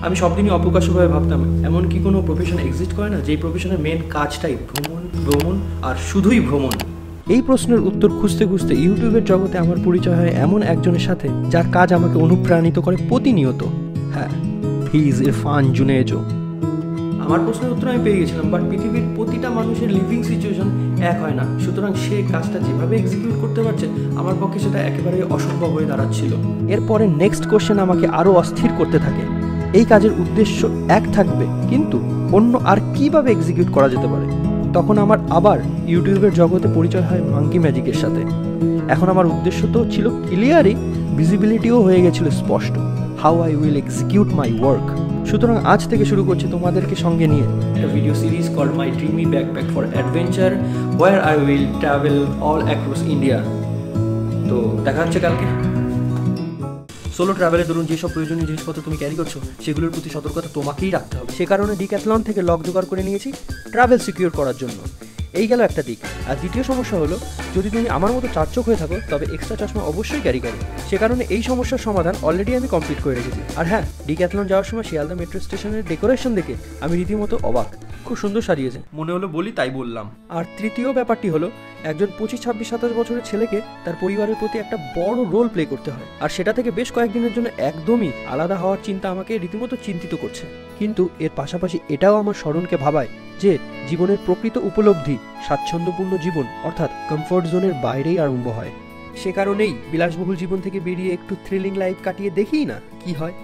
আমি সব দিনই অপ্রকাশ্যভাবে ভাবতাম এমন কি কোনো প্রফেশন এক্সিস্ট করে না যেই প্রফেশনের মেন কাজটাই ভ্রমণ ভ্রমণ আর শুধুই ভ্রমণ। এই প্রশ্নের উত্তর খুঁজতে খুঁজতে ইউটিউবের জগতে আমার পরিচয় হয় এমন একজনের সাথে যার কাজ আমাকে অনুপ্রাণিত করে প্রতিনিয়ত। হ্যাঁ, হি ইজ ইরফান জুনেজো। আমার প্রশ্নের উত্তর আমি পেয়ে গেছিলাম, বাট পৃথিবীর প্রতিটা মানুষের লিভিং সিচুয়েশন এক হয় না, সুতরাং সে কাজটা যেভাবে এক্সিকিউট করতে পারছে আমার পক্ষে সেটা একেবারে অসম্ভব হয়ে দাঁড়াচ্ছিল। এরপরে নেক্সট কোশ্চেন আমাকে আরও অস্থির করতে থাকে। এই কাজের উদ্দেশ্য এক থাকবে, কিন্তু অন্য আর কীভাবে এক্সিকিউট করা যেতে পারে? তখন আমার আবার ইউটিউবের জগতে পরিচয় হয় মাঙ্কি ম্যাজিকের সাথে। এখন আমার উদ্দেশ্য তো ছিল ক্লিয়ারই, ভিজিবিলিটিও হয়ে গেছিল স্পষ্ট। How I will execute my work. সুতরাং আজ থেকে শুরু করছি তোমাদেরকে সঙ্গে নিয়ে একটা video series called my dreamy backpack for adventure, where I will travel all across India. তো দেখা হচ্ছে কালকে। সোলো ট্রাভেলের দরুন যেসব প্রয়োজনীয় জিনিসপত্র তুমি ক্যারি করছো সেগুলোর প্রতি সতর্কতা তোমাকেই রাখতে হবে। সে কারণে ডিক্যাথলন থেকে লক জোগাড় করে নিয়েছি ট্রাভেল সিকিউর করার জন্য। এই গেল একটা দিক। আর দ্বিতীয় সমস্যা হলো, যদি তুমি আমার মতো চারচোখ হয়ে থাকো তবে এক্সট্রা চশমা অবশ্যই ক্যারি করো। সে কারণে এই সমস্যার সমাধান অলরেডি আমি কমপ্লিট করে রেখেছি। আর হ্যাঁ, ডিক্যাথলন যাওয়ার সময় শিয়ালদা মেট্রো স্টেশনের ডেকোরেশন দেখে আমি রীতিমতো অবাক। খুব সুন্দর সাজিয়েছে, মনে হলো বলি তাই বললাম। আর তৃতীয় ব্যাপারটি হলো, একজন 25, 26, 27 বছরের ছেলেকে তার পরিবারের প্রতি একটা বড় রোল প্লে করতে হয়, আর সেটা থেকে বেশ কয়েকদিনের জন্য একদমই আলাদা হওয়ার চিন্তা আমাকে রীতিমতো চিন্তিত করছে। কিন্তু এর পাশাপাশি এটাও আমার স্মরণকে ভাবায় যে জীবনের প্রকৃত উপলব্ধি স্বাচ্ছন্দ্যপূর্ণ জীবন অর্থাৎ কমফোর্ট জোনের বাইরেই আরম্ভ হয়। সে কারণেই বিলাসবহুল জীবন থেকে বেরিয়ে একটু থ্রিলিং লাইফ কাটিয়ে দেখি না কি হয়।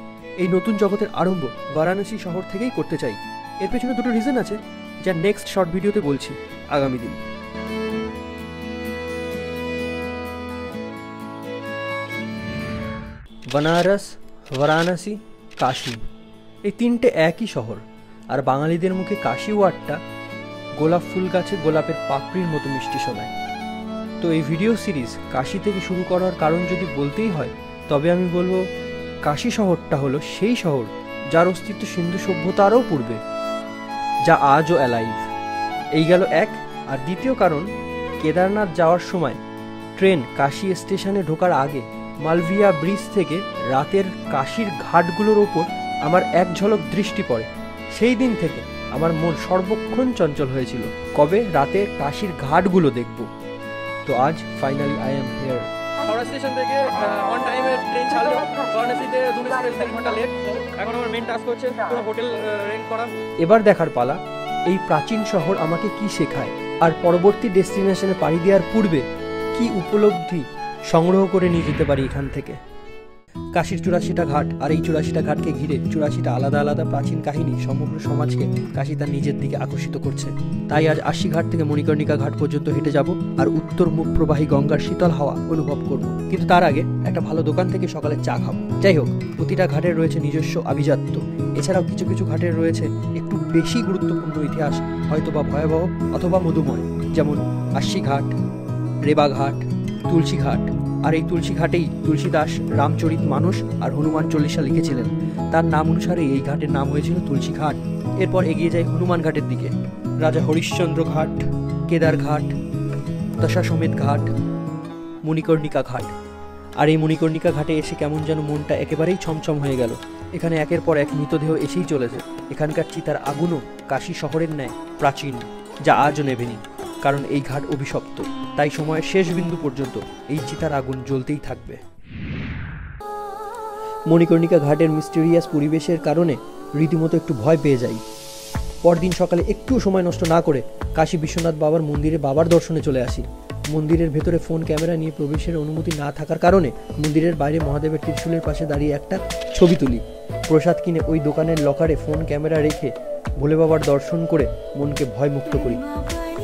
এই নতুন জগতের আরম্ভ বারাণসী শহর থেকেই করতে চাই। এর পেছনে দুটো রিজন আছে, যা নেক্সট শর্ট ভিডিওতে বলছি আগামী দিন। বানারস, বারাণসী, কাশী, এই তিনটে একই শহর। আর বাঙালিদের মুখে কাশী ওয়ার্ডটা গোলাপ ফুল গাছে গোলাপের পাপড়ির মতো মিষ্টি শোনায়। তো এই ভিডিও সিরিজ কাশী থেকে শুরু করার কারণ যদি বলতেই হয়, তবে আমি বলবো কাশী শহরটা হলো সেই শহর যার অস্তিত্ব সিন্ধু সভ্যতারও পূর্বে, যা আজও অ্যালাইভ। এই গেল এক। আর দ্বিতীয় কারণ, কেদারনাথ যাওয়ার সময় ট্রেন কাশী স্টেশনে ঢোকার আগে মালভিয়া ব্রিজ থেকে রাতের কাশীর ঘাটগুলোর ওপর আমার এক ঝলক দৃষ্টি পড়ে। সেই দিন থেকে আমার মন সর্বক্ষণ চঞ্চল হয়েছিল, কবে রাতে কাশীর ঘাটগুলো দেখব। তো আজ finally I am here. Howrah station থেকে অন টাইমে ট্রেন ছাড়লো, বারাণসীতে 2 ঘন্টা লেট। এখন আমার মেন টাস্ক হচ্ছে কোনো হোটেল রেন্ট করা। এবার দেখার পালা এই প্রাচীন শহর আমাকে কি শেখায়, আর পরবর্তী ডেস্টিনেশনে পাড়ি দেওয়ার পূর্বে কি উপলব্ধি সংগ্রহ করে নিয়ে যেতে পারি এখান থেকে। কাশীর 84টা ঘাট, আর এই 84টা ঘাটকে ঘিরে 84টা আলাদা আলাদা প্রাচীন কাহিনী সমগ্র সমাজকে কাশী তার নিজের দিকে আকর্ষিত করছে। তাই আজ 80 ঘাট থেকে মণিকর্ণিকা ঘাট পর্যন্ত হেঁটে যাব আর উত্তর মুখ প্রবাহী গঙ্গার শীতল হাওয়া অনুভব করব। কিন্তু তার আগে একটা ভালো দোকান থেকে সকালে চা খাবো। যাই হোক, প্রতিটা ঘাটের রয়েছে নিজস্ব আভিজাত্য। এছাড়াও কিছু কিছু ঘাটের রয়েছে একটু বেশি গুরুত্বপূর্ণ ইতিহাস, হয়তোবা ভয়াবহ অথবা মধুময়, যেমন 80 ঘাট, রেবা ঘাট, তুলসী ঘাট। আর এই তুলসী ঘাটেই তুলসীদাস রামচরিত মানস আর হনুমান চল্লিশা লিখেছিলেন। তার নাম অনুসারে এই ঘাটের নাম হয়েছিল তুলসী ঘাট। এরপর এগিয়ে যায় হনুমান ঘাটের দিকে, রাজা হরিশ্চন্দ্র ঘাট, কেদার ঘাট, দশাশ্বমেধ ঘাট, মণিকর্ণিকা ঘাট। আর এই মণিকর্ণিকা ঘাটে এসে কেমন যেন মনটা একেবারেই ছমছম হয়ে গেল। এখানে একের পর এক মৃতদেহ এসেই চলেছে। এখানকার চিতার আগুনও কাশী শহরের ন্যায় প্রাচীন, যা আজও নেভেনি, কারণ এই ঘাট অভিশপ্ত। তাই সময়ের শেষ বিন্দু পর্যন্ত এই চিতার আগুন জ্বলতেই থাকবে। মণিকর্ণিকা ঘাটের মিস্টেরিয়াস পরিবেশের কারণে রীতিমতো একটু ভয় পেয়ে যাই। পরদিন সকালে একটু সময় নষ্ট না করে কাশী বিশ্বনাথ বাবার মন্দিরে বাবার দর্শনে চলে আসি। মন্দিরের ভেতরে ফোন ক্যামেরা নিয়ে প্রবেশের অনুমতি না থাকার কারণে মন্দিরের বাইরে মহাদেবের ত্রিশূলের পাশে দাঁড়িয়ে একটা ছবি তুলি। প্রসাদ কিনে ওই দোকানের লকারে ফোন ক্যামেরা রেখে ভোলে বাবার দর্শন করে মনকে ভয়মুক্ত করি।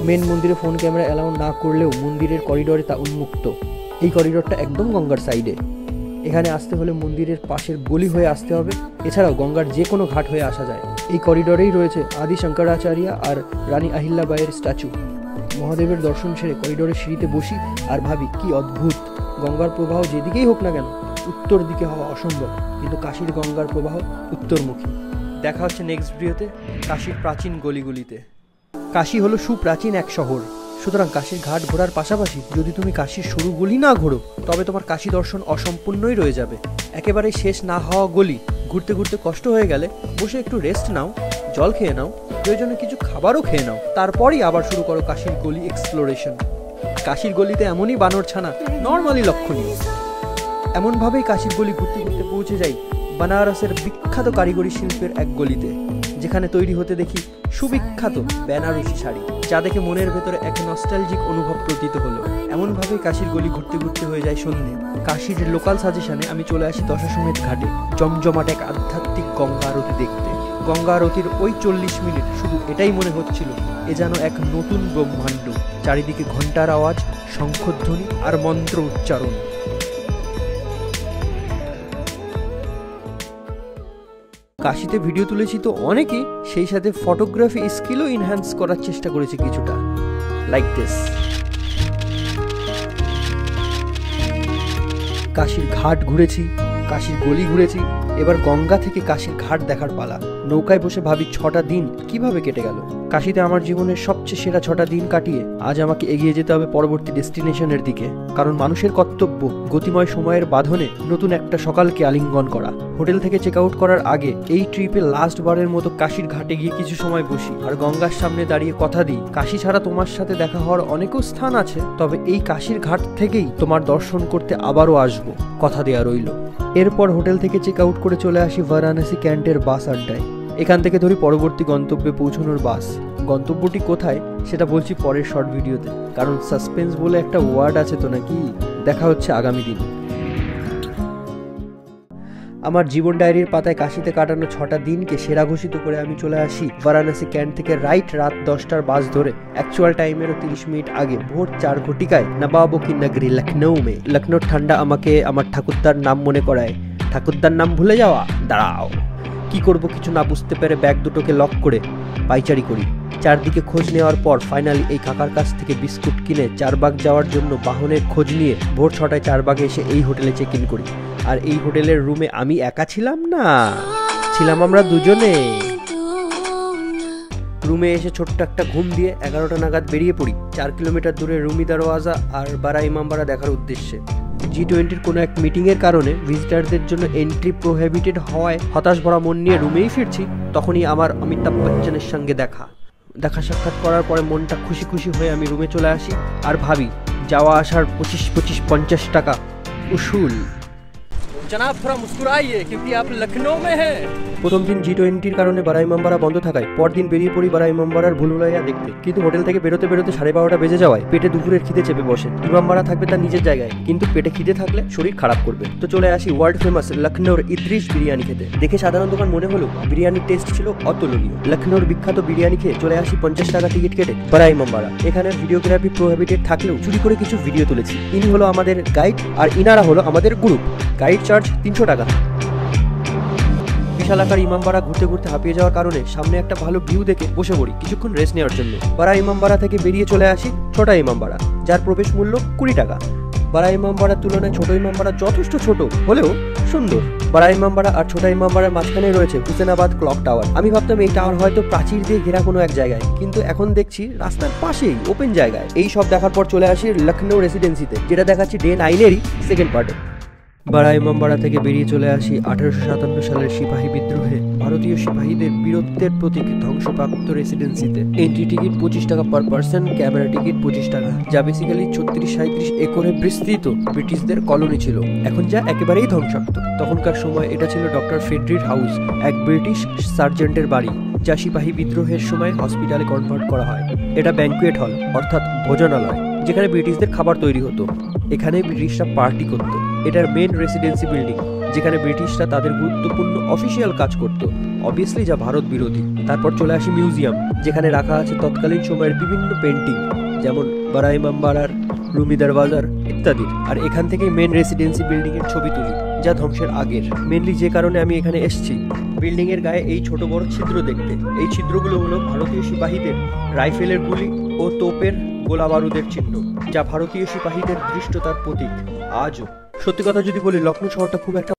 মেন মন্দিরে ফোন ক্যামেরা অ্যালাউ না করলেও মন্দিরের করিডোরে তা উন্মুক্ত। এই করিডোরটা একদম গঙ্গার সাইডে। এখানে আসতে হলে মন্দিরের পাশের গলি হয়ে আসতে হবে, এছাড়াও গঙ্গার যে কোনো ঘাট হয়ে আসা যায়। এই করিডোরেই রয়েছে আদি শঙ্করাচার্য আর রানী আহিল্যাবাইয়ের স্ট্যাচু। মহাদেবের দর্শন সেরে করিডোরের সিঁড়িতে বসি আর ভাবি কি অদ্ভুত, গঙ্গার প্রবাহ যেদিকেই হোক না কেন উত্তর দিকে হওয়া অসম্ভব, কিন্তু কাশীর গঙ্গার প্রবাহ উত্তরমুখী। দেখা হচ্ছে নেক্সট ভিডিওতে কাশীর প্রাচীন গলিগুলিতে। কাশী হলো সুপ্রাচীন এক শহর, সুতরাং কাশীর ঘাট ঘোরার পাশাপাশি যদি তুমি কাশীর সরু গলি না ঘোরো তবে তোমার কাশী দর্শন অসম্পূর্ণই রয়ে যাবে। একেবারে শেষ না হওয়া গলি ঘুরতে ঘুরতে কষ্ট হয়ে গেলে বসে একটু রেস্ট নাও, জল খেয়ে নাও, প্রয়োজনে কিছু খাবারও খেয়ে নাও, তারপরই আবার শুরু করো কাশীর গলি এক্সপ্লোরেশন। কাশীর গলিতে এমনই বানর ছানা নর্মালি লক্ষণীয়। এমনভাবেই কাশীর গলি ঘুরতে ঘুরতে পৌঁছে যাই বানারসের বিখ্যাত কারিগরি শিল্পের এক গলিতে, যেখানে তৈরি হতে দেখি সুবিখ্যাত বেনারসি শাড়ি, যা দেখে মনের ভেতরে এক নস্টালজিক অনুভব প্রতীত হলো। এমনভাবেই কাশীর গলি ঘুরতে ঘুরতে হয়ে যায় সন্ধে। কাশীর লোকাল সাজেশনে আমি চলে আসি দশাশ্বমেধ ঘাটে জমজমাট এক আধ্যাত্মিক গঙ্গা আরতি দেখতে। গঙ্গা আরতির ওই 40 মিনিট শুধু এটাই মনে হচ্ছিল, এ যেন এক নতুন ব্রহ্মাণ্ড। চারিদিকে ঘন্টার আওয়াজ, শঙ্খধ্বনি আর মন্ত্র উচ্চারণ। কাশীতে ভিডিও তুলেছি তো অনেকেই, সেই সাথে ফটোগ্রাফি স্কিলও ইনহ্যান্স করার চেষ্টা করেছি কিছুটা, লাইক দিস। কাশীর ঘাট ঘুরেছি, কাশীর গলি ঘুরেছি, এবার গঙ্গা থেকে কাশীর ঘাট দেখার পালা। নৌকায় বসে ভাবি 6টা দিন কিভাবে কেটে গেল। কাশীতে আমার জীবনের সবচেয়ে সেরা 6টা দিন কাটিয়ে আজ আমাকে এগিয়ে যেতে হবে পরবর্তী ডেস্টিনেশনের দিকে। কারণ মানুষের কর্তব্য গতিময় সময়ের বাঁধনে নতুন একটা সকালকে আলিঙ্গন করা। হোটেল থেকে চেক আউট করার আগে এই ট্রিপে লাস্ট বারের মতো কাশীর ঘাটে গিয়ে কিছু সময় বসি আর গঙ্গার সামনে দাঁড়িয়ে কথা দিই, কাশী ছাড়া তোমার সাথে দেখা হওয়ার অনেকও স্থান আছে, তবে এই কাশীর ঘাট থেকেই তোমার দর্শন করতে আবারও আসবো, কথা দেয়া রইল। এরপর হোটেল থেকে চেক আউট করে চলে আসি বারাণসী ক্যান্টের বাস আড্ডায়। এখান থেকে ধরি পরবর্তী গন্তব্যে পৌঁছানোর বাস। গন্তব্যটি কোথায় সেটা বলছি পরের শর্ট ভিডিওতে, কারণ সাসপেন্স বলে একটা ওয়ার্ড আছে তো নাকি। দেখা হচ্ছে আগামী দিন। আমার জীবন ডায়েরির পাতায় কাশীতে কাটানো 6টা দিনকে সেরা ঘোষিত করে আমি চলে আসি বারাণসী ক্যান্ট থেকে রাইট রাত 10টার বাস ধরে অ্যাকচুয়াল টাইমেরও 30 মিনিট আগে ভোর 4 ঘটিকায় নবাবো কি নগরী লখনৌ মে। লখনৌর ঠান্ডা আমাকে আমার ঠাকুরদার নাম মনে করায়। ঠাকুরদার নাম ভুলে যাওয়া? দাঁড়াও, কি করব কিছু না বুঝতে পেরে ব্যাগ দুটোকে লক করে পাইচারি করি। চারদিকে খোঁজ নেওয়ার পর ফাইনালি এই কাকার কাছ থেকে বিস্কুট কিনে চারবাগ যাওয়ার জন্য বাহনের খোঁজ নিয়ে ভোর 6টায় চারবাগে এসে এই হোটেলে চেক ইন করি। আর এই হোটেলের রুমে আমি একা ছিলাম না, ছিলাম আমরা দুজনে। রুমে এসে ছোট্ট একটা ঘুম দিয়ে 11টা নাগাদ বেরিয়ে পড়ি 4 কিলোমিটার দূরে রুমি দরওয়াজা আর বারা ইমামবাড়া দেখার উদ্দেশ্যে। G20 কোনো এক মিটিংয়ের কারণে ভিজিটারদের জন্য এন্ট্রি প্রোহিবিটেড হওয়ায় হতাশ ভরা মন নিয়ে রুমেই ফিরছি, তখনই আমার অমিতাভ বচ্চনের সঙ্গে দেখা সাক্ষাৎ করার পরে মনটা খুশি খুশি হয়ে আমি রুমে চলে আসি আর ভাবি যাওয়া আসার 25-50 টাকা উসুল। জনাব থোড়া মুস্কুরাইয়ে ক্যোंकि आप लखनऊ में हैं। প্রথম দিন G20 কারণে বারা ইমামবাড়া বন্ধ থাকায় পরদিন বেরিয়ে পড়ি বারা ইমামবাড়ার ভুলভুলাইয়া দেখতে। কিন্তু হোটেল থেকে বেরোতে 12:30 বেজে যাওয়ায় পেটে দুপুরের খিদে চেপে বসে। ইমামবাড়া থাকবে তার নিজের জায়গায়, কিন্তু পেটে খিদে থাকলে শরীর খারাপ করবে। তো চলে আসি ওয়ার্ল্ড ফেমাস লখনৌর ইদ্রিস বিরিয়ানি খেতে। দেখে সাধারণ দোকান মনে হলো বিরিয়ানির টেস্ট ছিল অতুলনীয়। লখনৌর বিখ্যাত বিরিয়ানি খেয়ে চলে আসি 50 টাকা টিকিট কেটে বারা ইমামবাড়া। এখানে ভিডিওগ্রাফি প্রোহিবিটেড থাকলেও চুরি করে কিছু ভিডিও তুলেছি। ইনি হলো আমাদের গাইড আর ইনারা হলো আমাদের গ্রুপ। গাইড চার্জ 300 টাকা। বিশাল আকার ইমামবাড়া ঘুরতে ঘুরতে হাঁপিয়ে যাওয়ার কারণে সামনে একটা ভালো ভিউ দেখে বসে পড়ি কিছুক্ষণ রেস্ট নেওয়ার জন্য। বারা ইমামবাড়া থেকে বেরিয়ে চলে আসি ছোটা ইমামবাড়া, যার প্রবেশ মূল্য 20 টাকা। বারা ইমামবাড়ার তুলনায় ছোট ইমামবাড়া যথেষ্ট ছোট হলেও সুন্দর। বারা ইমামবাড়া আর ছোটা ইমামবাড়ার মাঝখানে রয়েছে হুসেনাবাদ ক্লক টাওয়ার। আমি ভাবতাম এই টাওয়ার হয়তো প্রাচীর দিয়ে ঘেরা কোনো এক জায়গায়, কিন্তু এখন দেখছি রাস্তার পাশেই ওপেন জায়গায়। এই সব দেখার পর চলে আসি লখনৌ রেসিডেন্সিতে, যেটা দেখাচ্ছি ডে 9-এরই সেকেন্ড পার্টে। বারা ইমামবাড়া থেকে বেরিয়ে চলে আসি 1857 সালের সিপাহী বিদ্রোহে ভারতীয় সিপাহীদের বীরত্বের প্রতীক ধ্বংসপ্রাপ্ত রেসিডেন্সিতে। এন্ট্রি টিকিট 25 টাকা পার পার্সন, ক্যামেরা টিকিট 25 টাকা, যা বেসিক্যালি 36-37 একরে বিস্তৃত ব্রিটিশদের কলোনি ছিল, এখন যা একেবারেই ধ্বংসাত্ম। তখনকার সময় এটা ছিল ডক্টর ফেডরির হাউস, এক ব্রিটিশ সার্জেন্টের বাড়ি, যা সিপাহী বিদ্রোহের সময় হসপিটালে কনভার্ট করা হয়। এটা ব্যাঙ্কুয়েট হল অর্থাৎ ভোজনালয়, যেখানে ব্রিটিশদের খাবার তৈরি হতো। এখানে ব্রিটিশরা পার্টি করত। এটার মেন রেসিডেন্সি বিল্ডিং, যেখানে ব্রিটিশরা তাদের গুরুত্বপূর্ণ অফিসিয়াল কাজ করত, অবভিয়াসলি যা ভারত বিরোধী। তারপর চলে আসি মিউজিয়াম, যেখানে রাখা আছে তৎকালীন সময়ের বিভিন্ন পেন্টিং, যেমন বারা ইমামবাড়ার, রুমি দরওয়াজার ইত্যাদি। আর এখান থেকে মেন রেসিডেন্সি বিল্ডিং এর ছবি তুলি, যা ধ্বংসের আগের। মেনলি যে কারণে আমি এখানে এসেছি, বিল্ডিং এর গায়ে এই ছোট বড় ছিদ্র দেখতে। এই ছিদ্রগুলো হলো ভারতীয় সিপাহীদের রাইফেলের গুলি ও তোপের গোলা বারুদের চিহ্ন, যা ভারতীয় সিপাহীদের ধৃষ্টতার প্রতীক আজও। সত্যি কথা যদি বলি, লখনৌ শহরটা খুব একটা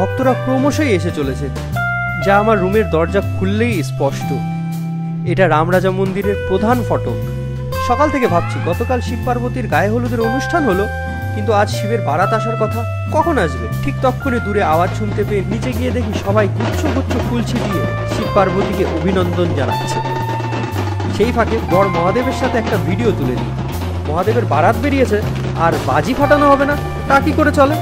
ভক্তরা ক্রমশই এসে চলেছে, যা আমার রুমের দরজা খুললেই স্পষ্ট। এটা রামরাজা মন্দিরের প্রধান ফটক। সকাল থেকে ভাবছি গতকাল শিব পার্বতীর গায়ে হলুদের অনুষ্ঠান হলো, কিন্তু আজ শিবের বারাত আসার কথা, কখন আসবে? ঠিক তক্ষণে দূরে আওয়াজ শুনতে পেয়ে নিচে গিয়ে দেখি সবাই গুচ্ছ গুচ্ছ ফুল ছিটিয়ে শিব পার্বতীকে অভিনন্দন জানাচ্ছে। সেই ফাঁকে বড় মহাদেবের সাথে একটা ভিডিও তুলে নিই। মহাদেবের বারাত বেরিয়েছে আর বাজি ফাটানো হবে না, তা কি করে চলে?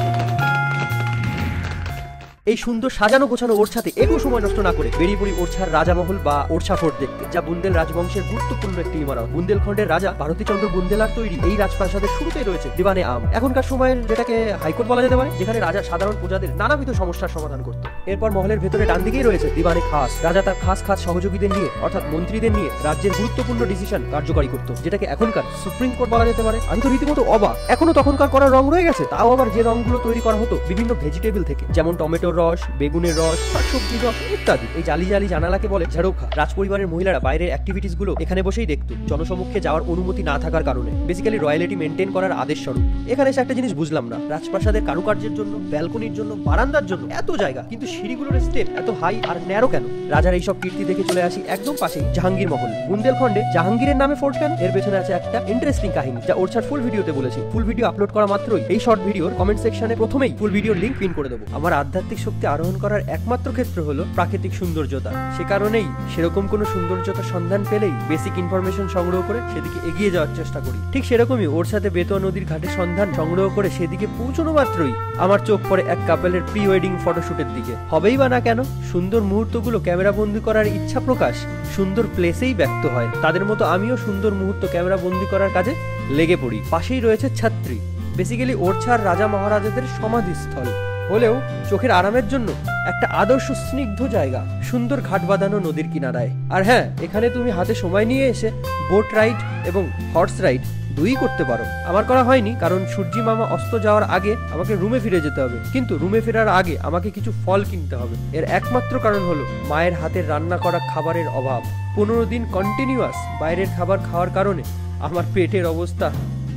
এই সুন্দর সাজানো গোছানো ওরছাতে একটু সময় নষ্ট না করে বেরিয়ে পড়ি ওরছার রাজামহল বা ওরছা ফোর্ট দেখতে, যা বুন্দেল রাজবংশের গুরুত্বপূর্ণ একটি ইমারত। বুন্দেলখণ্ডের রাজা ভারতীচন্দ্র বুন্দেলার তৈরি এই রাজপ্রাসাদের শুরুতেই রয়েছে দিবানে আম, এখনকার সময়ের যেটাকে হাইকোর্ট বলা যেতে পারে, যেখানে রাজা সাধারণ প্রজাদের নানাবিধ সমস্যার সমাধান করত। এরপর মহলের ভেতরে ডান দিকেই রয়েছে দিবানে খাস। রাজা তার খাস খাস সহযোগীদের নিয়ে অর্থাৎ মন্ত্রীদের নিয়ে রাজ্যের গুরুত্বপূর্ণ ডিসিশন কার্যকরী করত, যেটাকে এখনকার সুপ্রিম কোর্ট বলা যেতে পারে। আমি তো রীতিমতো অবাক, এখনো তখনকার করা রং রয়ে গেছে, তাও আবার যে রংগুলো তৈরি করা হতো বিভিন্ন ভেজিটেবল থেকে, যেমন টমেটোর রস, বেগুনের রস, শাকসবজির রস ইত্যাদি। এই জালি জালি জানালাকে বলে ঝাড়খা। রাজপরিবারের মহিলারা বাইরের অ্যাক্টিভিটিস গুলো এখানে বসেই দেখতো, জনসমক্ষে যাওয়ার অনুমতি না থাকার কারণে, বেসিক্যালি রয়্যালিটি মেনটেন করার আদেশ স্বরূপ। এখানে এসে একটা জিনিস বুঝলাম না, রাজপ্রাসাদের কারুকার্যের জন্য, ব্যালকনির জন্য, বারান্দার জন্য এত জায়গা, কিন্তু সিঁড়িগুলোর স্টেপ এত হাই আর ন্যারো কেন? রাজার এইসব কীর্তি দেখে চলে আসি একদম পাশেই জাহাঙ্গীর মহল। বুন্দেলখণ্ডে জাহাঙ্গীরের নামে ফোর্ট কেন? এর পেছনে আছে একটা ইন্টারেস্টিং কাহিনী, যা ওরছার ফুল ভিডিওতে বলেছি। ফুল ভিডিও আপলোড করা মাত্রই এই শর্ট ভিডিওর কমেন্ট সেকশনে প্রথমেই ফুল ভিডিওর লিংক পিন করে দেবো। আমার আধ্যাত্মিক শক্তি আরোহণ করার একমাত্র ক্ষেত্র হলো প্রাকৃতিক সৌন্দর্যতা। সে কারণেই সেরকম কোনো সৌন্দর্যতার সন্ধান পেলেই বেসিক ইনফরমেশন সংগ্রহ করে সেদিকে এগিয়ে যাওয়ার চেষ্টা করি। ঠিক সেরকমই ওর সাথে বেতোয়া নদীর ঘাটের সন্ধান সংগ্রহ করে সেদিকে পৌঁছানো মাত্রই আমার চোখ পড়ে এক কাপেলের প্রি ওয়েডিং ফটোশুটের দিকে। হবেই বা না কেন, সুন্দর মুহূর্তগুলো ক্যামেরা বন্দি করার ইচ্ছা প্রকাশ সুন্দর প্লেসেই ব্যক্ত হয়। তাদের মতো আমিও সুন্দর মুহূর্ত ক্যামেরা বন্দি করার কাজে লেগে পড়ি। পাশেই রয়েছে ছাত্রী, বেসিক্যালি ওরছার রাজা মহারাজাদের সমাধিস্থল হলেও চোখের আরামের জন্য একটা আদর্শ স্নিগ্ধ জায়গা, সুন্দর ঘাট বাঁধানো নদীর কিনারায়। আর হ্যাঁ, এখানে তুমি হাতে সময় নিয়ে এসে বোট রাইড এবং হর্স রাইড দুই করতে পারো। আমার করা হয়নি, কারণ সূর্যি মামা অস্ত যাওয়ার আগে আমাকে রুমে ফিরে যেতে হবে, কিন্তু রুমে ফেরার আগে আমাকে কিছু ফল কিনতে হবে। এর একমাত্র কারণ হলো মায়ের হাতের রান্না করা খাবারের অভাব। 15 দিন কন্টিনিউয়াস বাইরের খাবার খাওয়ার কারণে আমার পেটের অবস্থা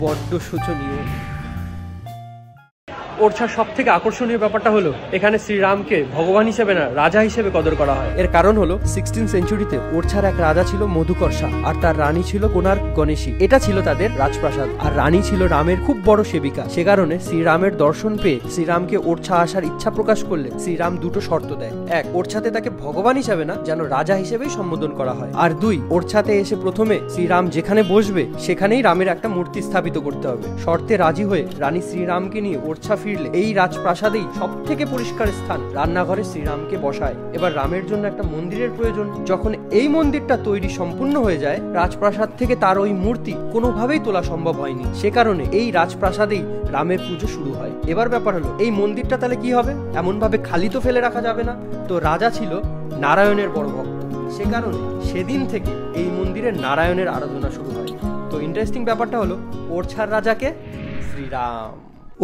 বড্ড শোচনীয়। ওরছার সব থেকে আকর্ষণীয় ব্যাপারটা হলো এখানে শ্রীরামকে ভগবান হিসেবে না, রাজা হিসেবে কদর করা হয়। এর কারণ হলো 16th সেঞ্চুরিতে ওরছার এক রাজা ছিল মধুকর্ষা, আর তার রানী ছিল কোনার্ক গণেশী। এটা ছিল তাদের রাজপ্রাসাদ, আর রানী ছিল রামের খুব বড় সেবিকা। সে কারণে শ্রীরামের দর্শন পেয়ে শ্রীরামকে ওরছা আসার ইচ্ছা প্রকাশ করলে শ্রীরাম দুটো শর্ত দেয়। এক, ওরছাতে তাকে ভগবান হিসেবে না, যেন রাজা হিসেবেই সম্বোধন করা হয়। আর দুই, ওরছাতে এসে প্রথমে শ্রীরাম যেখানে বসবে সেখানেই রামের একটা মূর্তি স্থাপিত করতে হবে। শর্তে রাজি হয়ে রানী শ্রীরামকে নিয়ে ওরছা ফিরলে এই রাজপ্রাসাদেই সব থেকে পরিষ্কার স্থান রান্নাঘরে শ্রীরামকে বসায়। এবার রামের জন্য একটা মন্দিরের প্রয়োজন। যখন এই মন্দিরটা তৈরি সম্পূর্ণ হয়ে যায়, রাজপ্রাসাদ থেকে তার ওই মূর্তি কোনোভাবেই তোলা সম্ভব হয়নি। সে কারণে এই রাজপ্রাসাদেই রামের পুজো শুরু হয়। এবার ব্যাপার হলো এই মন্দিরটা তাহলে কি হবে? এমন ভাবে খালি তো ফেলে রাখা যাবে না। তো রাজা ছিল নারায়ণের বড় ভক্ত, সে কারণে সেদিন থেকে এই মন্দিরে নারায়ণের আরাধনা শুরু হয়। তো ইন্টারেস্টিং ব্যাপারটা হলো ওরছার রাজাকে শ্রীরাম।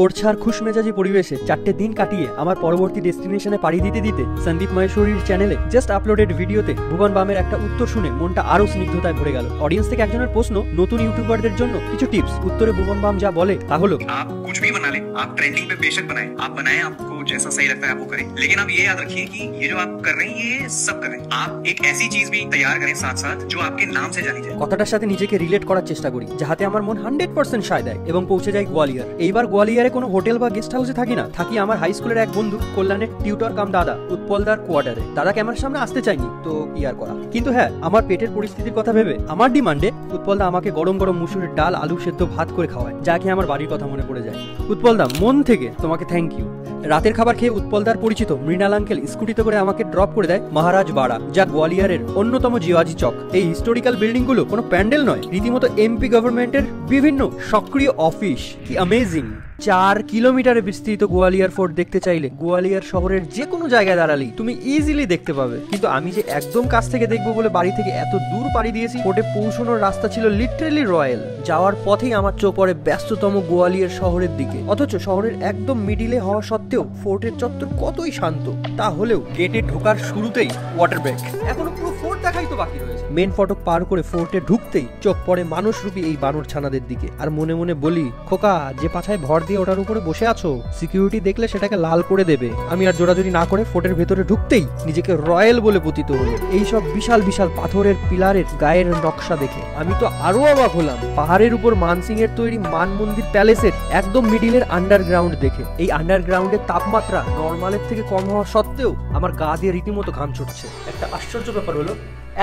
ওরছার খুশমেজাজি পরিবেশে 4টে দিন কাটিয়ে আমার পরবর্তী ডেস্টিনেশনে পাড়ি দিতে দিতে সন্দীপ মহেশ্বরীর চ্যানেলে জাস্ট আপলোডেড ভিডিওতে ভুবন বামের একটা উত্তর শুনে মনটা আরো স্নিগ্ধতায় ভরে গেল। অডিয়েন্স থেকে একজনের প্রশ্ন, নতুন ইউটিউবারদের জন্য কিছু টিপস। উত্তরে ভুবন বাম যা বলে তা হলো, आप कुछ भी बना लें, आप ट्रेंडिंग पे बेशक बनाएं, आप बनाएं, आपको जैसा सही लगता है आप वो करें, लेकिन आप ये याद रखिए कि ये जो आप कर रहे हैं ये सब कर रहे हैं। आप एक ऐसी चीज भी तैयार करें साथ साथ जो आपके नाम से जानी जाए। কথাটার সাথে নিজেকে রিলেট করার চেষ্টা করি, যাহাতে আমার মন 100% সায় দেয় এবং পৌঁছে যায় গোয়ালিয়র। এইবার গোয়ালিয়রে কোনো হোটেল বা গেস্ট হাউসে থাকি না, থাকি আমার হাই স্কুলের এক বন্ধু কল্যাণের টিউটর কাম দাদা উৎপলদার কোয়ার্টারে। দাদা ক্যামেরার সামনে আসতে চাইনি, তো কি আর করা। কিন্তু হ্যাঁ, আমার পেটের পরিস্থিতির কথা ভেবে আমার ডিমান্ডে উৎপলদা আমাকে গরম গরম মুসুরের ডাল আলু সেদ্ধ ভাত করে খাওয়ায়, যা খেয়ে আমার বাড়ির কথা মনে পড়ে যায়। উৎপলদা, মন থেকে তোমাকে থ্যাংক ইউ। রাতের খাবার খেয়ে উৎপলদার পরিচিত মৃণাল আঙ্কেল স্কুটিতে করে আমাকে ড্রপ করে দেয় মহারাজ বাড়া, যা গোয়ালিয়রের অন্যতম জিওয়াজি চক। এই হিস্টোরিক্যাল বিল্ডিং গুলো কোনো প্যান্ডেল নয়, রীতিমতো এমপি গভর্নমেন্টের বিভিন্ন সক্রিয় অফিস। কি অ্যামেজিং! 4 কিলোমিটারে বিস্তৃত গোয়ালিয়র ফোর্ট দেখতে চাইলে গোয়ালিয়র শহরের যে কোনো জায়গায় দাঁড়ালেই তুমি ইজিলি দেখতে পাবে। কিন্তু আমি যে একদম কাছ থেকে দেখবো বলে বাড়ি থেকে এত দূর পাড়ি দিয়েছি, ফোর্টে পৌঁছানোর রাস্তা ছিল লিটারেলি রয়্যাল। যাওয়ার পথেই আমার চোখ পড়ে ব্যস্ততম গোয়ালিয়র শহরের দিকে, অথচ শহরের একদম মিডিলে হওয়া সত্ত্বেও ফোর্টের চত্বর কতই শান্ত। তা হলেও গেটে ঢোকার শুরুতেই ওয়াটার ব্রেক। এখনো পুরো ফোর্ট দেখাই তো বাকি রয়েছে। মেন ফটক পার করে ফোর্টে ঢুকতেই চোখ পড়ে মানুষরূপী এই বানর ছানাদের দিকে, আর মনে মনে বলি, খোকা যে পাছায় ভর দিয়ে ওটার উপরে বসে আছো, সিকিউরিটি দেখলে সেটাকে লাল করে দেবে। আমি আর জোরাজুরি না করে ফোর্টের ভেতরে ঢুকতেই নিজেকে রয়্যাল বলে পতিত হলো। এইসব বিশাল বিশাল পাথরের পিলারের গায়ের নকশা দেখে আমি তো আরো অবাক হলাম পাহাড়ের উপর মানসিং এর তৈরি মান মন্দির প্যালেসের একদম মিডিলের আন্ডারগ্রাউন্ড দেখে। এই আন্ডারগ্রাউন্ডের তাপমাত্রা নর্মালের থেকে কম হওয়া সত্ত্বেও আমার গা দিয়ে রীতিমতো ঘাম ছুটছে। একটা আশ্চর্য ব্যাপার হলো,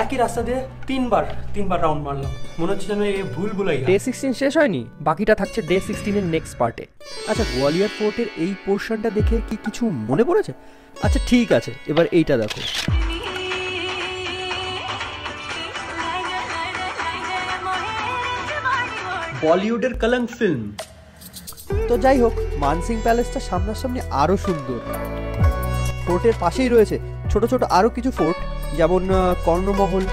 একই রাস্তা দিয়ে তিনবার রাউন্ড মারলাম, মনে হচ্ছে যেন এই ভুল ভুলাই। ডে 16 শেষ হয়নি, বাকিটা থাকছে ডে 16 এর নেক্সট পার্টে। আচ্ছা, গোয়ালিয়র ফোর্টের এই পোর্শনটা দেখে কি কিছু মনে পড়েছে? আচ্ছা ঠিক আছে, এবার এইটা দেখো। বলিউডের কলঙ্ক ফিল্ম। তো যাই হোক, মানসিং প্যালেসটা সামনাসামনি আরো সুন্দর। ফোর্টের পাশেই রয়েছে ছোট ছোট আরো কিছু ফোর্ট, যেমন কর্ণমহল।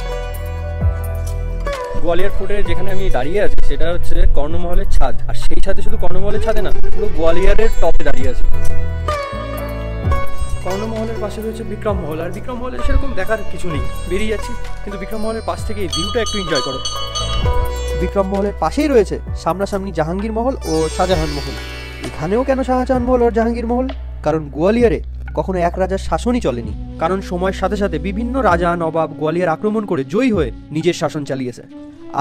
গোয়ালিয়র ফোর্টের যেখানে আমি দাঁড়িয়ে আছি সেটা হচ্ছে কর্ণমহলের ছাদ, আর সেই সাথে শুধু কর্ণমহলের ছাদে না, পুরো গোয়ালিয়রের টপে দাঁড়িয়ে আছে। কর্ণমহলের পাশে রয়েছে বিক্রম মহল, আর বিক্রম মহলের সেরকম দেখার কিছু নেই, বেরিয়ে যাচ্ছি। কিন্তু বিক্রম মহলের পাশ থেকে এই ভিউটা একটু এনজয় করো। বিক্রম মহলের পাশেই রয়েছে সামনাসামনি জাহাঙ্গীর মহল ও শাহজাহান মহল। এখানেও কেন শাহজাহান মহল আর জাহাঙ্গীর মহল? কারণ গোয়ালিয়রে কখনো এক রাজার শাসনই চলেনি, কারণ সময়ের সাথে সাথে বিভিন্ন রাজা নবাব গোয়ালিয়র আক্রমণ করে জয়ী হয়ে নিজের শাসন চালিয়েছে।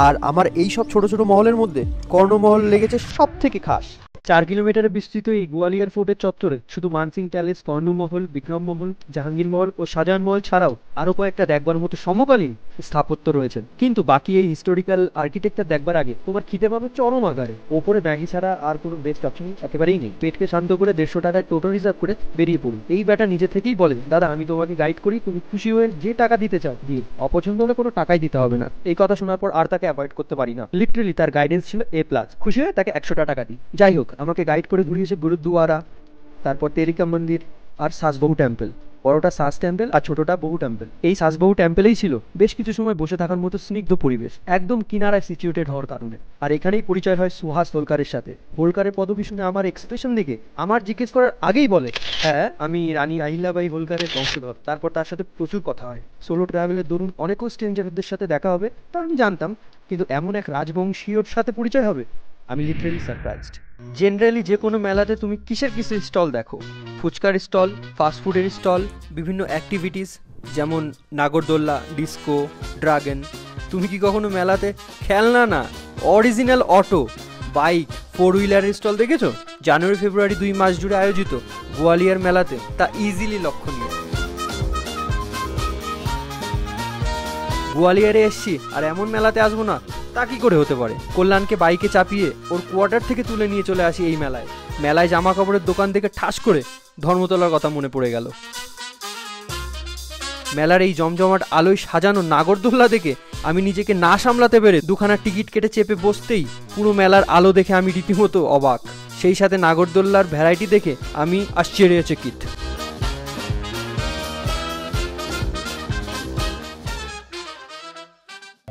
আর আমার এই সব ছোট ছোট মহলের মধ্যে কর্ণমহল লেগেছে সব থেকে খাস। 4 কিলোমিটারে বিস্তৃত এই গোয়ালিয়র ফোর্টের চত্বরে শুধু মানসিং প্যালেস, কর্ণমহল, বিক্রম মহল, জাহাঙ্গীর মহল ও শাহজাহান মহল ছাড়াও আরো কয়েকটা দেখবার মতো সমকালীন স্থাপত্য রয়েছে। কিন্তু বাকি এই হিস্টোরিক্যাল আর্কিটেকচার দেখবার আগে তোমার খিদে পাবে চরম আকারে। ওপরে ম্যাগি ছাড়া আর কোনো বেস্ট অপশন একেবারেই নেই। পেটকে শান্ত করে 150 টাকায় টোটো রিজার্ভ করে বেরিয়ে পড়ুন। এই ব্যাটা নিজে থেকেই বলে, দাদা আমি তোমাকে গাইড করি, তুমি খুশি হয়ে যে টাকা দিতে চাও দিয়ে, অপছন্দ হলে কোনো টাকাই দিতে হবে না। এই কথা শোনার পর আর তাকে অ্যাভয়েড করতে পারি না। লিটারেলি তার গাইডেন্স ছিল A+। খুশি হয়ে তাকে 100 টাকা দিই। যাই হোক, আমাকে গাইড করে ঘুরিয়েছে গুরুদুয়ারা, তারপর তেরিকা মন্দির আর সাসবহু টেম্পল। বড়টা সাস টেম্পল আর ছোটটা বহু টেম্পল। এই সাসবহু টেম্পলেই ছিল বেশ কিছু সময় বসে থাকার মতো স্নিগ্ধ পরিবেশ, একদম কিনারায় সিচুয়েটেড হওয়ার কারণে। আর এখানেই পরিচয় হয় সুহাস হোলকারের সাথে। হোলকারের পদবি শুনে আমার এক্সপ্রেশন দেখে আমার জিজ্ঞেস করার আগেই বলে, হ্যাঁ আমি রানী আহিল্যাবাই হোলকারের বংশধর। তারপর তার সাথে প্রচুর কথা হয়। সোলো ট্রাভেলের দরুন অনেকও স্ট্রেঞ্জারদের সাথে দেখা হবে, তা আমি জানতাম, কিন্তু এমন এক রাজবংশীয়র সাথে পরিচয় হবে, আমি লিটারেলি সারপ্রাইজড। জেনারেলি যে কোনো মেলাতে তুমি কিসের স্টল দেখো? ফুচকার স্টল, ফাস্টফুডের স্টল, বিভিন্ন অ্যাক্টিভিটিস যেমন নাগরদোল্লা, ডিস্কো, ড্রাগন। তুমি কি কখনো মেলাতে খেলনা না, অরিজিনাল অটো, বাইক, 4 হুইলারের স্টল দেখেছো? জানুয়ারি ফেব্রুয়ারি 2 মাস জুড়ে আয়োজিত গোয়ালিয়র মেলাতে তা ইজিলি লক্ষণীয়। গোয়ালিয়রে এসছি আর এমন মেলাতে আসবো না, তা কি করে হতে পারে? কল্যাণকে বাইকে চাপিয়ে ওর কোয়ার্টার থেকে তুলে নিয়ে চলে আসি এই মেলায়। মেলায় জামা কাপড়ের দোকান থেকে ঠাস করে ধর্মতলার কথা মনে পড়ে গেল। মেলার এই জমজমাট আলোয় সাজানো নাগরদোল্লা দেখে আমি নিজেকে না সামলাতে পেরে দুখানা টিকিট কেটে চেপে বসতেই পুরো মেলার আলো দেখে আমি রীতিমতো অবাক। সেই সাথে নাগরদোল্লার ভ্যারাইটি দেখে আমি আশ্চর্যচকিত।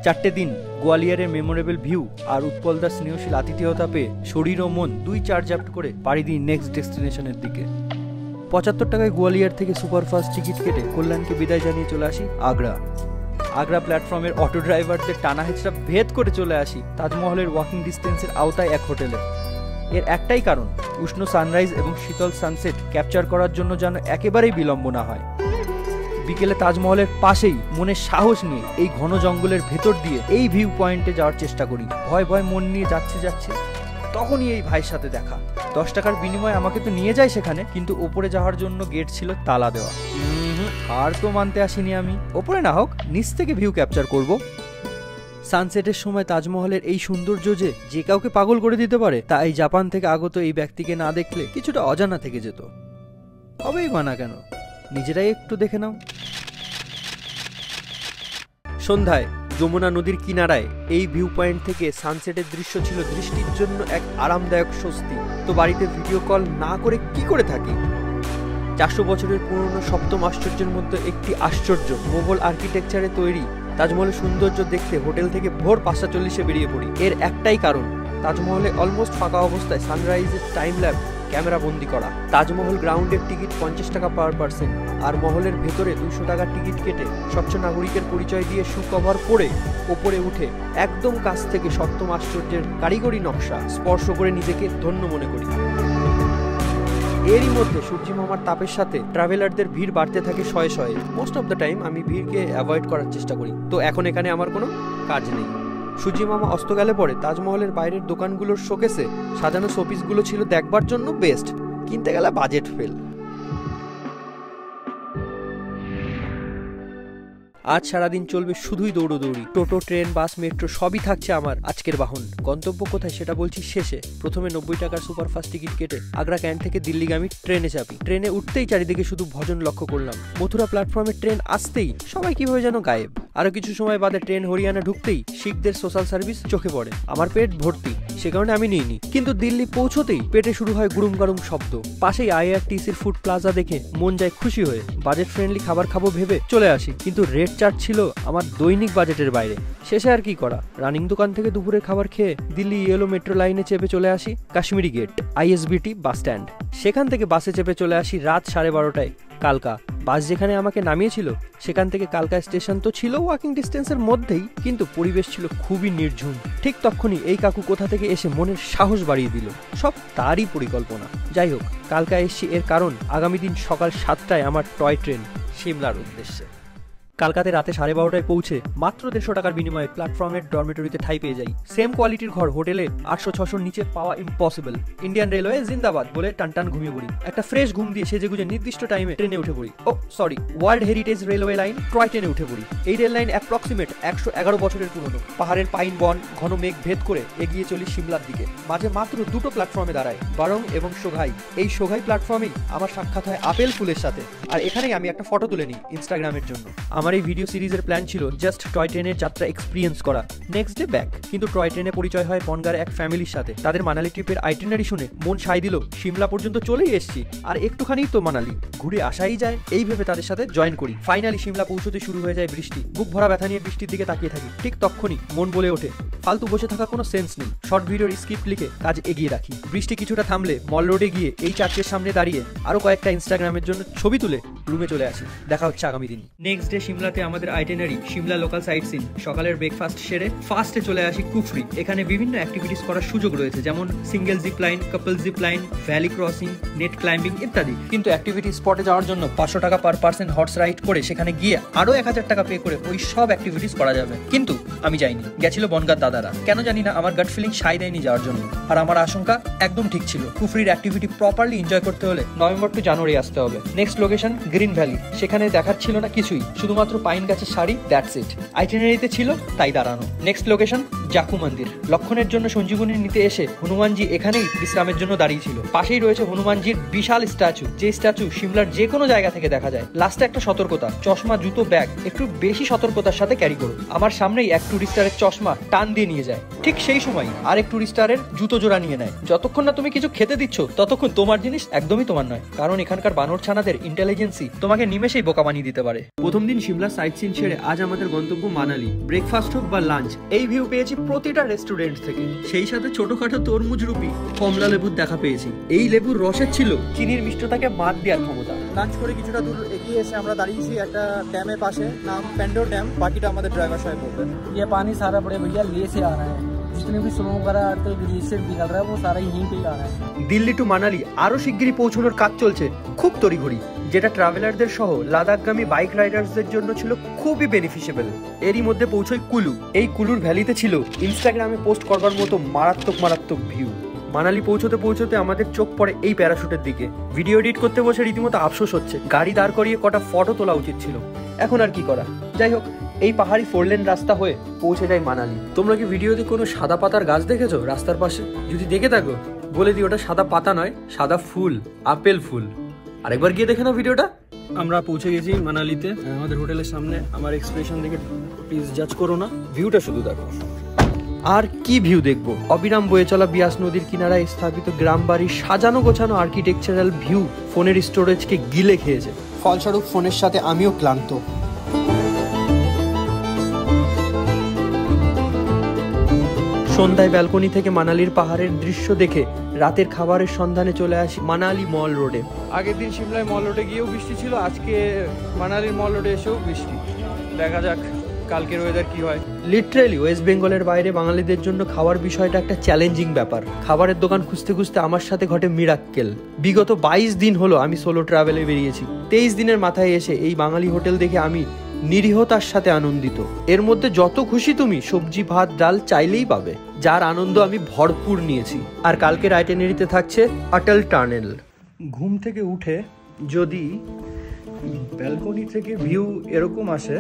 4টে দিন গোয়ালিয়রের মেমোরেবল ভিউ আর উৎপলদার স্নেহশীল আতিথেয়তা পেয়ে শরীর ও মন 2 চার্জ আপ করে পাড়ি দিই নেক্সট ডেস্টিনেশনের দিকে। 75 টাকায় গোয়ালিয়র থেকে সুপারফাস্ট টিকিট কেটে কল্যাণকে বিদায় জানিয়ে চলে আসি আগ্রা। আগ্রা প্ল্যাটফর্মের অটো ড্রাইভারদের টানা হেঁচড়া ভেদ করে চলে আসি তাজমহলের ওয়াকিং ডিস্টেন্সের আওতায় এক হোটেলে। এর একটাই কারণ, উষ্ণ সানরাইজ এবং শীতল সানসেট ক্যাপচার করার জন্য যেন একেবারেই বিলম্ব না হয়। বিকেলে তাজমহলের পাশেই মনে সাহস নিয়ে এই ঘন জঙ্গলের ভেতর দিয়ে এই ভিউ পয়েন্টে যাওয়ার চেষ্টা করি। ভয় ভয় মন নিয়ে যাচ্ছে তখনই এই ভাইয়ের সাথে দেখা। 10 টাকার বিনিময়ে আমাকে তো নিয়ে যায় সেখানে, কিন্তু ওপরে যাওয়ার জন্য গেট ছিল তালা দেওয়া। আর তো মানতে আসিনি আমি, ওপরে না হোক নিচ থেকে ভিউ ক্যাপচার করব। সানসেটের সময় তাজমহলের এই সৌন্দর্য যে কাউকে পাগল করে দিতে পারে, তা এই জাপান থেকে আগত এই ব্যক্তিকে না দেখলে কিছুটা অজানা থেকে যেত। হবেই বা না কেন, নিজেরাই একটু দেখে নাও। সন্ধ্যায় যমুনা নদীর কিনারায় এই ভিউ পয়েন্ট থেকে সানসেটের দৃশ্য ছিল দৃষ্টির জন্য এক আরামদায়ক স্বস্তি। তো বাড়িতে ভিডিও কল না করে কি করে থাকি? 400 বছরের পুরনো সপ্তম আশ্চর্যের মধ্যে একটি আশ্চর্য মোগল আর্কিটেকচারে তৈরি তাজমহলের সৌন্দর্য দেখতে হোটেল থেকে ভোর 5:40 বেরিয়ে পড়ি। এর একটাই কারণ, তাজমহলে অলমোস্ট ফাঁকা অবস্থায় সানরাইজের টাইম ল্যাপ ক্যামেরা বন্দি করা। তাজমহল গ্রাউন্ডের টিকিট 50 টাকা পার পার্সন, আর মহলের ভেতরে 200 টাকার টিকিট কেটে স্বচ্ছ নাগরিকের পরিচয় দিয়ে শু কভার পরে ওপরে উঠে একদম কাছ থেকে সপ্তম আশ্চর্যের কারিগরি নকশা স্পর্শ করে নিজেকে ধন্য মনে করি। এরই মধ্যে সূর্যি মামার তাপের সাথে ট্রাভেলারদের ভিড় বাড়তে থাকে শয়ে শয়ে। মোস্ট অফ দ্য টাইম আমি ভিড়কে অ্যাভয়েড করার চেষ্টা করি, তো এখন এখানে আমার কোনো কাজ নেই। সূর্যি মামা অস্ত গেলে পরে তাজমহলের বাইরের দোকানগুলোর শোকেসে সাজানো শোপিসগুলো ছিল দেখবার জন্য বেস্ট, কিনতে গেলে বাজেট ফেল। আজ সারাদিন চলবে শুধুই দৌড়োদৌড়ি। টোটো, ট্রেন, বাস, মেট্রো সবই থাকছে আমার আজকের বাহন। গন্তব্য কোথায় সেটা বলছি শেষে। প্রথমে 90 টাকার সুপারফাস্ট টিকিট কেটে আগ্রা ক্যান্ট থেকে দিল্লিগামী ট্রেনে চাপি। ট্রেনে উঠতেই চারিদিকে শুধু ভজন লক্ষ্য করলাম। মথুরা প্ল্যাটফর্মে ট্রেন আসতেই সবাই কিভাবে যেন গায়েব। আরো কিছু সময় বাদে ট্রেন হরিয়ানা ঢুকতেই শিখদের সোশ্যাল সার্ভিস চোখে পড়ে। আমার পেট ভর্তি, সে কারণে আমি নিইনি। কিন্তু দিল্লি পৌঁছতেই পেটে শুরু হয় গুড়ুম গাড়ুম শব্দ। পাশেই IRTCর ফুড প্লাজা দেখে মন যায় খুশি হয়ে। বাজেট ফ্রেন্ডলি খাবার খাবো ভেবে চলে আসি, কিন্তু রেট চার্জ ছিল আমার দৈনিক বাজেটের বাইরে। শেষে আর কি করা, রানিং দোকান থেকে দুপুরের খাবার খেয়ে দিল্লি ইয়েলো মেট্রো লাইনে চেপে চলে আসি Kashmere Gate ISBT bus stand. সেখান থেকে বাসে চেপে চলে আসি রাত 12:30টায় কালকা। বাস যেখানে আমাকে নামিয়েছিল সেখান থেকে কালকা স্টেশন তো ছিল ওয়াকিং ডিস্টেন্সের মধ্যেই, কিন্তু পরিবেশ ছিল খুবই নির্ঝুম। ঠিক তখনই এই কাকু কোথা থেকে এসে মনের সাহস বাড়িয়ে দিল। সব তারই পরিকল্পনা। যাই হোক, কালকা এসছি এর কারণ আগামী দিন সকাল 7টায় আমার টয় ট্রেন সিমলার উদ্দেশ্যে। কালকাতে রাতে 12:30টায় পৌঁছে মাত্র 150 টাকার বিনিময়ে প্ল্যাটফর্মের ডরমেটরিতে ঠাই পেয়ে যাই। সেম কোয়ালিটির ঘর হোটেলে 800-600 নিচে পাওয়া ইম্পসিবল। ইন্ডিয়ান রেলওয়ে জিন্দাবাদ বলে টান ঘুমিয়ে পড়ি। একটা ফ্রেশ ঘুম দিয়ে সেজেগুজে নির্দিষ্ট টাইমে ট্রেনে উঠে পড়ি। World heritage railway line toy ট্রেনে উঠে পড়ি। এই রেল লাইন অ্যাপ্রক্সিমেট 111 বছরের পুরনো। পাহাড়ের পাইন বন ঘন মেঘ ভেদ করে এগিয়ে চলি সিমলার দিকে। মাঝে মাত্র 2টো প্ল্যাটফর্মে দাঁড়ায়, বারং এবং সোঘাই। এই সোঘাই প্ল্যাটফর্মেই আমার সাক্ষাৎ হয় আপেল ফুলের সাথে, আর এখানেই আমি একটা ফটো তুলে নিই ইনস্টাগ্রামের জন্য। আমার এই ভিডিও সিরিজের প্ল্যান ছিল জাস্ট টয় ট্রেনের যাত্রা এক্সপিরিয়েন্স করা, নেক্সট ডে ব্যাক। কিন্তু টয় ট্রেনে পরিচয় হয় বনগাঁর এক ফ্যামিলির সাথে। তাদের মানালি ট্রিপের আইটিনারি শুনে মন সায় দিল, সিমলা পর্যন্ত চলেই এসেছি, আর একটুখানি তো মানালি, ঘুরে আসাই যায়। এই ভেবে তাদের সাথে জয়েন করি। ফাইনালি সিমলা পৌঁছতে শুরু হয়ে যায় বৃষ্টি। বুক ভরা ব্যথা নিয়ে বৃষ্টির দিকে তাকিয়ে থাকি। ঠিক তখনই মন বলে ওঠে, ফালতু বসে থাকা কোনো সেন্স নেই, শর্ট ভিডিওর স্ক্রিপ্ট লিখে কাজ এগিয়ে রাখি। বৃষ্টি কিছুটা থামলে মল রোডে গিয়ে এই চার্চের সামনে দাঁড়িয়ে আরো কয়েকটা ইনস্টাগ্রামের জন্য ছবি তুলে রুমে চলে আসি। দেখা হচ্ছে আগামী দিন। নেক্সট ডে সিমলাতে আমাদের itinerary Shimla local sight seen. সকালের ব্রেকফাস্ট সেরে ফার্স্টে চলে আসি কুফরি। এখানে বিভিন্ন অ্যাক্টিভিটিস করার সুযোগ রয়েছে, যেমন single zip line, couple zip line, valley crossing, net climbing ইত্যাদি। কিন্তু অ্যাক্টিভিটি স্পটে যাওয়ার জন্য 500 টাকা পার পার্সন হর্স রাইড করে সেখানে গিয়ে আরো 1000 টাকা পে করে ওই সব অ্যাক্টিভিটিস করা যাবে। কিন্তু আমি যাইনি, গেছিল বনগাঁর দাদারা। কেন জানি না আমার গাট ফিলিং সাই দেয়নি যাওয়ার জন্য, আর আমার আশঙ্কা একদম ঠিক ছিল। কুফরির অ্যাক্টিভিটি প্রপারলি এনজয় করতে হলে নভেম্বর টু জানুয়ারি আসতে হবে। Next location green valley. সেখানে দেখার ছিল না কিছুই, শুধুমাত্র পাইন গাছের শাড়ি, দ্যাটস ইট। আইটিনারিতে ছিল তাই দাঁড়ানো। নেক্সট লোকেশন জাকু মন্দির। লক্ষণের জন্য সঞ্জীবনী নিতে এসে হনুমানজি এখানেই বিশ্রামের জন্য দাঁড়িয়েছিল। পাশেই রয়েছে হনুমানজির বিশাল স্ট্যাচু, যে স্ট্যাচু সিমলার যে কোনো জায়গা থেকে দেখা যায়। লাস্টে একটা সতর্কতা, চশমা, জুতো, ব্যাগ একটু বেশি সতর্কতার সাথে ক্যারি করো। আমার সামনেই এক টুরিস্টারের চশমা টান দিয়ে নিয়ে যায়। ঠিক সেই সময় আরেক টুরিস্টারের জুতো জোড়া নিয়ে নেয়। যতক্ষণ না তুমি কিছু খেতে দিচ্ছ ততক্ষণ তোমার জিনিস একদমই তোমার নয়, কারণ এখানকার বানর ছানাদের ইন্টেলিজেন্সি তোমাকে নিমেষেই বোকা বানিয়ে দিতে পারে। প্রথম দিন সিমলা সাইট সিন ছেড়ে আজ আমাদের গন্তব্য মানালি। ব্রেকফাস্ট হোক বা লাঞ্চ, এই ভিউ পেয়েছি প্রতিটা রেস্টুরেন্ট থেকে। সেই সাথে ছোটখাটো তরমুজ রূপী কমলা লেবুর দেখা পেয়েছি। এই লেবুর রসের ছিল চিনির মিষ্টতাকে মাত দেওয়ার ক্ষমতা। লাঞ্চ করে কিছুটা দূর এগিয়ে এসে আমরা দাঁড়িয়েছি একটা ড্যামের পাশে, নাম প্যান্ডোর ড্যাম। বাকিটা আমাদের ড্রাইভার সাহেব বলবেন। ये पानी सारा बड़े भैया ले से आ रहा है, जितने भी स्नो वगैरह आते हैं ग्लेशियर निकल रहा है वो सारा यहीं पे ही आ रहा है। দিল্লি টু মানালি আরো শিগগিরই পৌঁছানোর কাজ চলছে খুব তড়িঘড়ি, যেটা ট্রাভেলারদের সহ লাদাখগামী বাইক রাইডার্সদের জন্য ছিল খুবই বেনিফিশিয়েবল। এরই মধ্যে পৌঁছয় কুলু। এই কুলুর ভ্যালিতে ছিল ইনস্টাগ্রামে পোস্ট করবার মতো মারাত্মক ভিউ। মানালি পৌঁছতে আমাদের চোখ পড়ে এই প্যারাশুটের দিকে। ভিডিও এডিট করতে বসে রীতিমতো আফসোস হচ্ছে, গাড়ি দাঁড় করিয়ে কটা ফটো তোলা উচিত ছিল। এখন আর কি করা, যাই হোক এই পাহাড়ি 4 লেন রাস্তা হয়ে পৌঁছে যায় মানালি। তোমরা কি ভিডিওতে কোনো সাদা পাতার গাছ দেখেছো রাস্তার পাশে? যদি দেখে থাকো বলে দিই ওটা সাদা পাতা নয়, সাদা ফুল, আপেল ফুল। আরেকবার গিয়ে দেখে নাও ভিডিওটা। আমরা পৌঁছে গেছি মানালিতে, আমাদের হোটেলের সামনে। আমার এক্সপ্রেশন দেখে প্লিজ জাজ করো না, ভিউটা শুধু দেখো। আর কি ভিউ দেখবো, অবিরাম বয়ে চলা বিয়াস নদীর কিনারায় স্থাপিত গ্রাম বাড়ির সাজানো গোছানো আর্কিটেকচারাল ভিউ ফোনের স্টোরেজকে গিলে খেয়েছে। ফলস্বরূপ ফোনের সাথে আমিও ক্লান্ত। সন্ধ্যায় ব্যালকনি থেকে মানালির পাহাড়ের দৃশ্য দেখে রাতের খাবারের সন্ধানে চলে আসি মানালি মল রোডে। আগের দিন সিমলায় মল রোডে গিয়েও বৃষ্টি ছিল, আজকে মানালির মল রোডে এসেও বৃষ্টি। দেখা যাক কালকের ওয়েদার কি হয়। লিটারেলি ওয়েস্ট বেঙ্গলের বাইরে বাঙালিদের জন্য খাওয়ার বিষয়টা একটা চ্যালেঞ্জিং ব্যাপার। খাবারের দোকান খুঁজতে খুঁজতে আমার সাথে ঘটে মিরাক্কেল। বিগত 22 দিন হলো আমি সোলো ট্রাভেলে বেরিয়েছি। 23 দিনের মাথায় এসে এই বাঙালি হোটেল দেখে আমি নিরীহতার সাথে আনন্দিত। এর মধ্যে যত খুশি তুমি সবজি ভাত ডাল চাইলেই পাবে, যার আনন্দ আমি ভরপুর নিয়েছি। আর কালকের আইটেনারিতে থাকছে অটল টানেল। ঘুম থেকে উঠে যদি ব্যালকনি থেকে ভিউ এরকম আসে,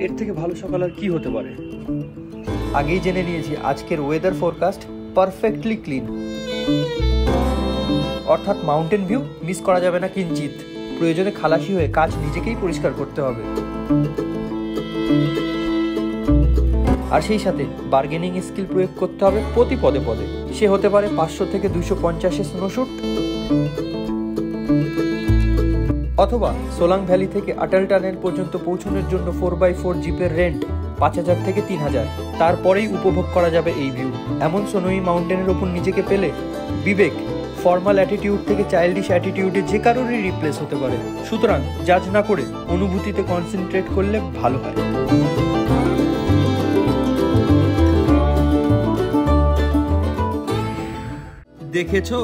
এর থেকে ভালো সকাল আর কি হতে পারে। আগেই জেনে নিয়েছি আজকের ওয়েদার ফোরকাস্ট পারফেক্টলি ক্লিন, অর্থাৎ মাউন্টেন ভিউ মিস করা যাবে না কিঞ্চিত। প্রয়োজনে খালাসি হয়ে কাজ নিজেকেই পরিষ্কার করতে হবে। আর সেই সাথে বার্গেনিং স্কিল প্রয়োগ করতে হবে প্রতি পদে পদে। সে হতে পারে 500 থেকে 250 স্নোশুট, অথবা সোলাং ভ্যালি থেকে অটল টানেল পর্যন্ত পৌঁছানোর জন্য 4x4 জিপের রেন্ট 5000 থেকে 3000। তারপরেই উপভোগ করা যাবে এই ভিউ। এমন সোনোই মাউন্টেনের ওপর নিজেকে পেলে বিবেক ফর্মাল অ্যাটিটিউড থেকে চাইল্ডিশ অ্যাটিটিউডে যে কারোরই রিপ্লেস হতে পারে। সুতরাং জাজ না করে অনুভূতিতে কনসেন্ট্রেট করলে ভালো হয়। দেখেছো,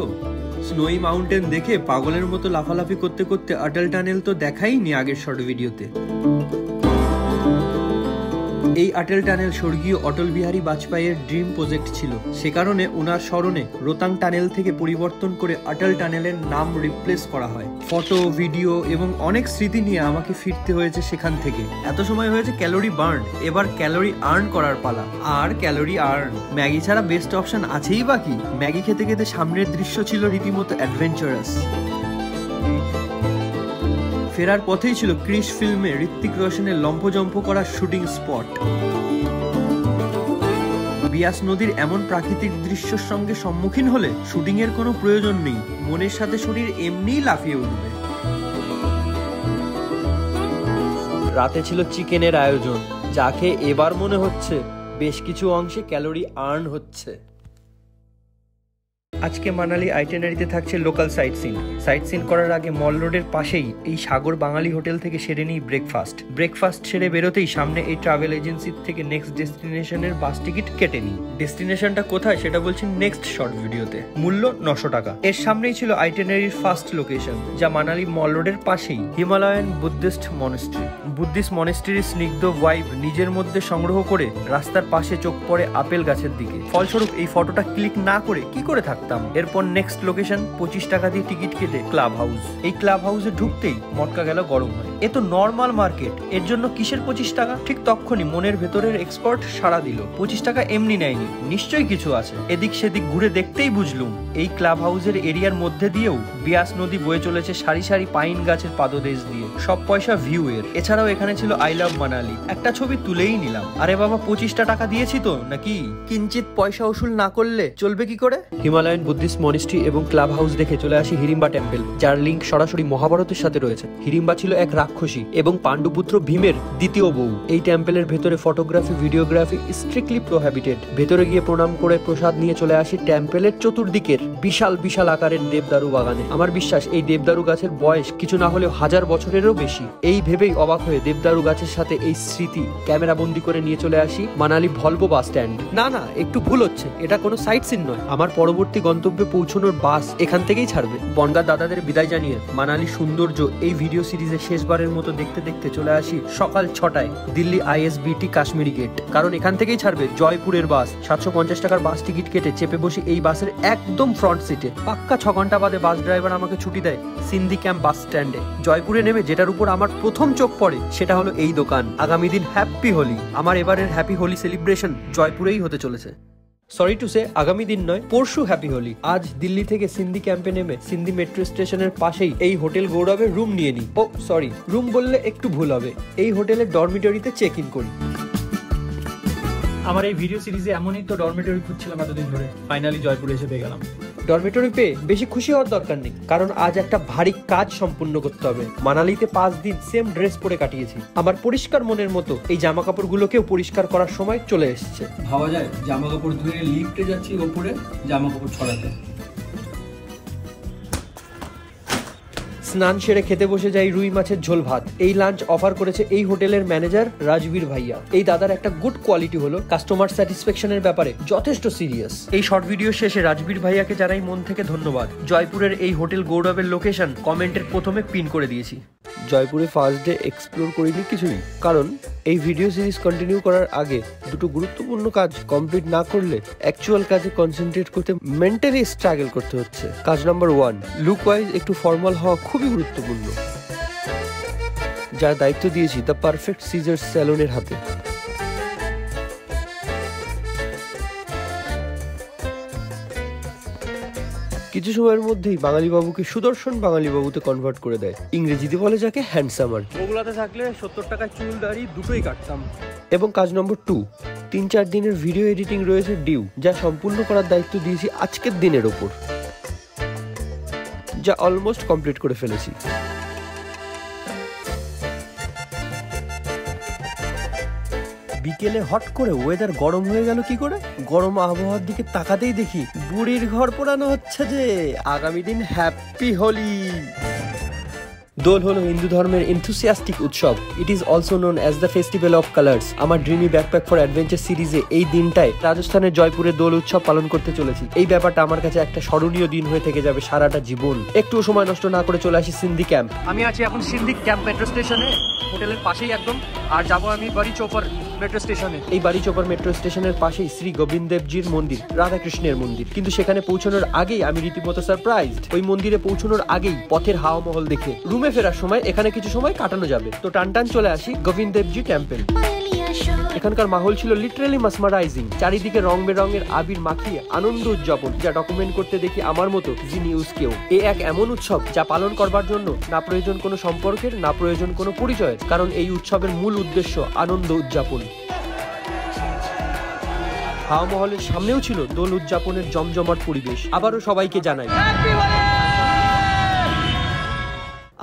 স্নোই মাউন্টেন দেখে পাগলের মতো লাফালাফি করতে করতে অটল টানেল তো দেখাইনি আগের শর্ট ভিডিওতে। এই অটল টানেল স্বর্গীয় অটল বিহারী বাজপেয়ীর ড্রিম প্রজেক্ট ছিল। সে কারণে ওনার স্মরণে রোতাং টানেল থেকে পরিবর্তন করে অটল টানেলের নাম রিপ্লেস করা হয়। ফটো, ভিডিও এবং অনেক স্মৃতি নিয়ে আমাকে ফিরতে হয়েছে সেখান থেকে। এত সময় হয়েছে ক্যালোরি বার্ন, এবার ক্যালোরি আর্ন করার পালা। আর ক্যালোরি আর্ন ম্যাগি ছাড়া বেস্ট অপশন আছেই বাকি। ম্যাগি খেতে খেতে সামনের দৃশ্য ছিল রীতিমতো অ্যাডভেঞ্চারাস। ফেরার পথেই ছিল ক্রিশ ফিল্মে ঋত্বিক রোশনের লম্ফজম্ফ করার শুটিং স্পট। বিয়াস নদীর এমন প্রাকৃতিক দৃশ্যের সঙ্গে সম্মুখীন হলে শুটিং এর কোনো প্রয়োজন নেই, মনের সাথে শরীর এমনিই লাফিয়ে উঠবে। রাতে ছিল চিকেনের আয়োজন, যা খেয়ে এবার মনে হচ্ছে বেশ কিছু অংশে ক্যালোরি আর্ন হচ্ছে। আজকে মানালি আইটেনারিতে থাকছে লোকাল সাইট সিন করার আগে মল রোডের পাশেই এই সাগর বাঙালি হোটেল থেকে সেরে নিই ব্রেকফাস্ট সেরে বেরোতেই সামনে এই ট্রাভেল এজেন্সি থেকে নেক্সট ডেস্টিনেশনের বাস টিকিট কেটে নিই। ডেস্টিনেশনটা কোথায় সেটা বলছি নেক্সট শর্ট ভিডিওতে। মূল্য 900 টাকা। এর সামনেই ছিল আইটেনারির ফার্স্ট লোকেশন, যা মানালি মল রোডের পাশেই হিমালয়ান বুদ্ধিস্ট মনেস্ট্রির স্নিগ্ধ ভাইব নিজের মধ্যে সংগ্রহ করে রাস্তার পাশে চোখ পড়ে আপেল গাছের দিকে। ফলস্বরূপ এই ফটোটা ক্লিক না করে কি করে থাকতাম। এরপর নেক্সট লোকেশন 25 টাকা দিয়ে টিকিট কেটে ক্লাব হাউস। এই ক্লাব হাউসে ঢুকতেই মটকা গেল গরম হয়। এ তো নর্মাল মার্কেট, এর জন্য কিসের 25 টাকা? ঠিক তখনই মনের ভেতরের এক্সপার্ট সাড়া দিল। 25 টাকা এমনি নেয়নি, নিশ্চয়ই কিছু আছে। এদিক সেদিক ঘুরে দেখতেই বুঝলুম এই ক্লাব হাউসের এরিয়ার মধ্যে দিয়েও বিয়াস নদী বয়ে চলেছে সারি সারি পাইন গাছের পাদদেশ দিয়ে। সব পয়সা ভিউ এর। এছাড়াও এখানে ছিল আই লাভ মানালি, একটা ছবি তুলেই নিলাম। আরে বাবা 25টা টাকা দিয়েছি তো নাকি, কিঞ্চিত পয়সা উসুল না করলে চলবে কি করে? হিমালয়ান বুদ্ধিস্ট মনেস্ট্রি এবং ক্লাব হাউস দেখে চলে আসি হিড়িম্বা টেম্পল, যার লিঙ্ক সরাসরি মহাভারতের সাথে রয়েছে। হিড়িম্বা ছিল এক রাক্ষসী এবং পাণ্ডুপুত্র ভীমের দ্বিতীয় বউ। এই টেম্পলের ভেতরে ফটোগ্রাফি, ভিডিওগ্রাফি স্ট্রিক্টলি প্রোহিবিটেড। ভেতরে গিয়ে প্রণাম করে প্রসাদ নিয়ে চলে আসি টেম্পলের চতুর্দিকের বিশাল বিশাল আকারের দেবদারু বাগানে। আমার বিশ্বাস এই দেবদারু গাছের বয়স কিছু না হলেও 1000 বছরেরও বেশি। এই ভেবেই অবাক হয়ে দেবদারু গাছের সাথে এই স্মৃতি ক্যামেরা বন্দি করে নিয়ে চলে আসি মানালি ভলভো বাস স্ট্যান্ড। না একটু ভুল হচ্ছে, এটা কোনো সাইট সিন নয়। আমার পরবর্তী গন্তব্যে পৌঁছানোর বাস এখান থেকেই ছাড়বে। বনগাঁ দাদাদের বিদায় জানিয়ে মানালি সৌন্দর্য এই ভিডিও সিরিজে শেষবারের মতো দেখতে দেখতে চলে আসি সকাল 6টায় দিল্লি ISBT কাশ্মীরি গেট। কারণ এখান থেকেই ছাড়বে জয়পুরের বাস। 750 টাকার বাস টিকিট কেটে চেপে বসি এই বাসের একদম ফ্রন্ট সিটে। পাক্কা 6 ঘন্টা বাদে বাস ড্রাইভার আমাকে ছুটি দেয় সিন্ধি ক্যাম্প বাস স্ট্যান্ডে। জয়পুরে নেমে যেটার উপর আমার প্রথম চোখ পড়ে সেটা হলো এই দোকান। আগামী দিন হ্যাপি হোলি। আমার এবারের হ্যাপি হোলি সেলিব্রেশন জয়পুরেই হতে চলেছে। সরি টু সে, আগামী দিন নয়, পরশু হ্যাপি হোলি। আজ দিল্লি থেকে সিন্ধি ক্যাম্পে নেমে সিন্ধি মেট্রো স্টেশনের পাশেই এই হোটেল গৌরবে রুম নিয়ে নিই। ও সরি, রুম বললে একটু ভুল হবে, এই হোটেলের ডরমিটরিতে চেক ইন করি। আমার এই ভিডিও সিরিজে এমনই তো ডরমিটরি খুঁজছিলাম এতদিন ধরে, ফাইনালি জয়পুরে এসে পেয়ে গেলাম। ডরমিটরি পেয়ে বেশি খুশি হওয়ার দরকার নেই, কারণ আজ একটা ভারী কাজ সম্পূর্ণ করতে হবে। মানালিতে 5 দিন সেম ড্রেস পরে কাটিয়েছি। আমার পরিষ্কার মনের মতো এই জামা কাপড়গুলোকেও পরিষ্কার করার সময় চলে এসেছে। ভাবা যায় জামা কাপড় ধুয়ে লিফটে যাচ্ছি ওপরে জামা কাপড় ছড়াতে। স্নান সেরে খেতে বসে যাই রুই মাছের ঝোল ভাত। এই লাঞ্চ অফার করেছে এই হোটেলের ম্যানেজার রাজবীর ভাইয়া। এই দাদার একটা গুড কোয়ালিটি হলো কাস্টমার স্যাটিসফ্যাকশনের ব্যাপারে যথেষ্ট সিরিয়াস। এই শর্ট ভিডিও শেষে রাজবীর ভাইয়াকে জানাই মন থেকে ধন্যবাদ। জয়পুরের এই হোটেল গৌরবের লোকেশন কমেন্টের প্রথমে পিন করে দিয়েছি। জয়পুরে ফার্স্ট ডে এক্সপ্লোর করিনি কিছুই, কারণ এই ভিডিও সিরিজ কন্টিনিউ করার আগে দুটো গুরুত্বপূর্ণ কাজ কমপ্লিট না করলে অ্যাকচুয়াল কাজে কনসেন্ট্রেট করতে মেন্টালি স্ট্রাগল করতে হচ্ছে। কাজ নাম্বার 1, লুক ওয়াইজ একটু ফর্মাল হওয়া খুবই গুরুত্বপূর্ণ, যার দায়িত্ব দিয়েছি দ্য পারফেক্ট সিজার স্যালনের হাতে। কিছু সময়ের মধ্যেই বাঙালি বাবুকে সুদর্শন বাঙালি বাবুতে কনভার্ট করে দেয়। ইংরেজিতে বলে যাকে হ্যান্ডসাম আর কি। ওগুলাতে থাকলে 70 টাকায় চুল দাড়ি দুটোই কাটতাম। এবং কাজ নম্বর 2, 3-4 দিনের ভিডিও এডিটিং রয়েছে ডিউ, যা সম্পূর্ণ করার দায়িত্ব দিয়েছি আজকের দিনের ওপর, যা অলমোস্ট কমপ্লিট করে ফেলেছি। বিকেলে হট করে ওয়েদার গরম হয়ে গেল কি করে? গরম আবহাওয়ার দিকে তাকাতেই দেখি বুড়ির ঘর পোড়ানো হচ্ছে যে। আগামী দিন হ্যাপি হোলি। দোল হলো হিন্দু ধর্মের এনথুসিয়াস্টিক উৎসব। It is also known as the festival of colours. আমার ড্রিমি ব্যাকপ্যাক ফর অ্যাডভেঞ্চার সিরিজে এই দিনটায় রাজস্থানের জয়পুরে দোল উৎসব পালন করতে চলেছি। এই ব্যাপারটা আমার কাছে একটা স্মরণীয় দিন হয়ে থেকে যাবে সারাটা জীবন। একটুও সময় নষ্ট না করে চলে আসি সিন্ধি ক্যাম্প। আমি আছি এখন সিন্ধি ক্যাম্প মেট্রো স্টেশনে, হোটেলের পাশেই একদম। আর যাবো আমি বাড়ি চৌপার মেট্রো স্টেশনে। এই বাড়ি চৌপার মেট্রো স্টেশনের পাশেই শ্রী গোবিন্দ দেবজির মন্দির, রাধাকৃষ্ণের মন্দির। কিন্তু সেখানে পৌঁছানোর আগেই আমি রীতিমতো সারপ্রাইজড। ওই মন্দিরে পৌঁছানোর আগেই পথের হাওয়া মহল দেখে রুমে ফেরার সময় এখানে কিছু সময় কাটানো যাবে। তো টানটান চলে আসি গোবিন্দ দেবজি টেম্পল। এখানকার মাহল ছিল লিটারালি মাসমারাইজিং। চারিদিকে রং বেরঙের আবির মাখিয়ে আনন্দ উদযাপন, যা ডকুমেন্ট করতে দেখি আমার মতো জি নিউজকেও। এ এক এমন উৎসব যা পালন করবার জন্য না প্রয়োজন কোনো সম্পর্কের, না প্রয়োজন কোনো পরিচয়ের, কারণ এই উৎসবের মূল উদ্দেশ্য আনন্দ উদযাপন। হাওয়া মহলের সামনেও ছিল দোল উদযাপনের জমজমাট পরিবেশ। আবারও সবাইকে জানাই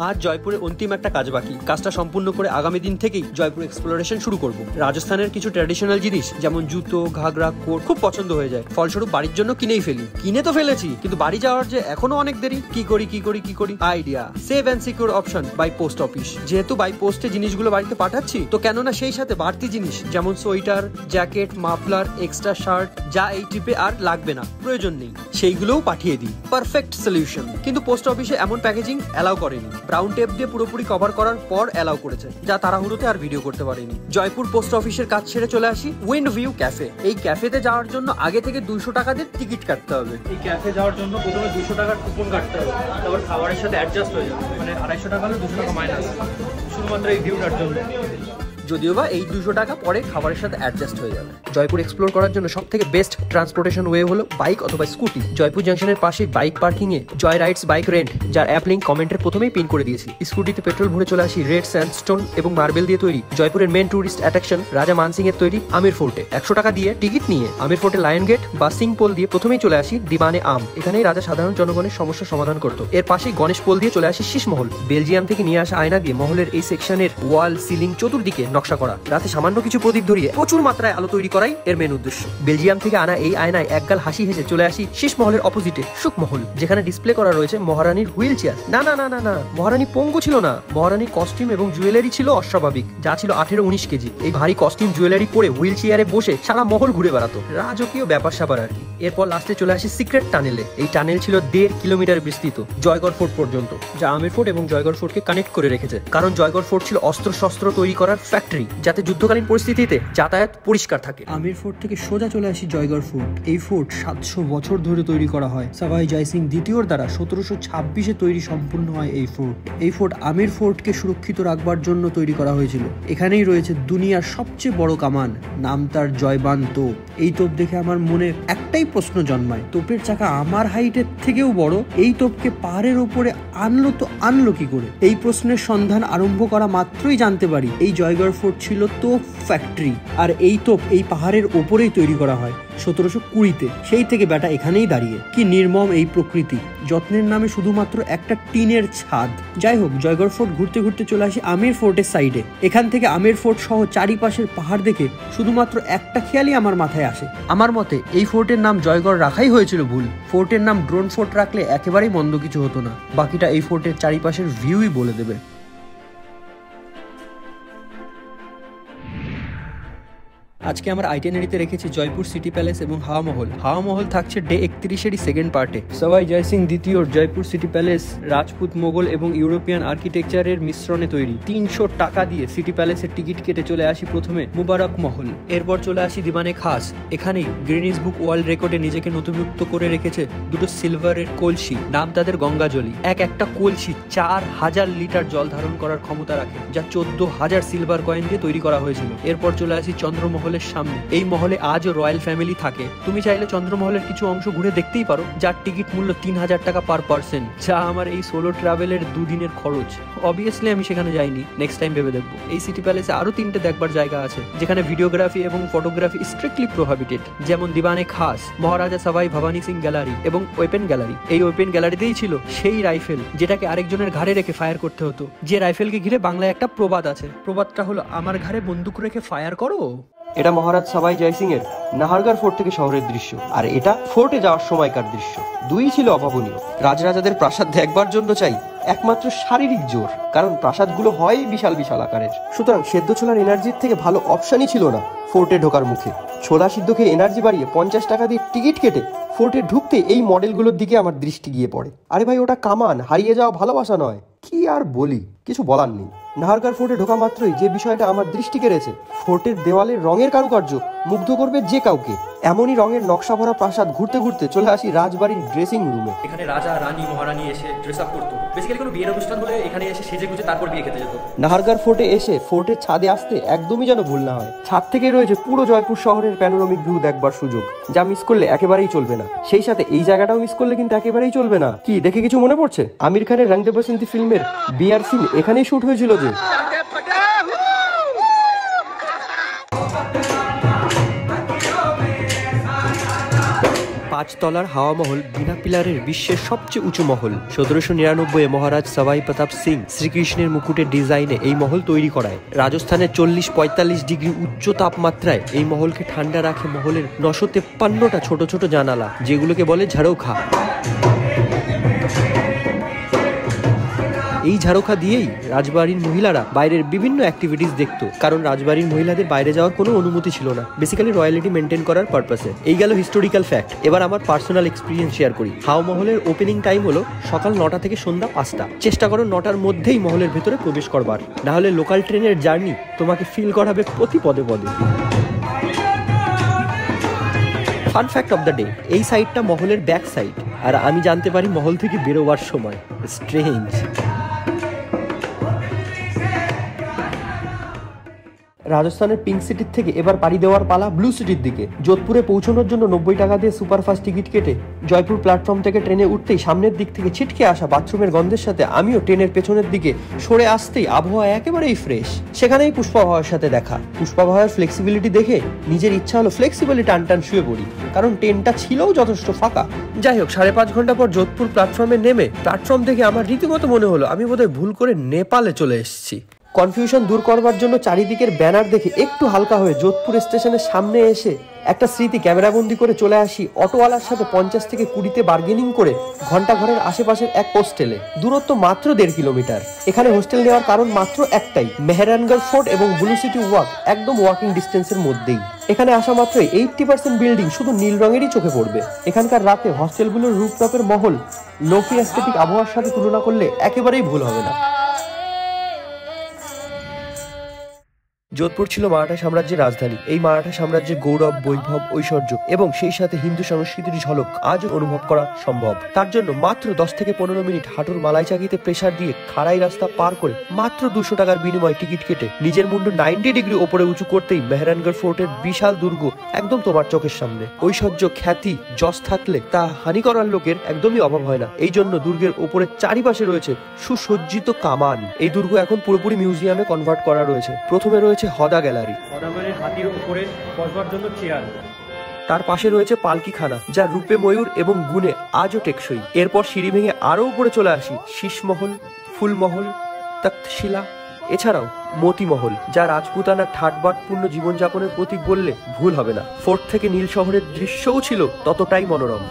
আজ জয়পুরে অন্তিম একটা কাজ বাকি। কাজটা সম্পূর্ণ করে আগামী দিন থেকেই জয়পুর এক্সপ্লোরেশন শুরু করব। রাজস্থানের কিছু ট্র্যাডিশনাল জিনিস যেমন জুতো, ঘাগরা, কোট খুব পছন্দ হয়ে যায়। ফলস্বরূপ বাড়ির জন্য কিনেই ফেলি। কিনে তো ফেলেছি, কিন্তু বাড়ি যাওয়ার যে এখনো অনেক দেরি। কি করি idea, safe and secure option by post office. যেহেতু বাই পোস্টে জিনিসগুলো বাড়িতে পাঠাচ্ছি, তো কেননা সেই সাথে বাড়তি জিনিস যেমন sweater, jacket, muffler, extra shirt, যা এই ট্রিপে আর লাগবে না, প্রয়োজন নেই, সেইগুলোও পাঠিয়ে দিই। Perfect solution. কিন্তু পোস্ট অফিসে এমন প্যাকেজিং অ্যালাউ করেনি। ব্রাউন টেপ দিয়ে পুরোপুরি কভার করার পর অ্যালাউ করেছে, যা তাড়াহুড়োতে আর ভিডিও করতে পারিনি। জয়পুর পোস্ট অফিসের কাজ ছেড়ে চলে আসি উইন্ড ভিউ ক্যাফে। এই ক্যাফেতে যাওয়ার জন্য আগে থেকে 200 টাকা দিয়ে টিকিট কাটতে হবে। এই ক্যাফে যাওয়ার জন্য প্রথমে 200 টাকার কুপন কাটতে হবে, তারপর খাবারের সাথে অ্যাডজাস্ট হয়ে যাবে। মানে 250 টাকা হলে 200 টাকা মাইনাস, শুধুমাত্র এই ভিউটার জন্য। যদিও বা এই 200 টাকা পরে খাবারের সাথে অ্যাডজাস্ট হয়ে যাবে। জয়পুর এক্সপ্লোর করার জন্য সব থেকে বেস্ট ট্রান্সপোর্টেশন ওয়ে হলো বাইক অথবা স্কুটি। জয়পুর জাংশনের পাশে বাইক পার্কিং এ জয় রাইডস বাইক রেন্ট, যার অ্যাপ লিঙ্ক কমেন্টের প্রথমেই পিন করে দিয়েছি। স্কুটিতে পেট্রোল ভরে চলে আসি রেড স্যান্ডস্টোন এবং মার্বেল দিয়ে তৈরি জয়পুরের মেন টুরিস্ট অ্যাট্রাকশন রাজা মানসিং এর তৈরি আমির ফোর্টে। 100 টাকা দিয়ে টিকিট নিয়ে আমির ফোর্টে লায়ন গেট বা সিং পোল দিয়ে প্রথমেই চলে আসি দিবানে আম। এখানেই রাজা সাধারণ জনগণের সমস্যা সমাধান করতো। এর পাশেই গণেশ পোল দিয়ে চলে আসি শীষ মহল। বেলজিয়াম থেকে নিয়ে আসা আয়না দিয়ে মহলের এই সেকশনের ওয়াল, সিলিং চতুর্দিকে নকশা করা। রাতে সামান্য কিছু প্রদীপ ধরিয়ে প্রচুর মাত্রায় আলো তৈরি করাই এর মেন উদ্দেশ্য। বেলজিয়াম থেকে আনা এই আয়নায় একগাল হাসি হেসে চলে আসি শীষ মহলের অপোজিটে সুখমহল, যেখানে ডিসপ্লে করা রয়েছে মহারানীর হুইল চেয়ার। না, মহারানী পঙ্গু ছিল না। মহারানীর কস্টিউম এবং জুয়েলারি ছিল অস্বাভাবিক, যা ছিল 18-19 কেজি। এই ভারী কস্টিউম জুয়েলারি পরে হুইল চেয়ারে বসে সারা মহল ঘুরে বেড়াতো। রাজকীয় ব্যাপার স্যাপার আর কি। এরপর লাস্টে চলে আসি সিক্রেট টানেলে। এই টানেল ছিল 1.5 কিলোমিটার বিস্তৃত জয়গড় ফোর্ট পর্যন্ত, যা আমির ফোর্ট এবং জয়গড় ফোর্টকে কানেক্ট করে রেখেছে। কারণ জয়গড় ফোর্ট ছিল অস্ত্র শস্ত্র তৈরি করার ফ্যাক্টরি, যাতে যুদ্ধকালীন পরিস্থিতিতে যাতায়াত পরিষ্কার থাকে। আমির ফোর্ট থেকে সোজা চলে আসি জয়গড় ফোর্ট। এই ফোর্ট 700 বছর ধরে তৈরি করা হয়। সাভাই জয়সিং দ্বিতীয়র দ্বারা 1726-এ তৈরি সম্পূর্ণ হয় এই ফোর্ট। এই ফোর্ট আমির ফোর্টকে সুরক্ষিত রাখবার জন্য তৈরি করা হয়েছিল। এখানেই রয়েছে দুনিয়ার সবচেয়ে বড় কামান, নাম তার জয়বান তোপ। এই তোপ দেখে আমার মনে একটাই প্রশ্ন জন্মায়, তোপের চাকা আমার হাইটের থেকেও বড়, এই তোপকে পাহাড়ের উপরে আনলো কি করে? এই প্রশ্নের সন্ধান আরম্ভ করা মাত্রই জানতে পারি এই জয়গড় ফোর্ট ছিল তোপ ফ্যাক্টরি, আর এই তোপ এই পাহাড়ের ওপরেই তৈরি করা হয় 1720-তে। সেই থেকে বেটা এখানেই দাঁড়িয়ে। কি নির্মম এই প্রকৃতি, যত্নের নামে শুধুমাত্র একটা টিনের ছাদ। যাই হোক, জয়গড় ফোর্ট ঘুরতে ঘুরতে চলে আসি আমের ফোর্টের সাইডে। এখান থেকে আমের ফোর্ট সহ চারিপাশের পাহাড় দেখে শুধুমাত্র একটা খেয়ালই আমার মাথায় আসে। আমার মতে এই ফোর্টের নাম জয়গড় রাখাই হয়েছিল ভুল। ফোর্টের নাম ড্রোন ফোর্ট রাখলে একেবারেই মন্দ কিছু হতো না। বাকিটা এই ফোর্টের চারিপাশের ভিউই বলে দেবে। আজকে আমার আইটেনারিতে রেখেছি জয়পুর সিটি প্যালেস এবং হাওয়া মহল। হাওয়া মহল থাকছে ডে 31-এরই সেকেন্ড পার্টে। সবাই জয় সিং দ্বিতীয় জয়পুর সিটি প্যালেস রাজপুত, মোগল এবং ইউরোপিয়ান আর্কিটেকচারের মিশ্রণে তৈরি। 300 টাকা দিয়ে সিটি প্যালেসের টিকিট কেটে চলে আসি প্রথমে মুবারক মহল, এরপর চলে আসি দিবানে খাস। এখানেই গ্রিনিস বুক ওয়ার্ল্ড রেকর্ডে নিজেকে নথিভুক্ত করে রেখেছে দুটো সিলভারের কলসি, নাম তাদের গঙ্গাজলি। একটা কলসি 4000 লিটার জল ধারণ করার ক্ষমতা রাখে, যা 14000 সিলভার কয়েন দিয়ে তৈরি করা হয়েছিল। এরপর চলে আসি চন্দ্রমহলের সামনে। এই মহলে আজও রয়্যাল ফ্যামিলি থাকে। তুমি চাইলে চন্দ্রমহলের কিছু অংশ ঘুরে দেখতেই পারো, যার টিকিট মূল্য 3000 টাকা পার পার্সন, যা আমার এই সোলো ট্রাভেলের 2 দিনের খরচ। অবভিয়াসলি আমি সেখানে যাইনি, নেক্সট টাইম ভেবে দেখবো। এই সিটি প্যালেসে আরো 3টে দেখবার জায়গা আছে, যেখানে ভিডিওগ্রাফি এবং ফটোগ্রাফি স্ট্রিক্টলি প্রোহিবিটেড, যেমন দিবানে খাস, মহারাজা সবাই ভবানী সিং গ্যালারি এবং ওয়েপেন গ্যালারি। এই ওয়েপেন গ্যালারিতেই ছিল সেই রাইফেল যেটাকে আরেকজনের ঘাড়ে রেখে ফায়ার করতে হতো। যে রাইফেলকে ঘিরে বাংলায় একটা প্রবাদ আছে, প্রবাদটা হলো আমার ঘাড়ে বন্দুক রেখে ফায়ার করো। এটা মহারাজ সবাই জয়সিং এর নাহারগড় ফোর্ট থেকে শহরের দৃশ্য, আর এটা ফোর্টে যাওয়ার সময়কার দৃশ্য। দুই ছিল অভাবনীয়। রাজরাজাদের প্রাসাদ দেখবার জন্য চাই একমাত্র শারীরিক জোর, কারণ প্রাসাদগুলো হয় বিশাল বিশাল আকারের। সুতরাং সেদ্ধ ছোলার এনার্জির থেকে ভালো অপশনই ছিল না ফোর্টে ঢোকার মুখে। ছোলা সিদ্ধ খেয়ে এনার্জি বাড়িয়ে 50 টাকা দিয়ে টিকিট কেটে ফোর্টে ঢুকতে এই মডেলগুলোর দিকে আমার দৃষ্টি গিয়ে পড়ে। আরে ভাই, ওটা কামান, হারিয়ে যাওয়া ভালোবাসা নয়। কি আর বলি, কিছু বলার নেই। নাহারগড় ফোর্টে ঢোকা মাত্রই যে বিষয়টা আমার দৃষ্টি কেড়েছে, ফোর্টের দেওয়ালের রঙের কারুকার্য মুগ্ধ করবে যে কাউকে। এমনই রঙের নকশা ভরা প্রাসাদ ঘুরতে ঘুরতে চলে আসি রাজবাড়ির ড্রেসিং রুমে। এখানে রাজা, রানী, মহারানী এসে ড্রেস আপ করতো। বেসিক্যালি কোনো বিয়ের অনুষ্ঠান হলে এখানে এসে সেজে গুজে তারপর বিয়ে খেতে যেত। নাহারগড় ফোর্টে এসে ফোর্টের ছাদে আসতে একদমই যেন ভুল না হয়। ছাদ থেকে রয়েছে পুরো জয়পুর শহরের প্যানোরামিক ভিউ দেখবার সুযোগ, যা মিস করলে একেবারেই চলবে না। সেই সাথে এই জায়গাটাও মিস করলে কিন্তু একেবারেই চলবে না। কি দেখে কিছু মনে পড়ছে? আমির খানের রং দে বসন্তী ফিল্মের বিয়ার সিন এখানেই শুট হয়েছিল যে। পাঁচতলার হাওয়া মহল বিনা পিলারের বিশ্বের সবচেয়ে উঁচু মহল। 1799 মহারাজ সবাই প্রতাপ সিং শ্রীকৃষ্ণের মুকুটের ডিজাইনে এই মহল তৈরি করায়। রাজস্থানের 40-45 ডিগ্রি উচ্চ তাপমাত্রায় এই মহলকে ঠান্ডা রাখে মহলের 953টা ছোট ছোট জানালা, যেগুলোকে বলে ঝাড়ৌখা। এই ঝাড়ৌখা দিয়েই রাজবাড়ির মহিলারা বাইরের বিভিন্ন অ্যাক্টিভিটিস দেখতো, কারণ রাজবাড়ির মহিলাদের বাইরে যাওয়ার কোনো অনুমতি ছিল না, বেসিক্যালি রয়্যালিটি মেনটেন করার পারপাসে। এই গেল হিস্টোরিক্যাল ফ্যাক্ট। এবার আমার পার্সোনাল এক্সপিরিয়েন্স শেয়ার করি। হাওয়া মহলের ওপেনিং টাইম হলো সকাল 9টা থেকে সন্ধ্যা 5টা। চেষ্টা করো 9টার মধ্যেই মহলের ভেতরে প্রবেশ করবার, না হলে লোকাল ট্রেনের জার্নি তোমাকে ফিল করাবে প্রতি পদে পদে। Fun fact of the day, এই সাইডটা মহলের ব্যাক সাইড, আর আমি জানতে পারি মহল থেকে বেরোবার সময়। স্ট্রেঞ্জ। রাজস্থানের পিঙ্ক সিটির থেকে এবার পাড়ি দেওয়ার পালা ব্লু সিটির দিকে। যোধপুরে পৌঁছানোর জন্য 90 টাকা দিয়ে সুপারফাস্ট টিকিট কেটে জয়পুর প্ল্যাটফর্ম থেকে ট্রেনে উঠতেই সামনের দিক থেকে ছিটকে আসা বাথরুমের গন্ধের সাথে আমিও ট্রেনের পেছনের দিকে সরে আসতেই আবহাওয়া একেবারেই ফ্রেশ। সেখানেই পুষ্পাভাওয়ার সাথে দেখা। পুষ্পাভাওয়ার ফ্লেক্সিবিলিটি দেখে নিজের ইচ্ছা হলো ফ্লেক্সিবলি টান টান শুয়ে পড়ি, কারণ ট্রেনটা ছিলও যথেষ্ট ফাঁকা। যাই হোক, 5.5 ঘন্টা পর যোধপুর প্ল্যাটফর্মে নেমে প্ল্যাটফর্ম থেকে আমার রীতিমতো মনে হলো আমি বোধহয় ভুল করে নেপালে চলে এসেছি। কনফিউশন দূর করবার জন্য চারিদিকের ব্যানার দেখে একটু হালকা হয়ে যোধপুর স্টেশনের সামনে এসে একটা স্মৃতি ক্যামেরাবন্দি করে চলে আসি অটোওয়ালার সাথে 50 থেকে 20তে বার্গেনিং করে ঘন্টা ঘরের আশেপাশের এক হোস্টেলে। দূরত্ব মাত্র 1.5 কিলোমিটার। এখানে হোস্টেল নেওয়ার কারণ মাত্র একটাই, মেহরানগড় ফোর্ট এবং ব্লু সিটি ওয়াক একদম ওয়াকিং ডিস্টেন্সের মধ্যেই। এখানে আসা মাত্রই 80% বিল্ডিং শুধু নীল রঙেরই চোখে পড়বে। এখানকার রাতে হস্টেলগুলোর রুফটপের মহল লোফি অ্যাস্থেটিক আবহাওয়ার সাথে তুলনা করলে একেবারেই ভুল হবে না। যোধপুর ছিল মারাঠা সাম্রাজ্যের রাজধানী। এই মারাঠা সাম্রাজ্যের গৌরব, বৈভব, ঐশ্বর্য এবং সেই সাথে হিন্দু সংস্কৃতির ঝলক আজও অনুভব করা সম্ভব। তার জন্য মাত্র 10 থেকে 15 মিনিট হাঁটুর মালাই চাকিতে প্রেসার দিয়ে খাড়াই রাস্তা পার করে মাত্র 200 টাকার বিনিময়ে টিকিট কেটে নিজের মুন্ডু 90 ডিগ্রি ওপরে উঁচু করতেই মেহরানগড় ফোর্টের বিশাল দুর্গ একদম তোমার চোখের সামনে। ঐশ্বর্য, খ্যাতি, যশ থাকলে তা হানি করার লোকের একদমই অভাব হয় না। এই জন্য দুর্গের ওপরে চারিপাশে রয়েছে সুসজ্জিত কামান। এই দুর্গ এখন পুরোপুরি মিউজিয়ামে কনভার্ট করা রয়েছে। প্রথমে রয়েছে রয়েছে হদা গ্যালারি, মানে হাতির উপরে বসবার জন্য চেয়ার। তার পাশে রয়েছে পালকিখানা, যা রূপে ময়ূর এবং গুণে আজও টেকসই। এরপর সিঁড়ি ভেঙে আরো উপরে চলে আসি শীষমহল, ফুলমহল, তক্ষশিলা, এছাড়াও মতিমহল, যা রাজপুতানার ঠাটবাটপূর্ণ জীবনযাপনের প্রতীক বললে ভুল হবে না। ফোর্ট থেকে নীল শহরের দৃশ্যও ছিল ততটাই মনোরম।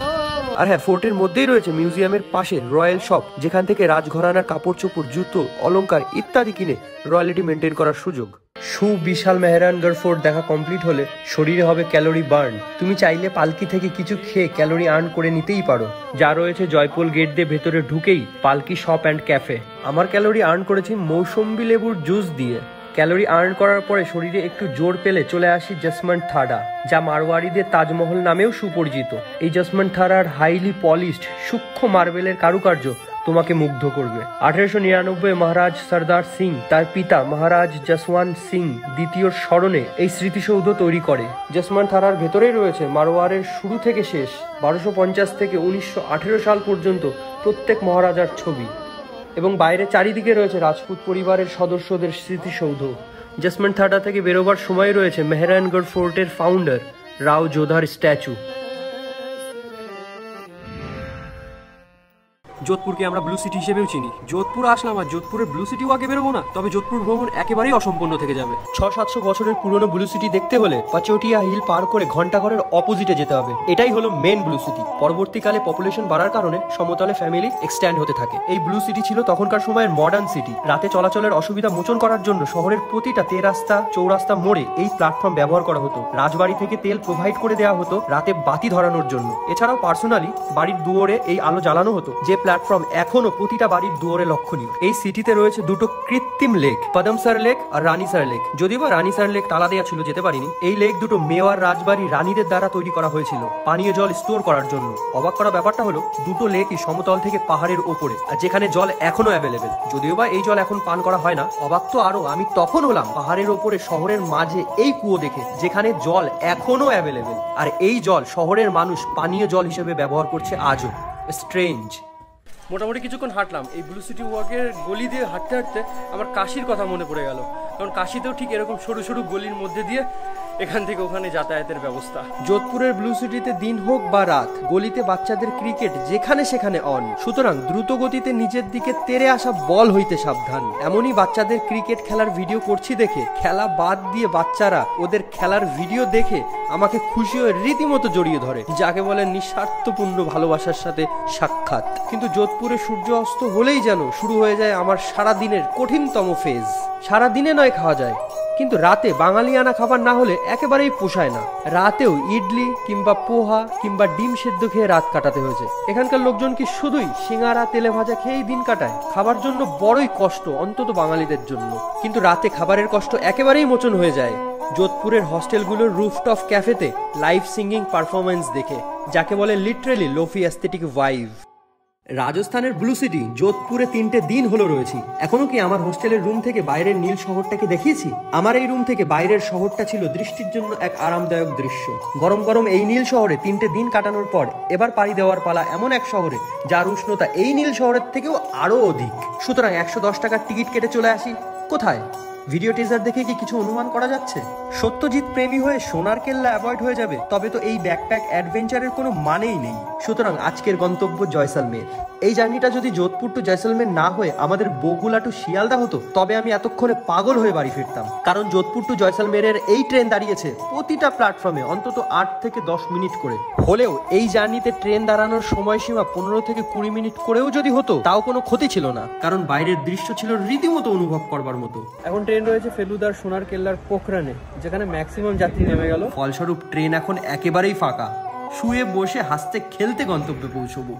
আর হ্যাঁ, ফোর্টের মধ্যেই রয়েছে মিউজিয়ামের পাশে রয়্যাল শপ, যেখান থেকে রাজঘরানার কাপড় চোপড়, জুতো, অলংকার ইত্যাদি কিনে রয়্যালিটি মেনটেন করার সুযোগ। সুবিশাল মেহরানগড় ফোর্ট দেখা কমপ্লিট হলে শরীরে হবে ক্যালোরি বার্ন। তুমি চাইলে পালকি থেকে কিছু খেয়ে ক্যালোরি আর্ন করে নিতেই পারো, যা রয়েছে জয়পুর গেট দিয়ে ভেতরে ঢুকেই পালকি শপ অ্যান্ড ক্যাফে। আমার ক্যালোরি আর্ন করেছি মৌসম্বি লেবুর জুস দিয়ে। ক্যালোরি আর্ন করার পরে শরীরে একটু জোর পেলে চলে আসি জসমন্ট থাডা, যা মারওয়ারিদের তাজমহল নামেও সুপরিচিত। এই জসমন্ট থাডার হাইলি পলিশড সূক্ষ্ম মার্বেলের কারুকার্য তোমাকে মুগ্ধ করবে। 1899 মহারাজ সর্দার সিং তার পিতা মহারাজ জসওয়ান্ত সিং দ্বিতীয়র স্মরণে এই স্মৃতিসৌধ তৈরি করে। জসমন্ট থারার ভেতরেই রয়েছে মারওয়ারের শুরু থেকে শেষ 1250 থেকে 1918 সাল পর্যন্ত প্রত্যেক মহারাজার ছবি, এবং বাইরে চারিদিকে রয়েছে রাজপুত পরিবারের সদস্যদের স্মৃতিসৌধ। জসমন্ট থাডা থেকে বেরোবার সময় রয়েছে মেহরানগড় ফোর্টের ফাউন্ডার রাও যোধার স্ট্যাচু। যোধপুরকে আমরা ব্লু সিটি হিসেবেও চিনি। যোধপুর আসলাম আর যোধপুরের ব্লু সিটিও আগে বেরোবো না, তবে যোধপুর ভ্রমণ একেবারেই অসম্পূর্ণ থেকে যাবে। 600-700 বছরের পুরনো ব্লু সিটি দেখতে হলে পাচোটিয়া হিল পার করে ঘন্টাঘরের অপোজিটে যেতে হবে। এটাই হলো মেন ব্লু সিটি। পরবর্তীকালে পপুলেশন বাড়ার কারণে সমতলে ফ্যামিলি এক্সট্যান্ড হতে থাকে। এই ব্লু সিটি ছিল তখনকার সময়ের মডার্ন সিটি। রাতে চলাচলের অসুবিধা মোচন করার জন্য শহরের প্রতিটা তেরাস্তা, চৌরাস্তা, মোড়ে এই প্ল্যাটফর্ম ব্যবহার করা হতো। রাজবাড়ি থেকে তেল প্রোভাইড করে দেওয়া হতো রাতে বাতি ধরানোর জন্য। এছাড়াও পার্সোনালি বাড়ির দুয়ারে এই আলো জ্বালানো হতো, যে প্ল্যাটফর্ম এখনো প্রতিটা বাড়ির দুয়ারে লক্ষণীয়। এই সিটিতে রয়েছে দুটো কৃত্রিম লেক, পদমসর লেক আর রানীসর লেক। যদিও বা রানীসর লেক তালা দেওয়া ছিল, যেতে পারিনি। এই লেক দুটো মেওয়ার রাজবাড়ি রানীদের দ্বারা তৈরি করা হয়েছিল পানীয় জল স্টোর করার জন্য। অবাক করা ব্যাপারটা হলো দুটো লেকই সমতল থেকে পাহাড়ের ওপরে, আর যেখানে জল এখনো অ্যাভেলেবেল। যদিও বা এই জল এখন পান করা হয় না। অবাক তো আরো আমি তখন হলাম পাহাড়ের ওপরে শহরের মাঝে এই কুয়ো দেখে, যেখানে জল এখনো অ্যাভেলেবেল, আর এই জল শহরের মানুষ পানীয় জল হিসেবে ব্যবহার করছে আজও। স্ট্রেঞ্জ। মোটামুটি কিছুক্ষণ হাঁটলাম। এই ব্লু সিটি ওয়াকের গলি দিয়ে হাঁটতে হাঁটতে আমার কাশির কথা মনে পড়ে গেল, কারণ কাশিতেও ঠিক এরকম সরু সরু গলির মধ্যে দিয়ে এখান থেকে ওখানে যাতায়াতের ব্যবস্থা। যোধপুরের ব্লু সিটিতে দিন হোক বা রাত, গলিতে বাচ্চাদের ক্রিকেট যেখানে সেখানে অন। সুতরাং দ্রুত গতিতে নিজের দিকে তেড়ে আসা বল হইতে সাবধান। এমনই বাচ্চাদের ক্রিকেট খেলার ভিডিও করছি দেখে খেলা বাদ দিয়ে বাচ্চারা ওদের খেলার ভিডিও দেখে আমাকে খুশি হয়ে রীতিমতো জড়িয়ে ধরে, যাকে বলে নিঃস্বার্থপূর্ণ ভালোবাসার সাথে সাক্ষাৎ। কিন্তু যোধপুরে সূর্য অস্ত হলেই যেন শুরু হয়ে যায় আমার সারা দিনের কঠিনতম ফেজ। সারা দিনে নয় খাওয়া যায়, কিন্তু রাতে বাঙালিয়ানা খাবার না হলে একেবারেই পোষায় না। রাতেও ইডলি কিংবা পোহা কিংবা ডিম সেদ্ধ খেয়ে রাত কাটাতে হয়েছে। এখানকার লোকজন কি শুধুই সিঙ্গারা তেলে ভাজা খেয়েই দিন কাটায়? খাবার জন্য বড়ই কষ্ট, অন্তত বাঙালিদের জন্য। কিন্তু রাতে খাবারের কষ্ট একেবারেই মোচন হয়ে যায় যোধপুরের হস্টেলগুলোর রুফটপ ক্যাফেতে লাইভ সিঙ্গিং পারফরমেন্স দেখে, যাকে বলে লিটারেলি লোফি অ্যাস্থেটিক ভাইব। রাজস্থানের ব্লু সিটি যোধপুরে 3টে দিন হলো রয়েছি। এখনো কি আমার হোস্টেলের রুম থেকে বাইরের নীল শহরটাকে দেখিয়েছি? আমার এই রুম থেকে বাইরের শহরটা ছিল দৃষ্টির জন্য এক আরামদায়ক দৃশ্য। গরম গরম এই নীল শহরে 3টে দিন কাটানোর পর এবার পাড়ি দেওয়ার পালা এমন এক শহরে যার উষ্ণতা এই নীল শহরের থেকেও আরো অধিক। সুতরাং 110 টাকার টিকিট কেটে চলে আসি কোথায়? ভিডিও টিজার দেখে কি কিছু অনুমান করা যাচ্ছে? সত্যজিৎ প্রেমী হয়ে সোনার কেল্লা অ্যাভয়েড হয়ে যাবে? তবে তো এই ব্যাকপ্যাক অ্যাডভেঞ্চারের কোনো মানেই নেই। সুতরাং আজকের গন্তব্য জয়সলমের। এই জার্নিটা যদি যোধপুর টু জয়সলমের না হয়ে আমাদের বগুলা টু শিয়ালদা হতো, তবে আমি এতক্ষণে পাগল হয়ে বাড়ি ফিরতাম। কারণ যোধপুর টু জয়সলমেরের এই ট্রেন দাঁড়িয়েছে প্রতিটা প্ল্যাটফর্মে অন্তত 8 থেকে 10 মিনিট করে। হলেও এই জার্নিতে ট্রেন দাঁড়ানোর সময়সীমা 15 থেকে 20 মিনিট করেও যদি হতো, তাও কোনো ক্ষতি ছিল না, কারণ বাইরের দৃশ্য ছিল রীতিমতো অনুভব করবার মতো। এখন ট্রেন রয়েছে ফেলুদার সোনার কেল্লার পোখরানে, যেখানে ম্যাক্সিমাম যাত্রী নেমে গেল। ফলস্বরূপ ট্রেন এখন একেবারেই ফাঁকা। শুয়ে বসে হাসতে খেলতে গন্তব্যে পৌঁছবো।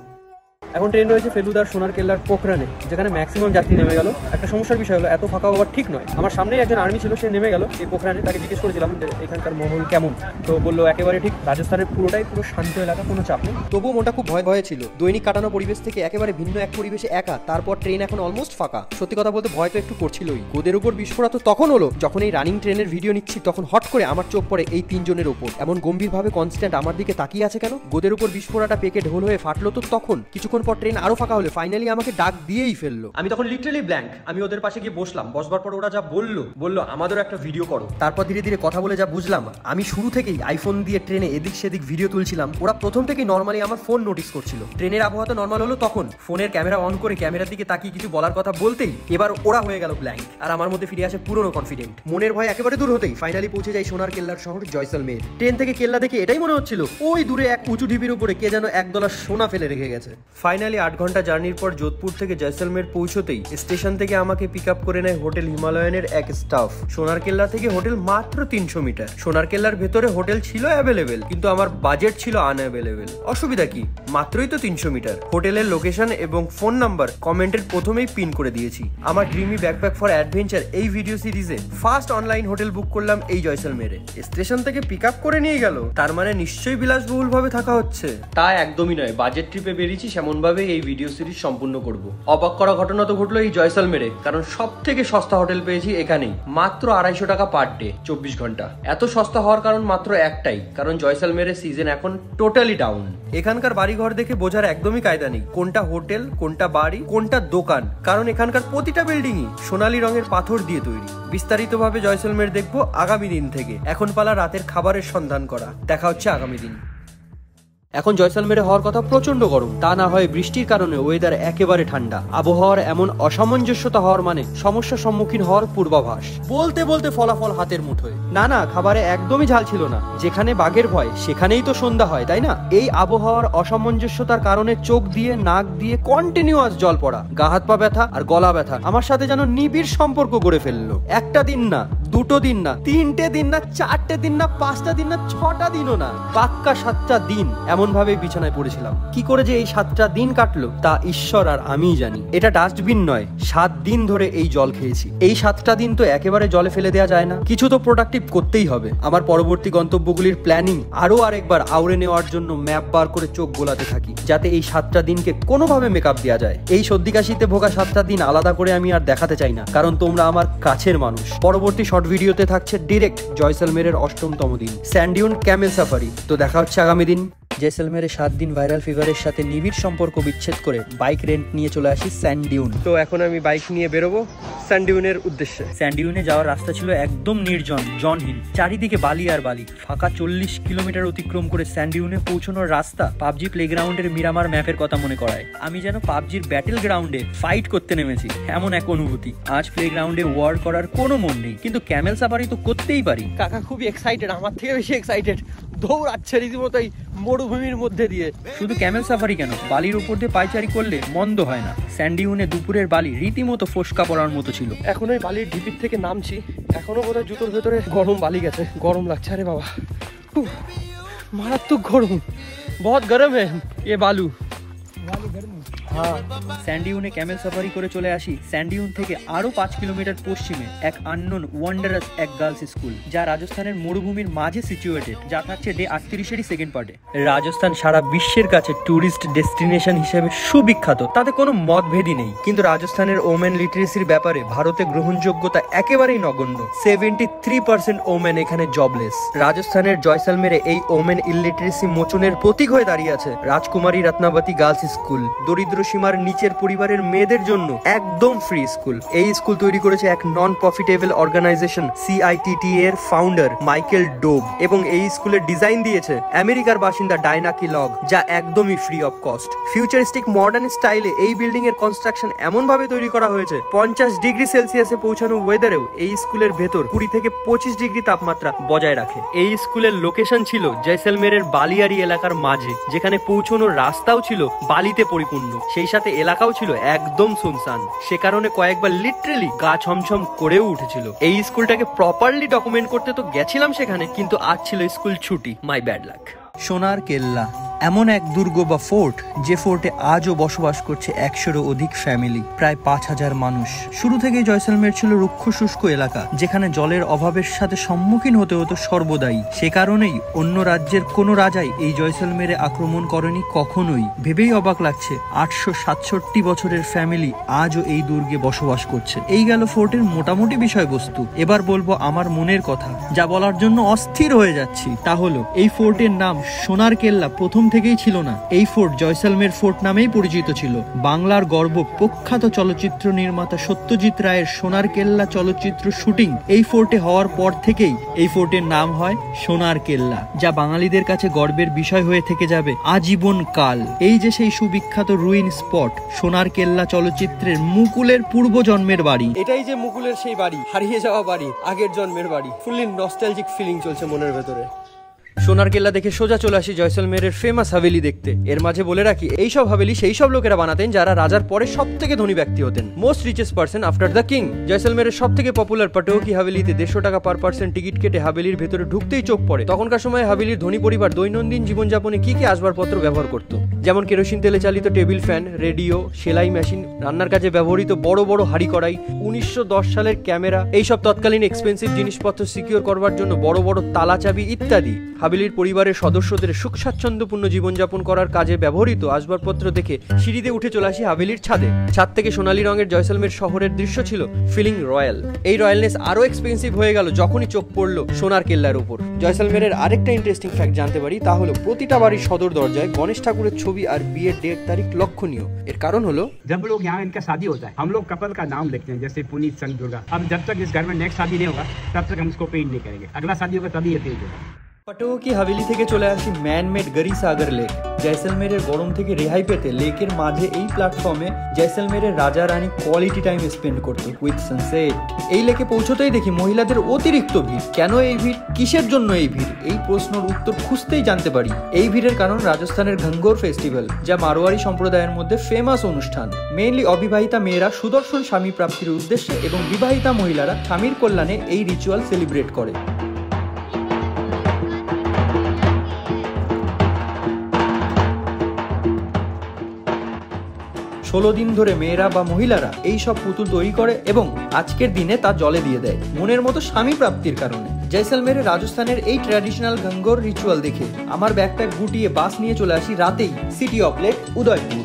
এখন ট্রেন রয়েছে ফেলুদার সোনার কেল্লার পোখরানে, যেখানে ম্যাক্সিমাম যাত্রী নেমে গেল। একটা সমস্যার বিষয় হলো এত ফাঁকা হওয়ার ঠিক নয়। আমার সামনেই একজন আর্মি ছিল, সে নেমে গেল এই পোখরানে। তাকে জিজ্ঞেস করেছিলাম যে এখানকার মহল কেমন, তো বললো একেবারে ঠিক। রাজস্থানের পুরো শান্ত এলাকা, কোনো চাপ নেই। তবুও মোটা খুব ভয় ভয়ে ছিল। দৈনিক কাটানো পরিবেশ থেকে একেবারে ভিন্ন এক পরিবেশে একা, তারপর ট্রেন এখন অলমোস্ট ফাঁকা। সত্যি কথা বলতে ভয় তো একটু করছিলই। গোদের উপর বিস্ফোরণ তো তখন হলো যখন এই রানিং ট্রেনের ভিডিও নিচ্ছি, তখন হট করে আমার চোখ পড়ে এই 3 জনের ওপর। এমন গম্ভীরভাবে কনস্ট্যান্ট আমার দিকে তাকিয়ে আছে কেন? গোদের উপর বিস্ফোরণটা পেকে ঢোল হয়ে ফাটলো তো তখন। কিছুক্ষণ পর ট্রেন আরো ফাঁকা হলে ফাইনালি আমাকে ডাক দিয়েই ফেললো। আমি তখন লিটারালি ব্ল্যাঙ্ক। আমি ওদের পাশে গিয়ে বসলাম। বসবার পর ওরা যা বললো আমাদেরও একটা ভিডিও করো। তারপর ধীরে ধীরে কথা বলে যা বুঝলাম, আমি শুরু থেকেই আইফোন দিয়ে ট্রেনে এদিক সেদিক ভিডিও তুলছিলাম। ওরা প্রথম থেকেই নর্মালি আমার ফোন নোটিস করছিল। ট্রেনের আবহাওয়া তো নর্মাল হলো, তখন ফোনের ক্যামেরা অন করে ক্যামেরার দিকে তাকিয়ে কিছু বলার কথা বলতেই এবার ওরা হয়ে গেল ব্ল্যাঙ্ক, আর আমার মধ্যে ফিরে আসে পুরনো কনফিডেন্ট। মনের ভয় একেবারে দূর হতেই ফাইনালি পৌঁছে যাই সোনার কেল্লার শহর জয়সলমের। ট্রেন থেকে কেল্লা দেখে এটাই মনে হচ্ছিল ওই দূরে এক উঁচু ঢিপির উপরে কে যেন একদলা সোনা ফেলে রেখে গেছে। ফাইনালি 8 ঘন্টা জার্নির পর যোধপুর থেকে জয়সলমের পৌঁছতেই স্টেশন থেকে আমাকে পিক আপ করে নেয় হোটেল হিমালয়ানের এক স্টাফ। সোনার কেল্লা থেকে হোটেল মাত্র 300 মিটার। সোনার কেল্লার ভেতরে হোটেল ছিল অ্যাভেলেবেল, কিন্তু আমার বাজেট ছিল আনঅ্যাভেলেবেল। অসুবিধা কি, মাত্রই তো 300 মিটার। হোটেলের লোকেশন এবং ফোন নাম্বার কমেন্টের প্রথমেই পিন করে দিয়েছি। আমার ড্রিমি ব্যাকপ্যাক ফর অ্যাডভেঞ্চার এই ভিডিও সিরিজে ফার্স্ট অনলাইন হোটেল বুক করলাম এই জয়সলমেরে। স্টেশন থেকে পিক আপ করে নিয়ে গেল, তার মানে নিশ্চয়ই বিলাসবহুল ভাবে থাকা হচ্ছে। তা একদমই নয়, বাজেট ট্রিপে বেরিয়েছি সেমন ভাবে এই ভিডিও সিরিজ সম্পূর্ণ করব। অবাক করা ঘটনা তো ঘটলো এই জয়সলমেরে, কারণ সব থেকে সস্তা হোটেল পেয়েছি এখানেই, মাত্র 250 টাকা পার ডে, 24 ঘন্টা। এত সস্তা হওয়ার কারণ মাত্র একটাই, কারণ জয়সলমেরে সিজন এখন টোটালি ডাউন। এখানকার বাড়িঘর দেখে বোঝার একদমই কায়দা নেই কোনটা হোটেল, কোনটা বাড়ি, কোনটা দোকান, কারণ এখানকার প্রতিটা বিল্ডিংই সোনালী রঙের পাথর দিয়ে তৈরি। বিস্তারিতভাবে জয়সলমের দেখবো আগামী দিন থেকে। এখন পালা রাতের খাবারের সন্ধান করা। দেখা হচ্ছে আগামী দিন। এখন জয়সলমেরে হওয়ার কথা প্রচন্ড গরম, তা না হয় বৃষ্টির কারণে ওয়েদার একেবারে ঠান্ডা। আবহাওয়ার এমন অসামঞ্জস্যতা হওয়ার মানে সমস্যার সম্মুখীন হওয়ার পূর্বাভাস। বলতে বলতে ফলাফল হাতের মুঠোয়। না খাবারে একদমই ঝাল ছিল না। যেখানে বাঘের ভয় সেখানেই তো সন্ধ্যা হয়, তাই না? এই আবহাওয়ার অসামঞ্জস্যতার কারণে চোখ দিয়ে নাক দিয়ে কন্টিনিউয়াস জল পড়া, গা হাত পা ব্যথা আর গলা ব্যথা আমার সাথে যেন নিবিড় সম্পর্ক গড়ে ফেললো। একটা দিন না, 2 দিন না, 3টে দিন না, 4টে দিন না, 5টা দিন না, 6টা দিনও না, পাক্কা 7টা দিন এমন ভাবে বিছানায় পড়েছিলাম। কি করে যে এই 7টা দিন কাটলো তা ঈশ্বর আর আমিই জানি। এটা ডাস্টবিন নয়, 7 দিন ধরে এই জল খেয়েছি। এই 7টা দিন তো একেবারে জলে ফেলে দেওয়া যায় না, কিছু তো প্রোডাক্টিভ করতেই হবে। আমার পরবর্তী গন্তব্যগুলির প্ল্যানিং আরো আরেকবার আউড়ে নেওয়ার জন্য ম্যাপ বার করে চোখ গোলাতে থাকি, যাতে এই 7টা দিনকে কোনোভাবে মেকআপ দেওয়া যায়। এই সর্দি কাশিতে ভোগা 7টা দিন আলাদা করে আমি আর দেখাতে চাই না, কারণ তোমরা আমার কাছের মানুষ। পরবর্তী শর্ট ভিডিওতে থাকছে ডিরেক্ট জয়সলমেরের 8তম দিন, স্যান্ডিউন ক্যামেল সাফারি। তো দেখা হচ্ছে আগামী দিন। জয়সলমেরে 7 দিন ভাইরাল ফিভারের সাথে নিবিড় সম্পর্ক বিচ্ছেদ করে বাইক রেন্ট নিয়ে চলে আসি স্যান্ডিউন। তো এখন আমি বাইক নিয়ে বেরোবো স্যান্ডিউনের উদ্দেশ্যে। স্যান্ডিউনে যাওয়ার রাস্তা ছিল একদম নির্জন, জনহীন, চারিদিকে বালি আর বালি। ফাঁকা 40 কিলোমিটার অতিক্রম করে স্যান্ডিউনে পৌঁছানোর রাস্তা পাবজি প্লেগ্রাউন্ডের মিরামার ম্যাপের কথা মনে করায়। আমি যেন পাবজির ব্যাটেল গ্রাউন্ডে ফাইট করতে নেমেছি, এমন এক অনুভূতি। আজ প্লেগ্রাউন্ডে ওয়ার করার কোনো মন নেই, কিন্তু ক্যামেল সাফারি তো করতেই পারি। কাকা খুবই এক্সাইটেড, আমার থেকে বেশি এক্সাইটেড। দৌড়াচ্ছে রীতিমতো এই মরুভূমির মধ্যে দিয়ে। শুধু ক্যামেল সাফারি কেন, বালির উপর দিয়ে পায়চারি করলে মন্দ হয় না। স্যান্ডিউনে দুপুরের বালি রীতিমতো ফোসকা পড়ার মতো ছিল। এখন ওই বালির ঢিপির থেকে নামছি, এখনো বোধহয় জুতোর ভেতরে গরম বালি গেছে। গরম লাগছে, আরে বাবা মারাত্মক গরম, বহুত গরম হ্যাঁ এ বালু। স্যান্ডিউনে ক্যামেল সাফারি করে চলে আসি স্যান্ডিউন থেকে আরো 5 কিলোমিটার পশ্চিমে এক আননোন ওয়ান্ডারাস এক গার্লস স্কুল, যা রাজস্থানের মরুভূমির মাঝে সিচুয়েটেড, যা থাকছে ডে 38-এরই সেকেন্ড পার্টে। রাজস্থান সারা বিশ্বের কাছে টুরিস্ট ডেস্টিনেশন হিসেবে সুবিখ্যাত, তাতে কোনো মতভেদই নেই। কিন্তু রাজস্থানের ওমেন লিটারেসির ব্যাপারে ভারতে গ্রহণযোগ্যতা একেবারেই নগণ্য। 73% ওমেন এখানে জবলেস। রাজস্থানের জয়সলমেরে এই ওমেন ইলিটারেসি মোচনের প্রতীক হয়ে দাঁড়িয়ে আছে রাজকুমারী রত্নাবতী গার্লস স্কুল, দরিদ্র সীমার নিচের পরিবারের মেয়েদের জন্য একদম ফ্রি স্কুল। এই স্কুল তৈরি করেছে এক নন প্রফিটেবল অর্গানাইজেশন CITTA এর ফাউন্ডার মাইকেল ডোব, এবং এই স্কুলের ডিজাইন দিয়েছে আমেরিকার বাসিন্দা ডায়না কিলগ, যা একদমই free of cost. Futuristic modern স্টাইলে এই বিল্ডিং এর কনস্ট্রাকশন এমন ভাবে তৈরি করা হয়েছে 50 ডিগ্রি সেলসিয়াসে পৌঁছানো ওয়েদারেও এই স্কুলের ভেতর 20 থেকে 25 ডিগ্রি তাপমাত্রা বজায় রাখে। এই স্কুলের লোকেশন ছিল জয়সলমেরের বালিয়ারি এলাকার মাঝে, যেখানে পৌঁছানোর রাস্তাও ছিল বালিতে পরিপূর্ণ, সেই সাথে এলাকাও ছিল একদম সুনসান। সে কারণে কয়েকবার লিটারালি গা ছমছম করেও উঠেছিল। এই স্কুলটাকে প্রপারলি ডকুমেন্ট করতে তো গেছিলাম সেখানে, কিন্তু আজ ছিল স্কুল ছুটি। My bad luck. সোনার কেল্লা এমন এক দুর্গ বা ফোর্ট, যে ফোর্টে আজও বসবাস করছে 100-এরও অধিক ফ্যামিলি, প্রায় 5000 মানুষ। শুরু থেকেই জয়সলমের ছিল রুক্ষ শুষ্ক এলাকা, যেখানে জলের অভাবের সাথে সম্মুখীন হতে হতো সর্বদাই। সে কারণেই অন্য রাজ্যের কোনো রাজাই এই জয়সলমেরে আক্রমণ করেনি কখনোই। ভেবেই অবাক লাগছে 867 বছরের ফ্যামিলি আজও এই দুর্গে বসবাস করছে। এই গেল ফোর্টের মোটামুটি বিষয়বস্তু। এবার বলবো আমার মনের কথা, যা বলার জন্য অস্থির হয়ে যাচ্ছি। তা হলো এই ফোর্টের নাম সোনার কেল্লা প্রথম থেকেই ছিল না। এই ফোর্ট জয়সলমের ফোর্ট নামেই পরিচিত ছিল। বাংলার গর্ব প্রখ্যাত চলচ্চিত্র নির্মাতা সত্যজিৎ রায়ের সোনার কেল্লা চলচ্চিত্র শুটিং এই ফোর্টে হওয়ার পর থেকেই এই ফোর্টের নাম হয় সোনার কেল্লা, যা বাঙালিদের কাছে গর্বের বিষয় হয়ে থেকে যাবে আজীবন কাল। এই যে সেই সুবিখ্যাত রুইন স্পট সোনার কেল্লা চলচ্চিত্রের মুকুলের পূর্ব জন্মের বাড়ি। এটাই যে মুকুলের সেই বাড়ি, হারিয়ে যাওয়া বাড়ি, আগের জন্মের বাড়ি। ফুললি নস্টালজিক ফিলিং চলছে মনের ভেতরে। সোনার কেল্লা দেখে সোজা চলে আসি জয়সলমেরের ফেমাস হাভেলি দেখতে। এর মাঝে বলে রাখি, এইসব হাভেলি সেই সব লোকেরা বানাতেন যারা রাজার পরে সব থেকে ধনী ব্যক্তি হতেন, most richest person after the king. জয়সলমেরের সব থেকে পপুলার পাটও কি হাভেলিতে 150 টাকা পার পার্সন টিকিট কেটে হাভেলির ভেতরে ঢুকতেই চোখ পড়ে। তখনকার সময় হাভেলির ধনী পরিবার দৈনন্দিন জীবনযাপনে কি কি আসবাবপত্র ব্যবহার করত, যেমন কেরোসিন তেলে চালিত টেবিল ফ্যান, রেডিও, সেলাই মেশিন, রান্নার কাজে ব্যবহৃত বড় বড় হাঁড়ি কড়াই, 1910 সালের ক্যামেরা, এইসব তৎকালীন এক্সপেন্সিভ জিনিসপত্র সিকিউর করবার জন্য বড় বড় তালা চাবি ইত্যাদি। হাভেলির পরিবারের সদস্যদের সুখ স্বাচ্ছন্দ্যপূর্ণ জীবনযাপন করার কাজে ব্যবহৃত আসবাবপত্র দেখে সিঁড়িতে উঠে চলে আসি হাভেলির ছাদে। ছাদ থেকে সোনালী রঙের জয়সলমের শহরের দৃশ্য ছিল ফিলিং রয়্যাল। এই রয়্যালনেস আরো এক্সপেন্সিভ হয়ে গেল যখনই চোখ পড়লো সোনার কেল্লার উপর। জয়সলমেরের আরেকটা ইন্টারেস্টিং ফ্যাক্ট জানতে পারি, তা হলো প্রতিটা বাড়ির সদর দরজায় গণেশ ঠাকুরের ছবি আর বিয়ের ডেট তারিখ লক্ষণীয়। এর কারণ হলো, जब लोग यहाँ इनका शादी होता है हम लोग कपल का नाम लिखते हैं, जैसे पुनीत संग दुर्गा। अब जब तक इस घर में नेक्स्ट शादी नहीं होगा तब तक हम इसको पेंट नहीं करेंगे, अगला शादी होगा तभी ये पेंट होगा। পাটওকি হাভেলি থেকে চলে আসি ম্যানমেড গরিসাগর লেক। জয়সলমেরের গরম থেকে রেহাই পেতে লেকের মাঝে এই প্ল্যাটফর্মে জয়সলমেরের রাজা রানী কোয়ালিটি টাইম স্পেন্ড করতো উইথ সানসেট। এই লেকে পৌঁছতেই দেখি মহিলাদের অতিরিক্ত ভিড়। কেন এই ভিড়, কিসের জন্য এই ভিড়, এই প্রশ্নের উত্তর খুঁজতেই জানতে পারি। এই ভিড়ের কারণ রাজস্থানের ঘঙ্গর ফেস্টিভ্যাল, যা মারোয়ারি সম্প্রদায়ের মধ্যে ফেমাস অনুষ্ঠান। মেইনলি অবিবাহিতা মেয়েরা সুদর্শন স্বামী প্রাপ্তির উদ্দেশ্যে এবং বিবাহিতা মহিলারা স্বামীর কল্যাণে এই রিচুয়াল সেলিব্রেট করে। 16 দিন ধরে মেয়েরা বা মহিলারা এই সব পুতুল তৈরি করে এবং আজকের দিনে তা জলে দিয়ে দেয় মনের মতো স্বামী প্রাপ্তির কারণে। জয়সলমেরের রাজস্থানের এই ট্র্যাডিশনাল গঙ্গোর রিচুয়াল দেখে আমার ব্যাকপ্যাক গুটিয়ে বাস নিয়ে চলে আসি রাতেই city of lake Udaipur.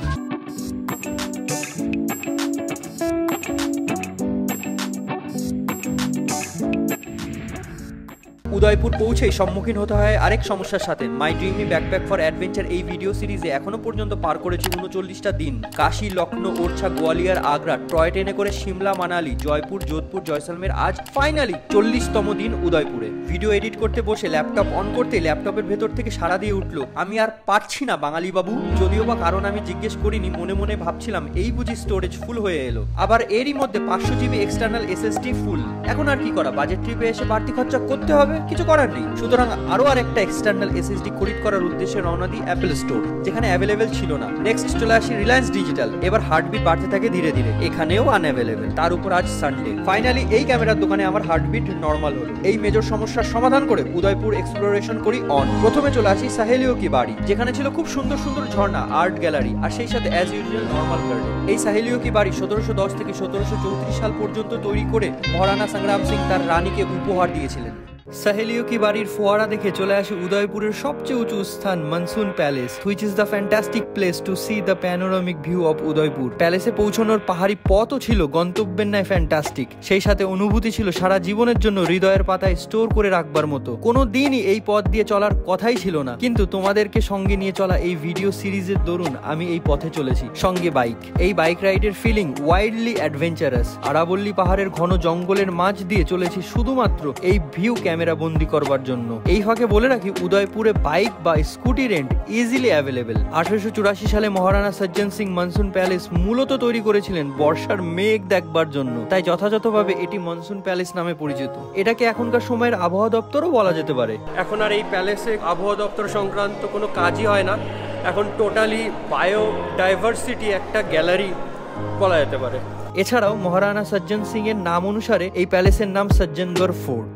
Udaipur পৌঁছেই সম্মুখীন হতে হয় আরেক সমস্যার সাথে। মাই ড্রিমি ব্যাকপ্যাক ফর অ্যাডভেঞ্চার এই ভিডিও সিরিজে এখনো পর্যন্ত পার করেছি 39টা দিন। কাশী, লখনৌ, ওরছা, গোয়ালিয়র, আগ্রা, টয় ট্রেনে করে সিমলা, মানালি, জয়পুর, যোধপুর, জয়সলমের, আজ ফাইনালি 40তম দিন উদয়পুরে। ভিডিও এডিট করতে বসে ল্যাপটপ অন করতে ল্যাপটপের ভেতর থেকে সাড়া দিয়ে উঠলো, আমি আর পারছি না বাঙালি বাবু। যদিও বা কারণ আমি জিজ্ঞেস করিনি, মনে মনে ভাবছিলাম এই বুঝি স্টোরেজ ফুল হয়ে এলো। আবার এরই মধ্যে 500 GB এক্সটার্নাল SSD ফুল। এখন আর কি করা, বাজেট ট্রিপে এসে বাড়তি খরচা করতে হবে, কিছু করার নেই। সুতরাং আরো আরেকটা এক্সটার্নাল SSD খরিদ করার উদ্দেশ্যে রওনা দিই অ্যাপল স্টোর, যেখানে অ্যাভেলেবেল ছিল না। নেক্সট চলে আসি রিলায়েন্স ডিজিটাল। এবার হার্টবিট বাড়তে থাকে ধীরে ধীরে, এখানেও আনঅ্যাভেলেবেল। তার উপর আজ সানডে। ফাইনালি এই ক্যামেরার দোকানে আমার হার্টবিট নর্মাল হলো। এই মেজর সমস্যার সমাধান করে উদয়পুর এক্সপ্লোরেশন করি অন। প্রথমে চলে আসি সাহেলিও কি বাড়ি, যেখানে ছিল খুব সুন্দর সুন্দর ঝর্ণা, আর্ট গ্যালারি আর সেই সাথে অ্যাজ ইউজুয়াল নর্মাল গার্ডেন। এই সাহেলিও কি বাড়ি 1710 থেকে 1734 সাল পর্যন্ত তৈরি করে মহারানা সংগ্রাম সিং তার রানীকে উপহার দিয়েছিলেন। সাহেলিও কি বাড়ির ফোয়ারা দেখে চলে আসে উদয়পুরের সবচেয়ে উঁচু স্থান monsoon palace, which is the fantastic place to see the panoramic view of Udaipur. প্যালেসে পৌঁছানোর পাহাড়ি পথও ছিল গন্তব্যের ন্যায় ফ্যান্টাস্টিক। সেই সাথে অনুভূতি ছিল সারা জীবনের জন্য হৃদয়ের পাতায় স্টোর করে রাখবার মতো। কোনো দিনই এই পথ দিয়ে চলার কথাই ছিল না, কিন্তু তোমাদেরকে সঙ্গে নিয়ে চলা এই ভিডিও সিরিজের দরুন আমি এই পথে চলেছি, সঙ্গে বাইক। এই বাইক রাইডের ফিলিং ওয়াইল্ডলি অ্যাডভেঞ্চারাস। আরাবল্লী পাহাড়ের ঘন জঙ্গলের মাঝ দিয়ে চলেছি শুধুমাত্র এই ভিউ ক্যামেরা বন্দি করবার জন্য। এই ফাঁকে বলে রাখি, উদয়পুরে বাইক বা স্কুটি রেন্ট ইজিলি অ্যাভেলেবেল। 1884 সালে মহারানা সজ্জন সিং মনসুন প্যালেস মূলত তৈরি করেছিলেন বর্ষার মেঘ দেখবার জন্য, তাই যথাযথভাবে এটি মনসুন প্যালেস নামে পরিচিত। এটাকে এখনকার সময়ের আবহাওয়া দপ্তরও বলা যেতে পারে। এখন আর এই প্যালেসে আবহাওয়া দপ্তর সংক্রান্ত কোনো কাজই হয় না, এখন টোটালি বায়োডাইভার্সিটি একটা গ্যালারি বলা যেতে পারে। এছাড়াও মহারানা সজ্জন সিং এর নাম অনুসারে এই প্যালেসের নাম Sajjangarh fort.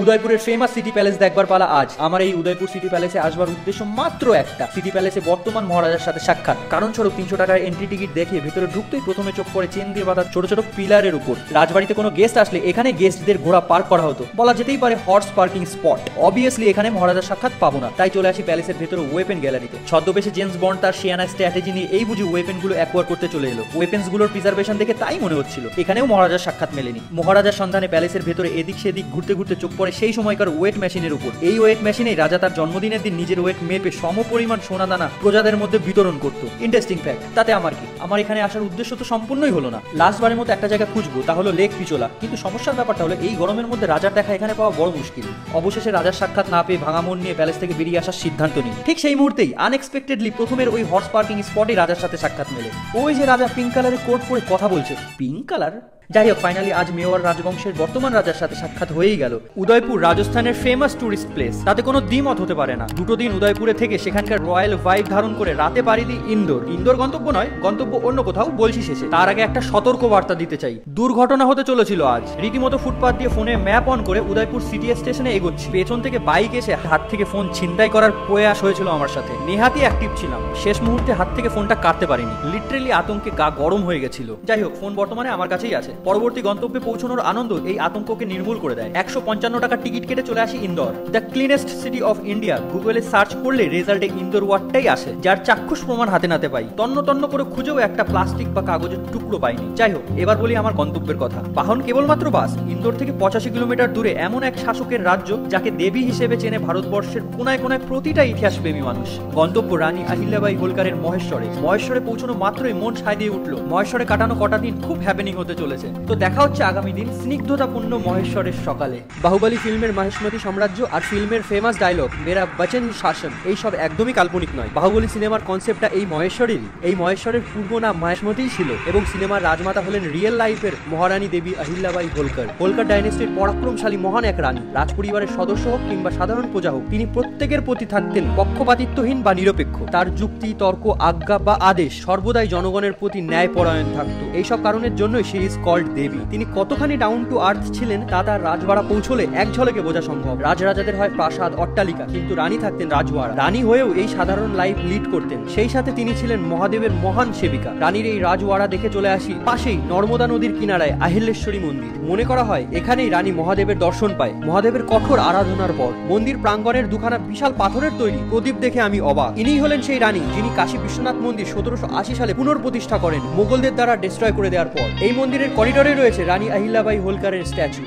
উদয়পুরের famous city palace দেখবার পালা আজ। আমার এই উদয়পুর সিটি প্যালেসে আসবার উদ্দেশ্য মাত্র একটা, সিটি প্যালেসে বর্তমান মহারাজার সাথে সাক্ষাৎ। কারণ স্বরূপ 300 টাকার এন্ট্রি টিকিট দেখে ভেতরে ঢুকতেই প্রথমে চোখ পড়ে চেন দিয়ে বাঁধা ছোট ছোট পিলারের উপর। রাজবাড়িতে কোনো গেস্ট আসলে এখানে গেস্টদের ঘোড়া পার্ক করা হতো, বলা যেতেই পারে হর্স পার্কিং স্পট। অবভিয়াসলি এখানে মহারাজার সাক্ষাৎ পাবো না, তাই চলে আসি প্যালেসের ভেতরে ওয়েপেন গ্যালারিতে। ছদ্মবেশে জেমস বন্ড তার শিয়ানা স্ট্র্যাটেজি নিয়ে এই বুঝি ওয়েপেন গুলো অ্যাকোয়ার করতে চলে এলো। ওয়েপেন্স গুলোর প্রিজার্ভেশন দেখে তাই মনে হচ্ছিল এখানেও মহারাজার সাক্ষাৎ মেলেনি। মহারাজার সন্ধানে প্যালেসের ভেতরে এদিক সেদিক ঘুরতে ঘুরতে চোখ পড়ে সেই সময়কার ওয়েট মেশিনের উপর। এই ওয়েট মেশিনেই রাজা তার জন্মদিনের দিন নিজের ওয়েট মেপে সমপরিমাণ সোনাদানা প্রজাদের মধ্যে বিতরণ করত। Interesting fact. তাতে আমার কি, আমার এখানে আসার উদ্দেশ্য তো সম্পূর্ণই হলো না। লাস্টবারের মতো একটা জায়গা খুঁজবো, তা হলো লেক পিচোলা। কিন্তু সমস্যার ব্যাপারটা হলো এই গরমের মধ্যে রাজার দেখা এখানে পাওয়া বড় মুশকিল। অবশেষে রাজার সাক্ষাৎ না পেয়ে ভাঙা মন নিয়ে প্যালেস থেকে বেরিয়ে আসার সিদ্ধান্ত নিই। ঠিক সেই মুহূর্তেই আনএক্সপেক্টেডলি প্রথমের ওই হর্স পার্কিং স্পটে রাজার সাথে সাক্ষাৎ মেলে। ওই যে রাজা পিঙ্ক কালারের কোট পরে কথা বলছে। Pink colour? যাই হোক, ফাইনালি আজ মেওয়ার রাজবংশের বর্তমান রাজার সাথে সাক্ষাৎ হয়েই গেল। উদয়পুর রাজস্থানের ফেমাস টুরিস্ট প্লেস, তাতে কোনো দ্বিমত হতে পারে না। দুটো দিন উদয়পুরে থেকে সেখানকার রয়্যাল ভাইব ধারণ করে রাতে পাড়ি দিই ইন্দোর। ইন্দোর গন্তব্য নয়, গন্তব্য অন্য কোথাও, বলছি শেষে। তার আগে একটা সতর্ক বার্তা দিতে চাই। দুর্ঘটনা হতে চলেছিল আজ। রীতিমতো ফুটপাথ দিয়ে ফোনে ম্যাপ অন করে উদয়পুর সিটি স্টেশনে এগোচ্ছি। পেছন থেকে বাইক এসে হাত থেকে ফোন ছিনতাই করার প্রয়াস হয়েছিল আমার সাথে। নেহাতি অ্যাক্টিভ ছিলাম, শেষ মুহূর্তে হাত থেকে ফোনটা কাটতে পারিনি। লিটারেলি আতঙ্কে গা গরম হয়ে গেছিল। যাই হোক, ফোন বর্তমানে আমার কাছেই আছে। পরবর্তী গন্তব্যে পৌঁছানোর আনন্দ এই আতঙ্ককে নির্মূল করে দেয়। 155 টাকার টিকিট কেটে চলে আসি Indore. The cleanest city of India গুগলে সার্চ করলে রেজাল্টে ইন্দোর ওয়ার্ডটাই আসে, যার চাক্ষুষ প্রমাণ হাতে নাতে পাই। তন্ন তন্ন করে খুঁজেও একটা প্লাস্টিক বা কাগজের টুকরো পাইনি। যাই হোক, এবার বলি আমার গন্তব্যের কথা। বাহন কেবলমাত্র বাস। ইন্দোর থেকে 85 কিলোমিটার দূরে এমন এক শাসকের রাজ্য যাকে দেবী হিসেবে চেনে ভারতবর্ষের কোনায় কোনায় প্রতিটা ইতিহাস প্রেমী মানুষ। গন্তব্য রানী আহিল্যাবাই হোলকারের মহেশ্বরে। মহেশ্বরে পৌঁছানো মাত্রই মন সায় দিয়ে উঠলো। মহেশ্বরে কাটানো কটা দিন খুব হ্যাপেনিং হতে চলেছে। তো দেখা হচ্ছে আগামী দিন স্নিগ্ধতাপূর্ণ মহেশ্বরের সকালে। বাহুবলী ফিল্মের মহেশমতি সাম্রাজ্য আর ফিল্মের ফেমাস ডায়লগ মেরা বচন শাসন, এইসব একদমই কাল্পনিক নয়। বাহুবলী সিনেমার কনসেপ্টটা এই মহেশ্বরেরই। এই মহেশ্বরের পূর্ব নাম মহেশমতিই ছিল এবং সিনেমার রাজমাতা হলেন রিয়েল লাইফের মহারানী দেবী আহিল্যাবাই হোলকার। হোলকার ডাইনেস্টির পরাক্রমশালী মহান এক রানী। রাজপরিবারের সদস্য হোক কিংবা সাধারণ প্রজা হোক, তিনি প্রত্যেকের প্রতি থাকতেন পক্ষপাতিত্বহীন বা নিরপেক্ষ। তার যুক্তি, তর্ক, আজ্ঞা বা আদেশ সর্বদাই জনগণের প্রতি ন্যায়পরায়ণ থাকতো। এইসব কারণের জন্যই শি ইজ কল্ড দেবী। তিনি কতখানি ডাউন টু আর্থ ছিলেন তা তার রাজবাড়া পৌঁছলে এক ঝলকে বোঝা সম্ভব। রাজরাজাদের হয় প্রাসাদ, অট্টালিকা, কিন্তু রানী থাকতেন রাজবাড়া। রানী হয়েও এই সাধারণ লাইফ লিড করতেন। সেই সাথে তিনি ছিলেন মহাদেবের মহান সেবিকা। রানীর এই রাজওয়াড়া দেখে চলে আসি পাশেই নর্মদা নদীর কিনারায় আহিল্যেশ্বরী মন্দির। মনে করা হয় এখানেই রানী মহাদেবের দর্শন পায় মহাদেবের কঠোর আরাধনার পর। মন্দির প্রাঙ্গণের দুখানা বিশাল পাথরের তৈরি প্রদীপ দেখে আমি অবাক। ইনিই হলেন সেই রানী যিনি কাশী বিশ্বনাথ মন্দির 1780 সালে পুনর্প্রতিষ্ঠা করেন মোগলদের দ্বারা ডিস্ট্রয় করে দেওয়ার পর। এই মন্দিরের করিডোরে রয়েছে রানী আহিল্যাবাই হোলকারের স্ট্যাচু।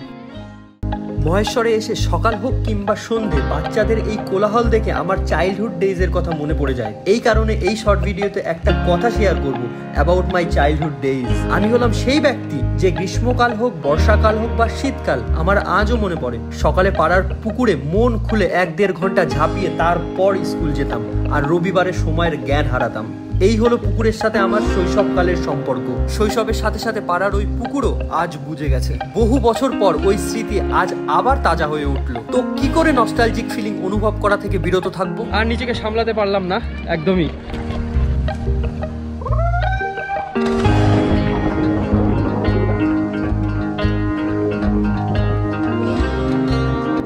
মহেশ্বরে এসে সকাল হোক কিংবা সন্ধে বাচ্চাদের এই কোলাহল দেখে আমার চাইল্ডহুড ডেজের কথা মনে পড়ে যায়। এই কারণে এই শর্ট ভিডিওতে একটা কথা শেয়ার করব অ্যাবাউট মাই চাইল্ডহুড ডেজ। আমি হলাম সেই ব্যক্তি যে গ্রীষ্মকাল হোক, বর্ষাকাল হোক বা শীতকাল, আমার আজও মনে পড়ে সকালে পাড়ার পুকুরে মন খুলে 1-1.5 ঘন্টা ঝাঁপিয়ে তারপর স্কুল যেতাম আর রবিবারে সময়ের জ্ঞান হারাতাম। এই হলো পুকুরের সাথে আমার শৈশবকালের সম্পর্ক। শৈশবের সাথে সাথে পাড়ার ওই পুকুরও আজ বুঝে গেছে। বহু বছর পর ওই স্মৃতি আজ আবার তাজা হয়ে উঠলো। তো কি করে নস্টালজিক ফিলিং অনুভব করা থেকে বিরত থাকবো? আর নিজেকে সামলাতে পারলাম না একদমই।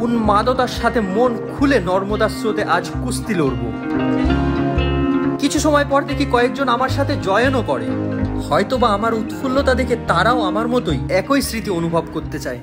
উন্মাদতার সাথে মন খুলে নর্মদার স্রোতে আজ কুস্তি লড়বো। কিছু সময় পর দেখি কয়েকজন আমার সাথে জয়েনও করে। হয়তোবা আমার উৎফুল্লতা দেখে তারাও আমার মতোই একই স্মৃতি অনুভব করতে চায়।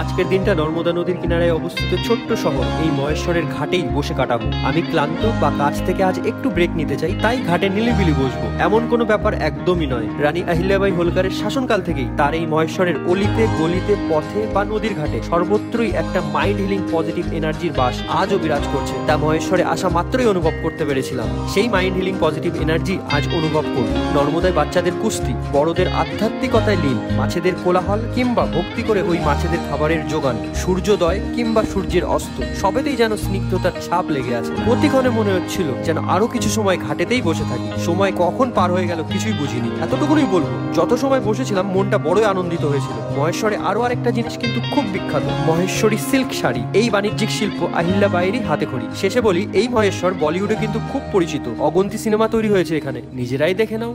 আজকের দিনটা নর্মদা নদীর কিনারায় অবস্থিত ছোট্ট শহর এই মহেশ্বরের ঘাটেই বসে কাটাবো। আমি ক্লান্ত বা কাজ থেকে আজ একটু ব্রেক নিতে চাই, তাই ঘাটে নিলিবিলি বসবো। এমন কোনো ব্যাপার একদমই নয়। রানী আহিল্যাবাই হোলকারের শাসনকাল থেকেই তার এই মহেশ্বরের অলিতে গলিতে, পথে বা নদীর ঘাটে সর্বত্রই একটা মাইন্ড হিলিং পজিটিভ এনার্জির বাস আজও বিরাজ করছে। তা মহেশ্বরে আসা মাত্রই অনুভব করতে পেরেছিলাম। সেই মাইন্ড হিলিং পজিটিভ এনার্জি আজ অনুভব করুন। নর্মদায় বাচ্চাদের কুস্তি, বড়দের আধ্যাত্মিকতায় লীন, মাছেদের কোলাহল কিংবা ভক্তি করে ওই মাছেদের খাবারের যোগান, সূর্যোদয় কিংবা সূর্যের অস্ত, সবেতেই যেন স্নিগ্ধতার ছাপ লেগে আছে। প্রতিক্ষণে মনে হচ্ছিল যেন আরো কিছু সময় ঘাটেতেই বসে থাকি। সময় কখন পার হয়ে গেল কিছুই বুঝিনি। এতটুকুই বলবো, যত সময় বসেছিলাম মনটা বড়ই আনন্দিত হয়েছিল। মহেশ্বরে আরো আরেকটা জিনিস কিন্তু খুব বিখ্যাত, মহেশ্বরী সিল্ক শাড়ি। এই বাণিজ্যিক শিল্প আহিল্যাবাইয়েরই হাতে খড়ি। শেষে বলি, এই মহেশ্বর বলিউডে কিন্তু খুব পরিচিত। অগন্তি সিনেমা তৈরি হয়েছে এখানে, নিজেরাই দেখে নাও।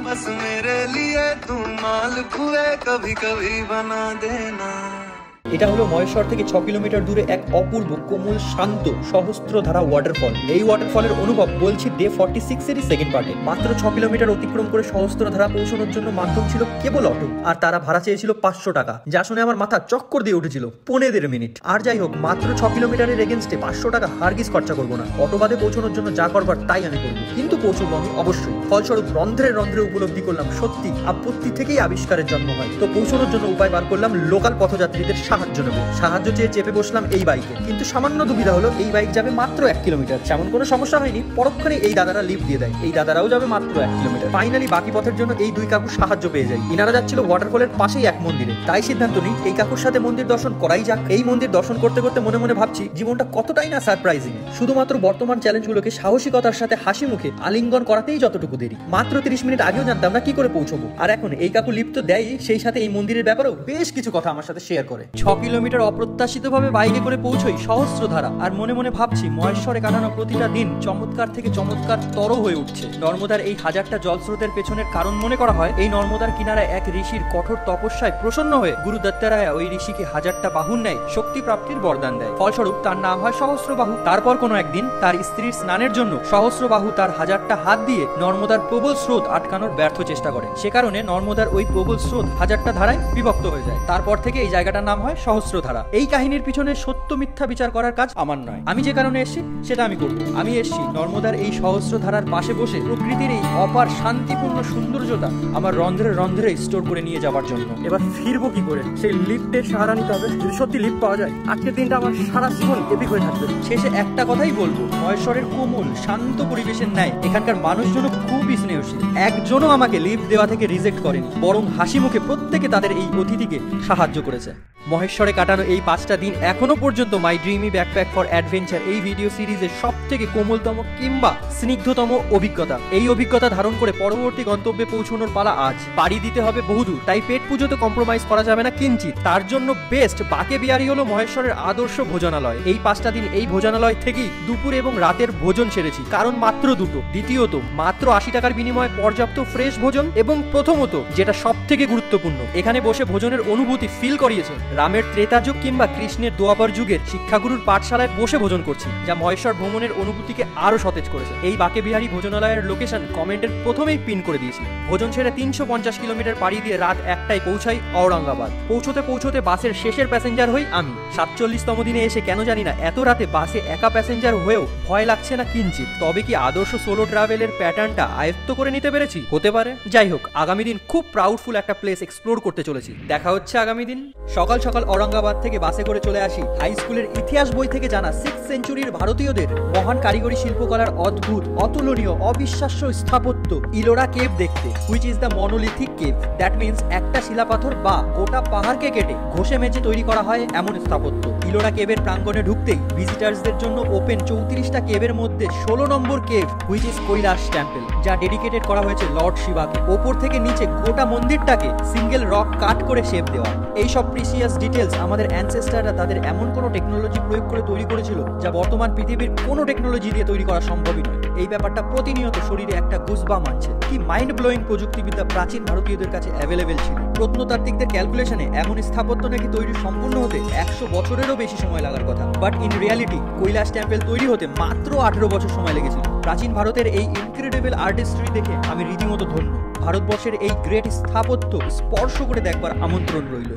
এটা হলো মহেশ্বর থেকে 6 কিলোমিটার দূরে এক অপূর্ব, কোমল, শান্ত, সহস্রধারা ওয়াটারফল। এই ওয়াটারফলের অনুভব বলছি ডে 46-এরই সেকেন্ড পার্টে। মাত্র 6 কিলোমিটার অতিক্রম করে সহস্রধারা পৌঁছানোর জন্য মাধ্যম ছিল কেবল অটো, আর তারা ভাড়া চেয়েছিল 500 টাকা, যা শুনে আমার মাথা চক্কর দিয়ে উঠেছিল। 15 মিনিট। আর যাই হোক, মাত্র 6 কিলোমিটারের এগেনস্টে 500 টাকা হারগিজ খরচা করবো না। অটো বাদে পৌঁছানোর জন্য যা করবার তাই আমি করবো, কিন্তু পৌঁছবো আমি অবশ্যই। ফলস্বরূপ রন্ধ্রে রন্ধ্রে উপলব্ধি করলাম সত্যি আপত্তি থেকেই আবিষ্কারের জন্ম হয়। তো পৌঁছানোর জন্য উপায় বার করলাম লোকাল পথযাত্রীদের সাহায্য নেব। সাহায্য চেয়ে চেপে বসলাম এই বাইকে, কিন্তু সামান্য দুবিধা হলো, এই বাইক যাবে মাত্র 1 কিলোমিটার। তেমন কোনো সমস্যা হয়নি, পরক্ষণে এই দাদারা লিফট দিয়ে দেয়, এই দাদারাও যাবে মাত্র 1 কিলোমিটার। ফাইনালি বাকি পথের জন্য এই দুই কাকু সাহায্য পেয়ে যায়। ইনারা যাচ্ছিল ওয়াটারফলের পাশেই এক মন্দিরে, তাই সিদ্ধান্ত নিই এই কাকুর সাথে মন্দির দর্শন করাই যাক। এই মন্দির দর্শন করতে করতে মনে মনে ভাবছি জীবনটা কতটাই না সারপ্রাইজিং। শুধুমাত্র বর্তমান চ্যালেঞ্জগুলোকে সাহসিকতার সাথে হাসি মুখে আলিঙ্গন করাতেই যতটুকু দেরি। মাত্র 30 মিনিট আগেও জানতাম না কি করে পৌঁছবো, আর এখন এই কাকু লিফট তো দেয়, সেই সাথে এই মন্দিরের ব্যাপারেও বেশ কিছু কথা আমার সাথে শেয়ার করে। 6 কিলোমিটার অপ্রত্যাশিতভাবে বাইকে করে পৌঁছই সহস্রধারা, আর মনে মনে ভাবছি মহেশ্বরে কাটানো প্রতিটা দিন চমৎকার থেকে চমৎকার তর হয়ে উঠছে। নর্মদার এই হাজারটা জলস্রোতের পেছনের কারণ মনে করা হয় এই নর্মদার কিনারায় এক ঋষির কঠোর তপস্যায় প্রসন্ন হয়ে গুরু দত্তারায়া ওই ঋষিকে হাজারটা বাহুর ন্যায় শক্তি প্রাপ্তির বরদান দেয়। ফলস্বরূপ তার নাম হয় সহস্রবাহু। তারপর কোনো একদিন তার স্ত্রীর স্নানের জন্য সহস্রবাহু তার হাজারটা হাত দিয়ে নর্মদার প্রবল স্রোত আটকানোর ব্যর্থ চেষ্টা করে। সে কারণে নর্মদার ওই প্রবল স্রোত হাজারটা ধারায় বিভক্ত হয়ে যায়। তারপর থেকে এই জায়গাটার নাম হয় সহস্রধারা। এই কাহিনীর পিছনে সত্য মিথ্যা বিচার করার কাজ আমার নয়। আমি যে কারণে এসেছি সেটা আমি করব। আমি এসেছি নর্মদার এই সহস্রধারার পাশে বসে প্রকৃতির এই অপার শান্তিপূর্ণ সৌন্দর্যতা আমার রন্ধ্রে রন্ধ্রে স্টোর করে নিয়ে যাওয়ার জন্য। এবার ফিরবো কি করে? সেই লিফটের সাহারা নিতে হবে। যদি সত্যি লিফট পাওয়া যায়, আজকের দিনটা আমার সারা জীবন এপিক হয়ে থাকবে। শেষে একটা কথাই বলবো, মহেশ্বরের কোমল শান্ত পরিবেশের ন্যায় এখানকার মানুষজন খুবই স্নেহশীল। একজনও আমাকে লিফট দেওয়া থেকে রিজেক্ট করেনি, বরং হাসি মুখে প্রত্যেকে তাদের এই অতিথিকে সাহায্য করেছে। মহেশ্বরে কাটানো এই 5টা দিন এখনো পর্যন্ত মাই ড্রিমি ব্যাকপ্যাক ফর অ্যাডভেঞ্চার এই ভিডিও সিরিজের সব থেকে কোমলতম কিংবা স্নিগ্ধতম অভিজ্ঞতা। এই অভিজ্ঞতা ধারণ করে পরবর্তী গন্তব্যে পৌঁছানোর পালা আজ। পাড়ি দিতে হবে বহুদূর, তাই পেট পুজোতে কম্প্রোমাইজ করা যাবে না কিঞ্চিত। তার জন্য বেস্ট বাকে বিহারি হলো মহেশ্বরের আদর্শ ভোজনালয়। এই 5টা দিন এই ভোজনালয় থেকেই দুপুর এবং রাতের ভোজন সেরেছি, কারণ মাত্র দুটো। দ্বিতীয়ত মাত্র 80 টাকার বিনিময়ে পর্যাপ্ত ফ্রেশ ভোজন, এবং প্রথমত যেটা সব থেকে গুরুত্বপূর্ণ, এখানে বসে ভোজনের অনুভূতি ফিল করিয়েছে রামের ত্রেতা যুগ কিংবা কৃষ্ণের দোয়াপার যুগের শিক্ষাগুরুর পাঠশালায় বসে ভোজন করছি, যা মহেশ্বর ভ্রমণের অনুভূতিকে আরো সতেজ করেছে। এই বাকে বিহারি ভোজনালয়ের লোকেশন কমেন্টের প্রথমেই পিন করে দিয়েছি। ভোজন ছেড়ে 350 কিলোমিটার পাড়ি দিয়ে রাত 1টায় পৌঁছাই ঔরঙ্গাবাদ। পৌঁছতে পৌঁছতে বাসের শেষের প্যাসেঞ্জার হই আমি। 47তম দিনে এসে কেন জানি না এত রাতে বাসে একা প্যাসেঞ্জার হয়েও ভয় লাগছে না কিঞ্চিত। তবে কি আদর্শ সোলো ট্রাভেলের প্যাটার্নটা আয়ত্ত করে নিতে পেরেছি? হতে পারে। যাই হোক, আগামী দিন খুব প্রাউডফুল একটা প্লেস এক্সপ্লোর করতে চলেছি। দেখা হচ্ছে আগামী দিন। সকাল সকাল ঔরঙ্গাবাদ থেকে বাসে করে চলে আসি হাই স্কুলের ইতিহাস বই থেকে জানা 6th সেঞ্চুরির ভারতীয়দের মহান কারিগরি শিল্পকলার অদ্ভুত, অতুলনীয়, অবিশ্বাস্য স্থাপত্য ইলোরা কেভ দেখতে, which is the monolithic cave. That means একটা শিলাপাথর বা গোটা পাহাড়কে কেটে ঘষে মেজে তৈরি করা হয় এমন স্থাপত্য। ইলোরা কেভের প্রাঙ্গণে ঢুকতেই ভিজিটার্সদের জন্য ওপেন 34টা কেভের মধ্যে 16 নম্বর cave, which is Kailash temple, যা ডেডিকেটেড করা হয়েছে লর্ড শিবাকে। ওপর থেকে নিচে গোটা মন্দিরটাকে সিঙ্গেল রক কাট করে শেপ দেওয়া। এই সব প্রিসিয়াস ডিটেলস আমাদের অ্যানসেস্টাররা তাদের এমন কোনো টেকনোলজি প্রয়োগ করে তৈরি করেছিল যা বর্তমান পৃথিবীর কোনো টেকনোলজি দিয়ে তৈরি করা সম্ভবই নয়। এই ব্যাপারটা প্রতিনিয়ত শরীরে একটা গুজবাম আনছে। কি মাইন্ড ব্লোয়িং প্রযুক্তিবিদ্যা প্রাচীন ভারতীয়দের কাছে অ্যাভেলেবেল ছিল। প্রত্নতাত্ত্বিকদের ক্যালকুলেশনে এমন স্থাপত্য নাকি তৈরি সম্পূর্ণ হতে 100 বছরেরও বেশি সময় লাগার কথা, but in reality Kailash temple তৈরি হতে মাত্র 18 বছর সময় লেগেছিল। প্রাচীন ভারতের এই ইনক্রেডিবল আর্টিস্ট্রি দেখে আমি রীতিমতো ধন্য। ভারতবর্ষের এই গ্রেট স্থাপত্য স্পর্শ করে দেখবার আমন্ত্রণ রইল।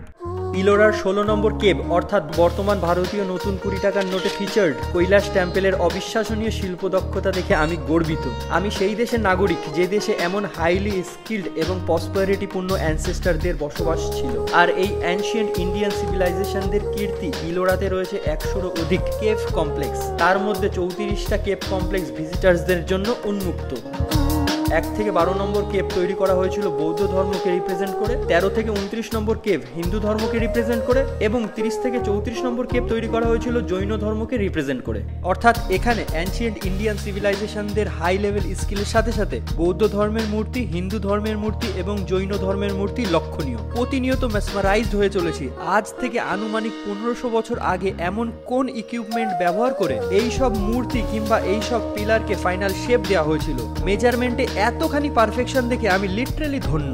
ইলোরার 16 নম্বর কেভ অর্থাৎ বর্তমান ভারতীয় নতুন 20 টাকার নোটে ফিচার্ড কৈলাস টেম্পলের অবিশ্বাসনীয় শিল্প দক্ষতা দেখে আমি গর্বিত। আমি সেই দেশের নাগরিক যে দেশে এমন হাইলি স্কিল্ড এবং প্রসপারিটিপূর্ণ অ্যানসেস্টারদের বসবাস ছিল। আর এই অ্যানশিয়েন্ট ইন্ডিয়ান সিভিলাইজেশনদের কীর্তি ইলোরাতে রয়েছে 100-এরও অধিক কেভ কমপ্লেক্স। তার মধ্যে 34টা কেভ কমপ্লেক্স ভিজিটার্সদের জন্য উন্মুক্ত। 1 থেকে 12 নম্বর কেভ তৈরি করা হয়েছিল বৌদ্ধ ধর্মকে রিপ্রেজেন্ট করে, 13 থেকে 29 নম্বর কেভ হিন্দু ধর্মকে রিপ্রেজেন্ট করে, এবং 30 থেকে 34 নম্বর কেভ তৈরি করা হয়েছিল জৈন ধর্মকে রিপ্রেজেন্ট করে। অর্থাৎ এখানে অ্যানশিয়েন্ট ইন্ডিয়ান সিভিলাইজেশনদের হাই লেভেল স্কিলের সাথে সাথে বৌদ্ধ ধর্মের মূর্তি, হিন্দু ধর্মের মূর্তি এবং জৈন ধর্মের মূর্তি লক্ষণীয়। প্রতিনিয়ত মেসমারাইজড হয়ে চলেছি। আজ থেকে আনুমানিক 1500 বছর আগে এমন কোন ইকুইপমেন্ট ব্যবহার করে এই সব মূর্তি কিংবা এই সব পিলারকে ফাইনাল শেপ দেওয়া হয়েছিল? মেজারমেন্টে এতখানি পারফেকশন দেখে আমি লিটারালি ধন্য।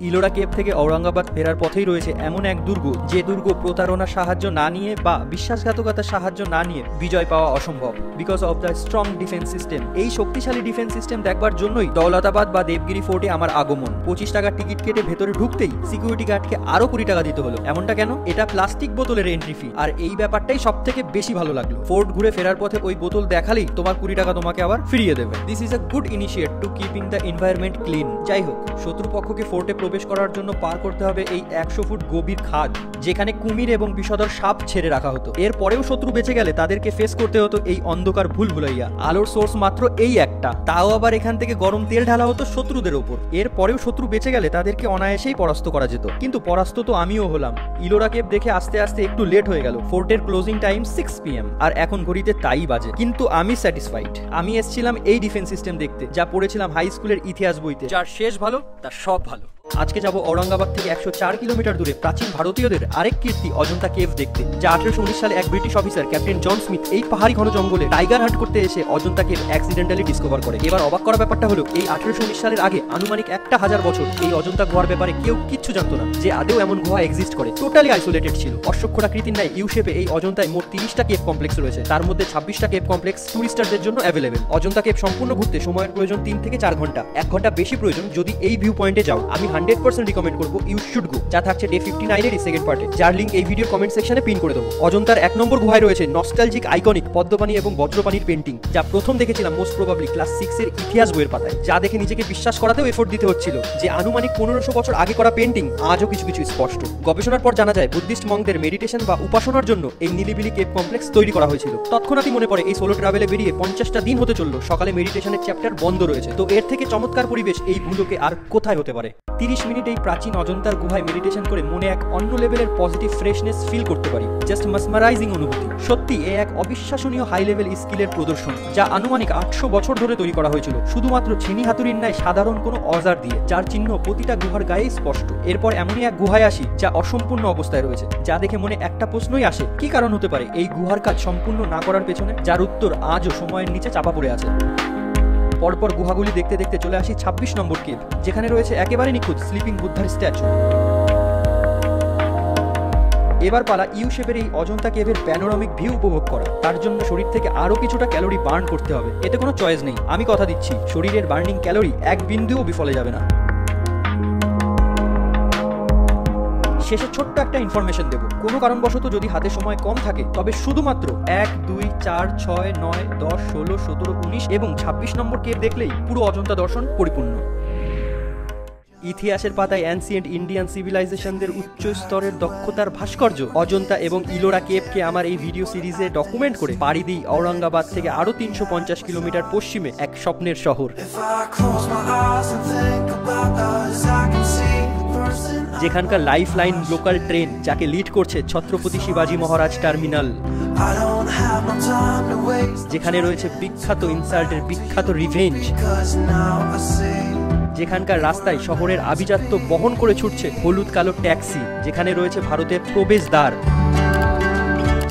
ইলোরা কেভ থেকে ঔরঙ্গাবাদ ফেরার পথেই রয়েছে এমন এক দুর্গ, যে দুর্গ প্রতারণার সাহায্য না নিয়ে বা বিশ্বাসঘাতকতার সাহায্য না নিয়ে বিজয় পাওয়া অসম্ভব, because of the strong defence system. এই শক্তিশালী ডিফেন্স সিস্টেম দেখবার জন্যই দৌলতাবাদ বা দেবগিরি ফোর্টে আমার আগমন। 25 টাকার টিকিট কেটে ভেতরে ঢুকতেই সিকিউরিটি গার্ডকে আরো 20 টাকা দিতে হলো। এমনটা কেন? এটা প্লাস্টিক বোতলের এন্ট্রি ফি। আর এই ব্যাপারটাই সব থেকে বেশি ভালো লাগলো। ফোর্ট ঘুরে ফেরার পথে ওই বোতল দেখালেই তোমার 20 টাকা তোমাকে আবার ফিরিয়ে দেবে। This is a good initiate two keeping the environment clean. যাই হোক, শত্রুপক্ষকে ফোর্টে প্রবেশ করার জন্য পার করতে হবে এই 100 ফুট গভীর খাদ, যেখানে কুমির এবং বিষধর সাপ ছেড়ে রাখা হতো। এরপরেও শত্রু বেঁচে গেলে তাদেরকে ফেস করতে হতো এই অন্ধকার ভুলভুলাইয়া। আলোর সোর্স মাত্র এই একটা, তাও আবার এখান থেকে গরম তেল ঢালা হতো শত্রুদের ওপর। এরপরেও শত্রু বেঁচে গেলে তাদেরকে অনায়াসেই পরাস্ত করা যেত, কিন্তু পরাস্ত তো আমিও হলাম। ইলোরা কেভ দেখে আস্তে আস্তে একটু লেট হয়ে গেল। ফোর্টের ক্লোজিং টাইম 6 PM, আর এখন ঘড়িতে তাই বাজে। কিন্তু আমি স্যাটিসফাইড। আমি এসেছিলাম এই ডিফেন্স সিস্টেম দেখতে, যা পড়েছিলাম হাই স্কুলের ইতিহাস বইতে। যার শেষ ভালো তার সব ভালো। আজকে যাব ঔরঙ্গাবাদ থেকে 104 কিলোমিটার দূরে প্রাচীন ভারতীয়দের আরেক কীর্তি অজন্তা কেভ দেখতে, যা 1819 সালে এক British officer captain John Smith এই পাহাড়ি ঘন জঙ্গলে টাইগার হান্ট করতে এসে অজন্তা কেভ অ্যাক্সিডেন্টালি ডিসকভার করে। এবার অবাক করা ব্যাপারটা হলো, এই 1819 সালের আগে আনুমানিক 1000 বছর এই অজন্তা গুহার ব্যাপারে কেউ কিচ্ছু জানতো না, যে আদেও এমন গুহা এক্সিস্ট করে। টোটালি আইসোলেটেড ছিল। অশ্বক্ষরাকৃতির ন্যায় ইউ শেপে এই অজন্তায় মোট 30টা কেভ কমপ্লেক্স রয়েছে, তার মধ্যে 26টা কেভ কমপ্লেক্স টুরিস্টারদের জন্য অ্যাভেলেবেল। অজন্তা কেভ সম্পূর্ণ ঘুরতে সময়ের প্রয়োজন 3 থেকে 4 ঘন্টা, 1 ঘন্টা বেশি প্রয়োজন যদি এই ভিউ পয়েন্টে যাও। আমি 100% রিকমেন্ড করবো ইউ শুড গো, যা থাকছে ডে 59 এর সেকেন্ড পার্টে, যার লিংক এই ভিডিও কমেন্ট সেকশনে পিন করে দেবো। অজন্তার 1 নম্বর গুহায় রয়েছে নস্টালজিক আইকনিক পদ্মপাণি এবং বজ্রপাণির পেন্টিং, যা প্রথম দেখেছিলাম মোস্ট প্রবাবলি ক্লাস 6 এর ইতিহাস বইয়ের পাতায়, যা দেখে নিজেকে বিশ্বাস করাতেও এফোর্ট দিতে হচ্ছিল যে আনুমানিক 1500 বছর আগে করা পেন্টিং আজও কিছু কিছু স্পষ্ট। গবেষণার পর জানা যায় বুদ্ধিস্ট মঙ্কদের মেডিটেশন বা উপাসনার জন্য এই নিলিবিলি কেভ কমপ্লেক্স তৈরি করা হয়েছিল। তৎক্ষণাৎই মনে পড়ে এই সোলো ট্রাভেলে বেরিয়ে 50টা দিন হতে চললো, সকালে মেডিটেশনের চ্যাপ্টার বন্ধ রয়েছে। তো এর থেকে চমৎকার পরিবেশ এই ভূলোকে আর কোথায় হতে পারে। 30 মিনিট এই প্রাচীন অজন্তার গুহায় মেডিটেশন করে মনে এক অন্য লেভেলের পজিটিভ ফ্রেশনেস ফিল করতে পারি। জাস্ট মাসমারাইজিং অনুভূতি। সত্যি এ এক অবিশ্বাসনীয় হাই লেভেল স্কিলের প্রদর্শন, যা আনুমানিক 800 বছর ধরে তৈরি করা হয়েছিল শুধুমাত্র ছিনি হাতুড়ির ন্যায় সাধারণ কোনো অজার দিয়ে, যার চিহ্ন প্রতিটা গুহার গায়ে স্পষ্ট। এরপর এমনই এক গুহায় আসি যা অসম্পূর্ণ অবস্থায় রয়েছে, যা দেখে মনে একটা প্রশ্নই আসে, কি কারণ হতে পারে এই গুহার কাজ সম্পূর্ণ না করার পেছনে, যার উত্তর আজও সময়ের নিচে চাপা পড়ে আছে। পরপর গুহাগুলি দেখতে দেখতে চলে আসি 26 নম্বর কেভ, যেখানে রয়েছে একেবারে নিখুঁত স্লিপিং বুদ্ধার স্ট্যাচু। এবার পালা ইউ শেপের এই অজন্তা কেভের প্যানোরামিক ভিউ উপভোগ করা। তার জন্য শরীর থেকে আরো কিছুটা ক্যালোরি বার্ন করতে হবে, এতে কোনো চয়েস নেই। আমি কথা দিচ্ছি শরীরের বার্নিং ক্যালোরি এক বিন্দুও বিফলে যাবে না। শেষে ছোট্ট একটা ইনফরমেশন দেবো, কোনো কারণবশত যদি হাতে সময় কম থাকে তবে শুধুমাত্র 1, 2, 4, 6, 9, 10, 16, 17, 19 এবং 26 নম্বর কেভ দেখলেই পুরো অজন্তা দর্শন পরিপূর্ণ। ইতিহাসের পাতায় অ্যানসিয়েন্ট ইন্ডিয়ান সিভিলাইজেশনদের উচ্চ স্তরের দক্ষতার ভাস্কর্য অজন্তা এবং ইলোরা কেভকে আমার এই ভিডিও সিরিজে ডকুমেন্ট করে পাড়ি দিই ঔরঙ্গাবাদ থেকে আরো 350 কিলোমিটার পশ্চিমে এক স্বপ্নের শহর, যেখানকার লাইফ লাইন লোকাল ট্রেন, যাকে লিড করছে ছত্রপতি শিবাজি মহারাজ টার্মিনাল, যেখানে রয়েছে বিখ্যাত ইনসাল্টের বিখ্যাত রিভেঞ্জ, যেখানকার রাস্তায় শহরের আভিজাত্য বহন করে ছুটছে হলুদ কালো ট্যাক্সি, যেখানে রয়েছে ভারতের প্রবেশদ্বার,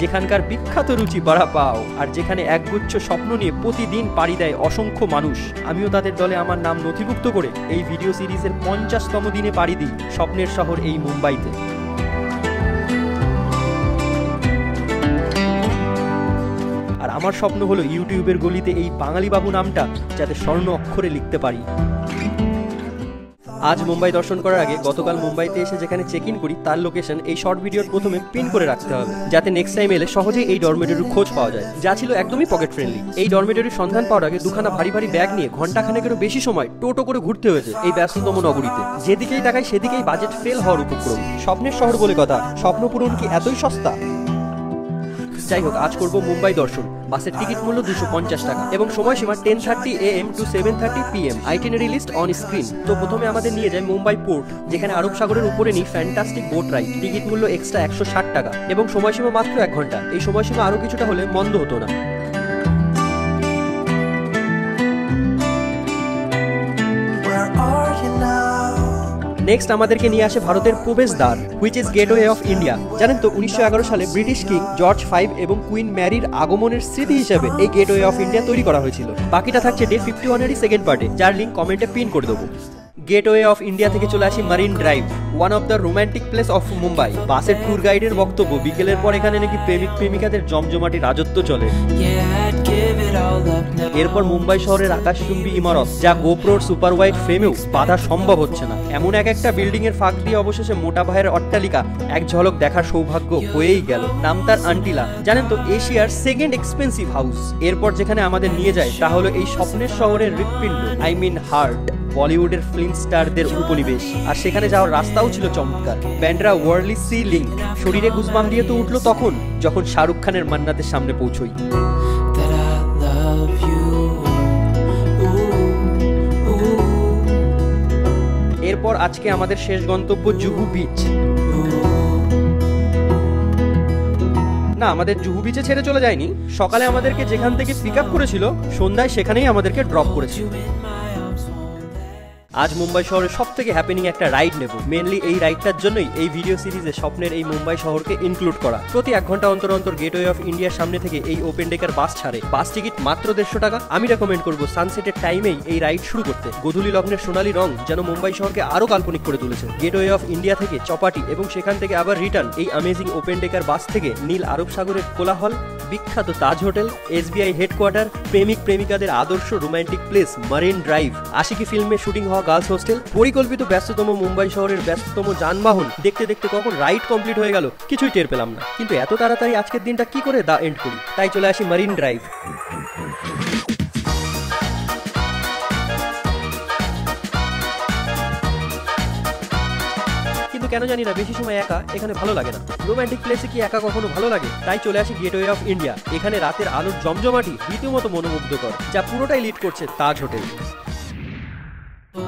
যেখানকার বিখ্যাত রুচি বড়া পাও, আর যেখানে একগুচ্ছ স্বপ্ন নিয়ে প্রতিদিন পাড়ি দেয় অসংখ্য মানুষ। আমিও তাদের দলে আমার নাম নথিভুক্ত করে এই ভিডিও সিরিজের 50তম দিনে পাড়ি দিই স্বপ্নের শহর এই মুম্বাইতে। আর আমার স্বপ্ন হলো ইউটিউবের গলিতে এই বাঙালি বাবু নামটা যাতে স্বর্ণ অক্ষরে লিখতে পারি। আজ মুম্বাই দর্শন করার আগে গতকাল মুম্বাইতে এসে যেখানে চেক ইন করি তার লোকেশন এই শর্ট ভিডিওর প্রথমে পিন করে রাখতে হবে, যাতে নেক্সট টাইম এলে সহজেই এই ডরমেটরির খোঁজ পাওয়া যায়, যা ছিল একদমই পকেট ফ্রেন্ডলি। এই ডরমেটরির সন্ধান পাওয়ার আগে দুখানা ভারী ভারী ব্যাগ নিয়ে ঘন্টাখানেকেরও বেশি সময় টোটো করে ঘুরতে হয়েছে এই ব্যস্ততম নগরীতে। যেদিকেই তাকাই সেদিকেই বাজেট ফেল হওয়ার উপক্রম। স্বপ্নের শহর বলে কথা, স্বপ্ন পূরণ কি এতই সস্তা? যাই হোক, আজ করবো মুম্বাই দর্শন। বাসের টিকিট মূল্য 250 টাকা এবং সময়সীমা 10:30 AM to 7:30 PM। Itinerary list on screen. তো প্রথমে আমাদের নিয়ে যায় মুম্বাই পোর্ট, যেখানে আরব সাগরের উপরে নিই ফ্যান্টাস্টিক বোট রাইড। টিকিট মূল্য এক্সট্রা 160 টাকা এবং সময়সীমা মাত্র 1 ঘন্টা। এই সময়সীমা আরো কিছুটা হলে মন্দ হতো না। নেক্সট আমাদেরকে নিয়ে আসে ভারতের প্রবেশদ্বার, which is gateway of India. জানেন তো 1911 সালে ব্রিটিশ কিং জর্জ 5 এবং কুইন ম্যারির আগমনের স্মৃতি হিসেবে এই গেটওয়ে অফ ইন্ডিয়া তৈরি করা হয়েছিল। বাকিটা থাকছে ডে 51 এর সেকেন্ড পার্টে, যার লিংক কমেন্টে পিন করে দেবো। গেটওয়ে অফ ইন্ডিয়া থেকে চলে আসি Marine Drive, one of the romantic place of Mumbai. বাসের ট্যুর গাইডের বক্তব্য, বিকেলের পর এখানে নাকি প্রেমিক প্রেমিকাদের জমজমাটি রাজত্ব চলে। এরপর মুম্বাই শহরের আকাশচুম্বী ইমারত, যা গোপ্রোর সুপার ওয়াইড ফ্রেমেও বাধা সম্ভব হচ্ছে না। এমন একটা বিল্ডিং এর ফাঁক দিয়ে অবশেষে মোটা ভাইয়ের অট্টালিকা এক ঝলক দেখার সৌভাগ্য হয়েই গেল। নাম তার আন্টিলা। জানেন তো এশিয়ার সেকেন্ড এক্সপেন্সিভ হাউস। এরপর যেখানে আমাদের নিয়ে যায় তা হলো এই স্বপ্নের শহরের হৃৎপিণ্ড, আই মিন হার্ট। বলিউডের ফিল্ম স্টারদের উপনিবেশ, আর সেখানে যাওয়ার রাস্তাও ছিল চমৎকার। ব্যান্ডরা ওয়ার্লি সি লিঙ্ক শরীরে গুজবাম দিয়ে তো উঠলো তখন যখন শাহরুখ খানের মান্নাতের সামনে পৌঁছই। এরপর আজকে আমাদের শেষ গন্তব্য জুহু বিচ। না, আমাদের জুহু বিচে ছেড়ে চলে যায়নি। সকালে আমাদেরকে যেখান থেকে পিক আপ করেছিল, সন্ধ্যায় সেখানেই আমাদেরকে ড্রপ করেছিল। আজ মুম্বাই শহরে সব থেকে হ্যাপেনিং একটা রাইড নেব। মেনলি এই রাইডটার জন্যই এই ভিডিও সিরিজে স্বপ্নের এই মুম্বাই শহরকে ইনক্লুড করা। প্রতি 1 ঘন্টা অন্তর অন্তর গেটওয়ে অফ ইন্ডিয়ার সামনে থেকে এই ওপেন ডেকার বাস ছাড়ে। বাস টিকিট মাত্র 150 টাকা। আমি রেকমেন্ড করবো সানসেটের টাইমেই এই রাইড শুরু করতে। গোধূলি লগ্নের সোনালী রং যেন মুম্বাই শহরকে আরো কাল্পনিক করে তুলেছে। গেটওয়ে অফ ইন্ডিয়া থেকে চপাটি এবং সেখান থেকে আবার রিটার্ন এই অ্যামেজিং ওপেন ডেকার বাস থেকে নীল আরব সাগরের কোলাহল, বিখ্যাত তাজ হোটেল, SBI হেডকোয়ার্টার, প্রেমিক প্রেমিকাদের আদর্শ romantic place Marine Drive, Aashiqui ফিল্মে শুটিং হওয়া গার্লস হোস্টেল, পরিকল্পিত ব্যস্ততম মুম্বাই শহরের ব্যস্ততম যানবাহন। দেখতে দেখতে কখন রাইড কমপ্লিট হয়ে গেল কিছুই টের পেলাম না। কিন্তু এত তাড়াতাড়ি আজকের দিনটা কি করে দা এন্ড করি, তাই চলে আসি মারিন ড্রাইভ। কিন্তু কেন জানি না বেশি সময় একা এখানে ভালো লাগে না। রোমান্টিক প্লেসে কি একা কখনো ভালো লাগে? তাই চলে আসি গেটওয়ে অফ ইন্ডিয়া। এখানে রাতের আলোর জমজমাটি রীতিমতো মনোমুগ্ধকর, যা পুরোটাই লিড করছে তাজ হোটেল।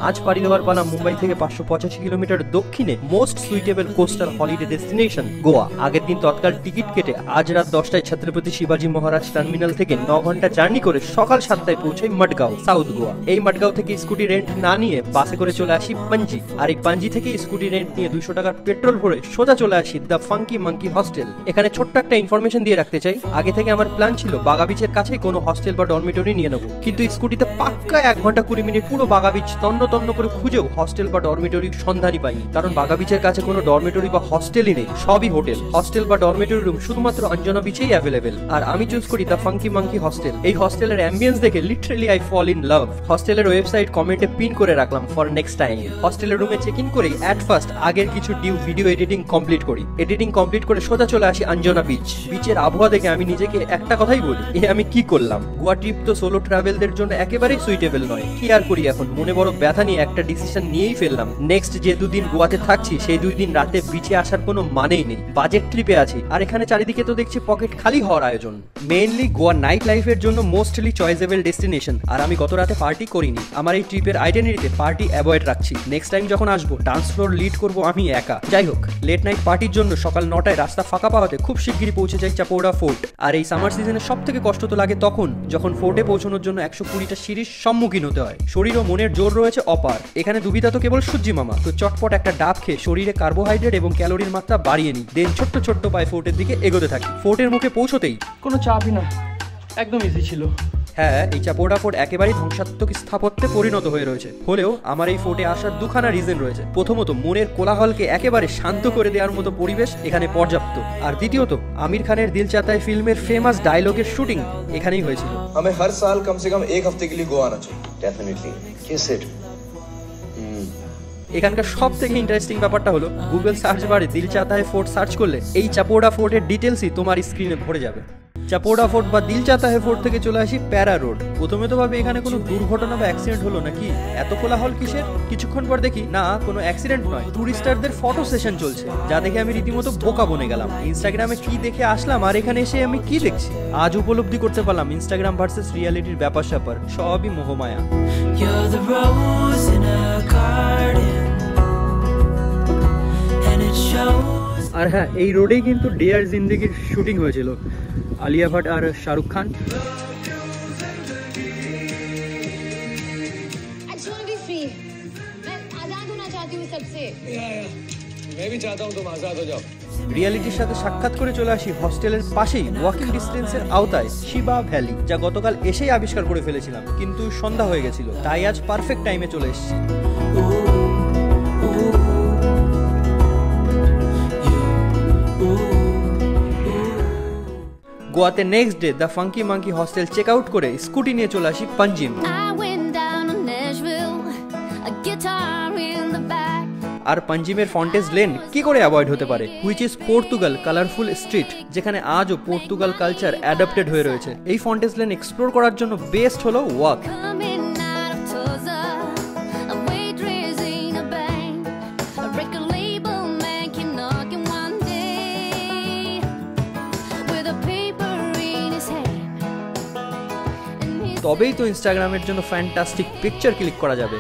আজ পাড়ি দেওয়ার পালা মুম্বাই থেকে 585 কিলোমিটার দক্ষিণে most suitable coastal holiday destination Goa. আগের দিন তৎকাল টিকিট কেটে আজ রাত 10টায় ছত্রপতি শিবাজি মহারাজ টার্মিনাল থেকে 9 ঘন্টা জার্নি করে সকাল 7টায় পৌঁছাই মডগাঁও, সাউথ গোয়া। এই মডগাঁও থেকে স্কুটি রেন্ট না নিয়ে বাসে করে চলে আসি পাঞ্জি, আর এই পাঞ্জি থেকে স্কুটি রেন্ট নিয়ে 200 টাকার পেট্রোল ভরে সোজা চলে আসি দ্য ফাঙ্কি মাঙ্কি হস্টেল। এখানে ছোট্ট একটা ইনফরমেশন দিয়ে রাখতে চাই, আগে থেকে আমার প্ল্যান ছিল বাগা বিচের কাছেই কোনো হস্টেল বা ডরমিটরি নিয়ে নেবো, কিন্তু স্কুটিতে পাক্কা 1 ঘন্টা 20 মিনিট পুরো বাগা বিচ তন্ন করে খুঁজেও হস্টেল বা ডরমিটরির সন্ধানই পাইনি। কারণ বাগা বিচের কাছে কোনো ডরমিটরি বা হস্টেলই নেই, সবই হোটেল। হস্টেল বা ডরমিটরি রুম শুধুমাত্র অঞ্জনা বিচেই অ্যাভেলেবেল, আর আমি চুজ করি দ্য ফাঙ্কি মাঙ্কি হস্টেল। এই হস্টেলের অ্যাম্বিয়েন্স দেখে literally I fall in love. হস্টেলের ওয়েবসাইট কমেন্টে পিন করে রাখলাম ফর নেক্সট টাইম। হস্টেলের রুমে চেক ইন করেই অ্যাট ফার্স্ট আগের কিছু ভিডিও এডিটিং কমপ্লিট করি। এডিটিং কমপ্লিট করে সোজা চলে আসি অঞ্জনা বিচ। বিচের আবহাওয়া দেখে আমি নিজেকে একটা কথাই বলি, আমি কি করলাম। গোয়া ট্রিপ তো সোলো ট্রাভেলদের জন্য একেবারেই সুইটেবল নয়। কি আর করি, এখন মনে বড় ব্যথা নিয়ে একটা ডিসিশন নিয়েই ফেললাম। নেক্সট যে 2 দিন গোয়াতে থাকছি সেই 2 দিন রাতে বিচে আসার কোনো মানেই নেই। বাজেট ট্রিপে আছি, আর এখানে চারিদিকে তো দেখছি পকেট খালি হওয়ার আয়োজন। মেইনলি গোয়া নাইট লাইফের জন্য মোস্টলি চয়েসেবল ডেস্টিনেশন, আর আমি গত রাতে পার্টি করিনি। আমার এই ট্রিপের আইডেন্টিটিতে পার্টি অ্যাভয়েড রাখছি। নেক্সট টাইম যখন আসবো ডান্স ফ্লোর লিড করবো আমি একা। যাই হোক, লেট নাইট পার্টির জন্য সকাল 9টায় রাস্তা ফাঁকা পাওয়াতে খুব শিগগিরই পৌঁছে যাই চাপোড়া ফোর্ট। আর এই সামার সিজনে সব থেকে কষ্ট তো লাগে তখন যখন ফোর্টে পৌঁছানোর জন্য 120টা সিঁড়ির সম্মুখীন হতে হয়। শরীর ও মনের জোর রয়েছে অপার। এখানে দুবিধা তো কেবল সূর্যি মামা। তো চটপট একটা ডাব খেয়ে শরীরে কার্বোহাইড্রেট এবং ক্যালোরির মাত্রা বাড়িয়ে নিই, দেন ছোট্ট পায়ে ফোর্টের দিকে এগোতে থাকি। ফোর্টের মুখে পৌঁছতেই কোনো চাপই না, একদম ইজি ছিল। হ্যাঁ, এই চাপোড়া ফোর্ট একেবারেই ধ্বংসাত্মক স্থাপত্যে পরিণত হয়ে রয়েছে। হলেও আমার এই ফোর্টে আসার দুখানা রিজন রয়েছে। প্রথমত, মনের কোলাহলকে একেবারে শান্ত করে দেওয়ার মতো পরিবেশ এখানে পর্যাপ্ত, আর দ্বিতীয়ত আমির খানের দিল চাহতা হ্যায় ফিল্মের ফেমাস ডায়লগের শুটিং এখানেই হয়েছিল। हमें हर साल कम से कम 1 हफ्ते के लिए गोवा आना चाहिए। डेफिनेटली। किस इट? এখানকার সব থেকে ইন্টারেস্টিং ব্যাপারটা হলো গুগল সার্চ বারে দিল চাহতা হ্যায় ফোর্ট সার্চ করলে এই চাপোড়া ফোর্টের ডিটেলসই তোমার স্ক্রিনে ভরে যাবে। চাপোড়া ফোর্ট বা দিল চাহতা হ্যায় ফোর্ট থেকে চলে আসি প্যারা রোড। প্রথমে তো ভাবে এখানে কোনো দুর্ঘটনা বা অ্যাক্সিডেন্ট হলো নাকি, এত কোলাহল কিসের। কিছুক্ষণ পর দেখি না, কোনো অ্যাক্সিডেন্ট নয়, টুরিস্টারদের ফটো সেশন চলছে, যা দেখে আমি রীতিমতো বোকা বনে গেলাম। ইনস্টাগ্রামে কি দেখে আসলাম আর এখানে এসে আমি কি দেখছি। আজ উপলব্ধি করতে পারলাম ইনস্টাগ্রাম ভার্সেস রিয়ালিটির ব্যাপার স্যাপার সবই মোহমায়া। আর হ্যাঁ, এই রোডেই কিন্তু ডিয়ার জিন্দেগির শুটিং হয়েছিল, আলিয়া ভাট আর শাহরুখ খান। রিয়ালিটির সাথে সাক্ষাৎ করে চলে আসি হস্টেলের পাশেই ওয়াকিং ডিস্টেন্সের আওতায় শিবা ভ্যালি, যা গতকাল এসেই আবিষ্কার করে ফেলেছিলাম, কিন্তু সন্ধ্যা হয়ে গেছিল, তাই আজ পারফেক্ট টাইমে চলে এসেছি। গোয়াতে next day the funky monkey hostel check out করে স্কুটি নিয়ে চলে আসি পাঞ্জিম। আর পাঞ্জিমের ফন্টেজ লেন কি করে অ্যাভয়েড হতে পারে, which is Portugal colourful street, যেখানে আজও পর্তুগাল কালচার অ্যাডাপ্টেড হয়ে রয়েছে। এই ফন্টেজ লেন এক্সপ্লোর করার জন্য বেস্ট হলো ওয়াক। তবেই তো ইনস্টাগ্রামের জন্য ফ্যান্টাস্টিক পিকচার ক্লিক করা যাবে।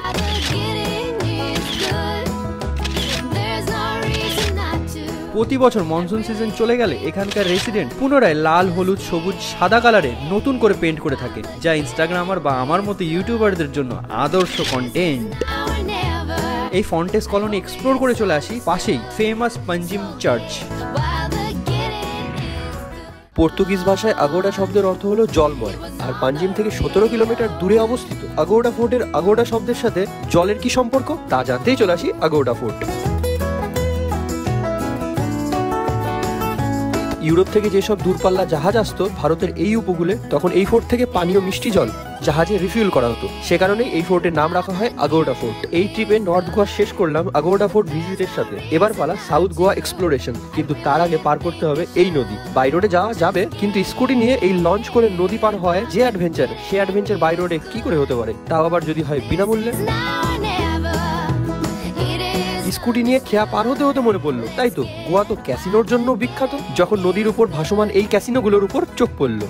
প্রতি বছর মনসুন সিজন চলে গেলে এখানকার রেসিডেন্ট পুনরায় লাল, হলুদ, সবুজ, সাদা কালারে নতুন করে পেইন্ট করে থাকে, যা ইনস্টাগ্রামার বা আমার মতো ইউটিউবারদের জন্য আদর্শ কন্টেন্ট। এই ফন্টেস কলোনি এক্সপ্লোর করে চলে আসি পাশেই ফেমাস পাঞ্জিম চার্চ। পর্তুগিজ ভাষায় আগোডা শব্দের অর্থ হলো জলময়, আর পাঞ্জিম থেকে 17 কিলোমিটার দূরে অবস্থিত আগোডা ফোর্টের আগোডা শব্দের সাথে জলের কি সম্পর্ক তা জানতেই চলে আসি আগোডা ফোর্ট। ইউরোপ থেকে যেসব দূরপাল্লা জাহাজ আসতো ভারতের এই উপকূলে, তখন এই ফোর্ট থেকে পানীয় মিষ্টি জল জাহাজে রিফিউল করা হতো। সে কারণেই এই ফোর্টের নাম রাখা হয় আগোডা ফোর্ট। এই ট্রিপে নর্থ গোয়া শেষ করলাম আগোডা ফোর্ট ভিজিটের সাথে। এবার পালা সাউথ গোয়া এক্সপ্লোরেশন, কিন্তু তার আগে পার করতে হবে এই নদী। বাই রোডে যাওয়া যাবে, কিন্তু স্কুটি নিয়ে এই লঞ্চ করে নদী পার হয় যে অ্যাডভেঞ্চার, সে অ্যাডভেঞ্চার বাই রোডে কি করে হতে পারে, তাও আবার যদি হয় বিনামূল্যে। স্কুটি নিয়ে খেয়া পার হতে হতে মনে পড়লো, তাই তো গোয়া তো ক্যাসিনোর জন্য বিখ্যাত। যখন নদীর উপর ভাসমান এই ক্যাসিনোগুলোর উপর চোখ পড়লো।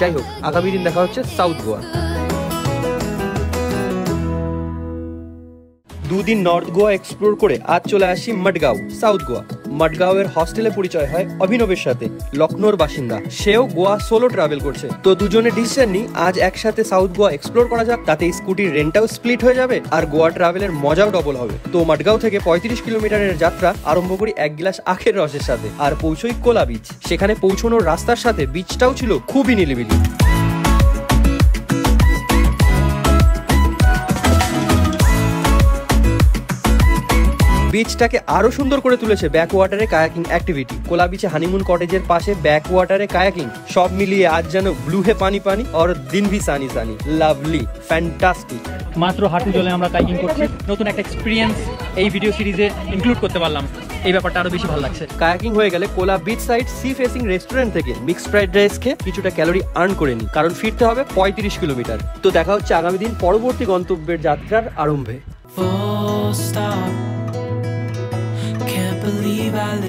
যাই হোক, আগামী দিন দেখা হচ্ছে সাউথ গোয়া। দুদিন নর্থ গোয়া এক্সপ্লোর করে আজ চলে আসি মডগাঁও, সাউথ গোয়া। মডগাঁওয়ের হস্টেলে পরিচয় হয় অভিনবের সাথে, লখনৌর বাসিন্দা। সেও গোয়া সোলো ট্রাভেল করছে। তো দুজনে ডিসিশন নি আজ একসাথে সাউথ গোয়া এক্সপ্লোর করা যাক, তাতে স্কুটির রেন্টটাও স্প্লিট হয়ে যাবে আর গোয়া ট্রাভেলের মজাও ডবল হবে। তো মডগাঁও থেকে 35 কিলোমিটারের যাত্রা আরম্ভ করি এক গ্লাস আখের রসের সাথে, আর পৌঁছই কোলা বিচ। সেখানে পৌঁছানোর রাস্তার সাথে বিচটাও ছিল খুবই নিলিবিলি। বিচটাকে আরো সুন্দর করে তুলেছে ব্যাক ওয়াটারে কায়াকিং অ্যাক্টিভিটি। কোলা বিচে হানিমুন কটেজের পাশে ব্যাক ওয়াটারে কায়াকিং, সব মিলিয়ে আজ যেন ব্লু হে পানি পানি আর দিন V Sunny Sunny. Lovely, fantastic. মাত্র হাঁটু জলে আমরা কায়াকিং করছি, নতুন একটা এক্সপিরিয়েন্স এই ভিডিও সিরিজে ইনক্লুড করতে পারলাম। এই ব্যাপারটা আরো বেশি ভালো লাগছে। কায়াকিং হয়ে গেলে Kola beach side sea facing restaurant থেকে মিক্সড ফ্রাইড রাইস খেয়ে কিছুটা ক্যালোরি আর্ন করে নিই, কারণ ফিরতে হবে 35 কিলোমিটার। তো দেখা হচ্ছে আগামী দিন পরবর্তী গন্তব্যের যাত্রার আরম্ভে।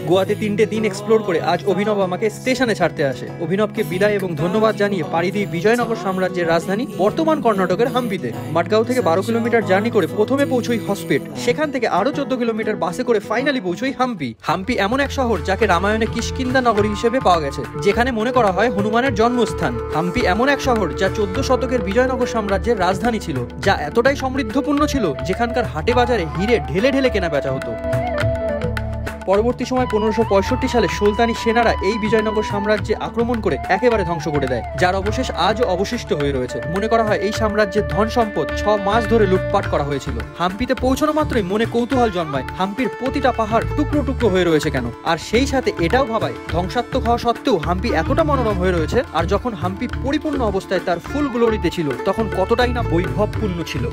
গোয়াতে 3টে দিন এক্সপ্লোর করে আজ অভিনব আমাকে স্টেশনে ছাড়তে আসে। অভিনবকে বিদায় এবং ধন্যবাদ জানিয়ে পাড়ি দিই বিজয়নগর সাম্রাজ্যের রাজধানী বর্তমান কর্ণাটকের হাম্পিতে। মডগাঁও থেকে 12 কিলোমিটার জার্নি করে প্রথমে পৌঁছই হসপেট, সেখান থেকে আরো 14 কিলোমিটার বাসে করে ফাইনালি পৌঁছই হাম্পি। হাম্পি এমন এক শহর যাকে রামায়ণে কিষ্কিন্ধা নগরী হিসেবে পাওয়া গেছে, যেখানে মনে করা হয় হনুমানের জন্মস্থান। হাম্পি এমন এক শহর যা 14 শতকের বিজয়নগর সাম্রাজ্যের রাজধানী ছিল, যা এতটাই সমৃদ্ধপূর্ণ ছিল যেখানকার হাটে বাজারে হিরে ঢেলে ঢেলে কেনা বেচা হতো। পরবর্তী সময় 1565 সালে সুলতানি সেনারা এই বিজয়নগর সাম্রাজ্যে আক্রমণ করে একেবারে ধ্বংস করে দেয়, যার অবশেষ আজও অবশিষ্ট হয়ে রয়েছে। মনে করা হয় এই সাম্রাজ্যের ধন সম্পদ 6 মাস ধরে লুটপাট করা হয়েছিল। হাম্পিতে পৌঁছানো মাত্রই মনে কৌতূহল জন্মায়, হাম্পির প্রতিটা পাহাড় টুকরো টুকরো হয়ে রয়েছে কেন। আর সেই সাথে এটাও ভাবায় ধ্বংসাত্মক হওয়া সত্ত্বেও হাম্পি এতটা মনোরম হয়ে রয়েছে, আর যখন হাম্পি পরিপূর্ণ অবস্থায় তার ফুল গ্লোরিতে ছিল তখন কতটাই না বৈভবপূর্ণ ছিল।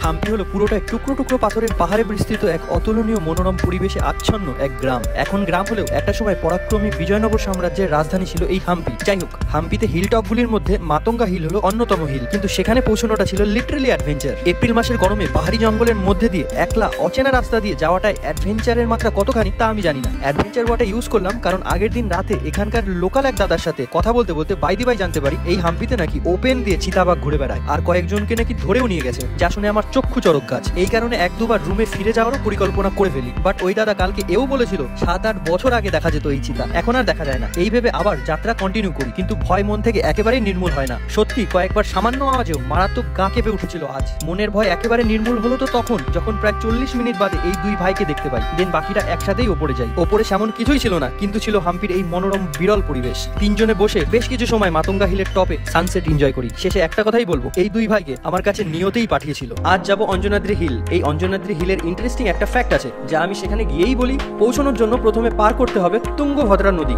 হাম্পি হলো পুরোটাই টুকরো টুকরো পাথরের পাহাড়ে বিস্তৃত এক অতুলনীয় মনোরম পরিবেশে আচ্ছন্ন এক গ্রাম। এখন গ্রাম হলেও একটা সময় পরাক্রমী বিজয়নগর সাম্রাজ্যের রাজধানী ছিল এই হাম্পি। যাই হোক, হাম্পিতে হিল টপগুলির মধ্যে মাতঙ্গা হিল হলো অন্যতম হিল, কিন্তু সেখানে পৌঁছানোটা ছিল লিটারালি অ্যাডভেঞ্চার। এপ্রিল মাসের গরমে পাহাড়ি জঙ্গলের মধ্যে দিয়ে একলা অচেনা রাস্তা দিয়ে যাওয়াটাই অ্যাডভেঞ্চারের মাত্রা কতখানি তা আমি জানি না। অ্যাডভেঞ্চার ওয়াটা ইউজ করলাম কারণ আগের দিন রাতে এখানকার লোকাল এক দাদার সাথে কথা বলতে বলতে বাইদি বাই জানতে পারি এই হাম্পিতে নাকি ওপেন দিয়ে চিতাবাঘ ঘুরে বেড়ায়, আর কয়েকজনকে নাকি ধরেও নিয়ে গেছে, যা শুনে আমার চক্ষু চরক গাছ। এই কারণে 1-2 রুমে ফিরে যাওয়ারও পরিকল্পনা করে ফেলি, বাট ওই দাদা কালকে এও বলেছিল 7-8 বছর আগে দেখা যেত এই চিতা, এখন আর দেখা যায় না। এই ভেবে আবার যাত্রা কন্টিনিউ করি, কিন্তু ভয় মন থেকে একেবারেই নির্মূল হয় না। সত্যি কয়েকবার সামান্য আওয়াজেও মারাত্মক গা কেঁপে উঠেছিল আজ। মনের ভয় একেবারে নির্মূল হলো তো তখন, যখন প্রায় 40 মিনিট বাদে এই 2 ভাইকে দেখতে পাই। দেন বাকিরা একসাথেই ওপরে যাই। ওপরে সেমন কিছুই ছিল না, কিন্তু ছিল হাম্পির এই মনোরম বিরল পরিবেশ। 3 জনে বসে বেশ কিছু সময় মাতঙ্গা হিলের টপে সানসেট এনজয় করি। শেষে একটা কথাই বলবো, এই 2 ভাইকে আমার কাছে নিয়তেই পাঠিয়েছিল। আজ যাব অঞ্জনাদ্রি হিল। এই অঞ্জনাদ্রি হিলের ইন্টারেস্টিং একটা ফ্যাক্ট আছে, যা আমি সেখানে গিয়েই বলি। পৌঁছানোর জন্য প্রথমে পার করতে হবে তুঙ্গভদ্রা নদী।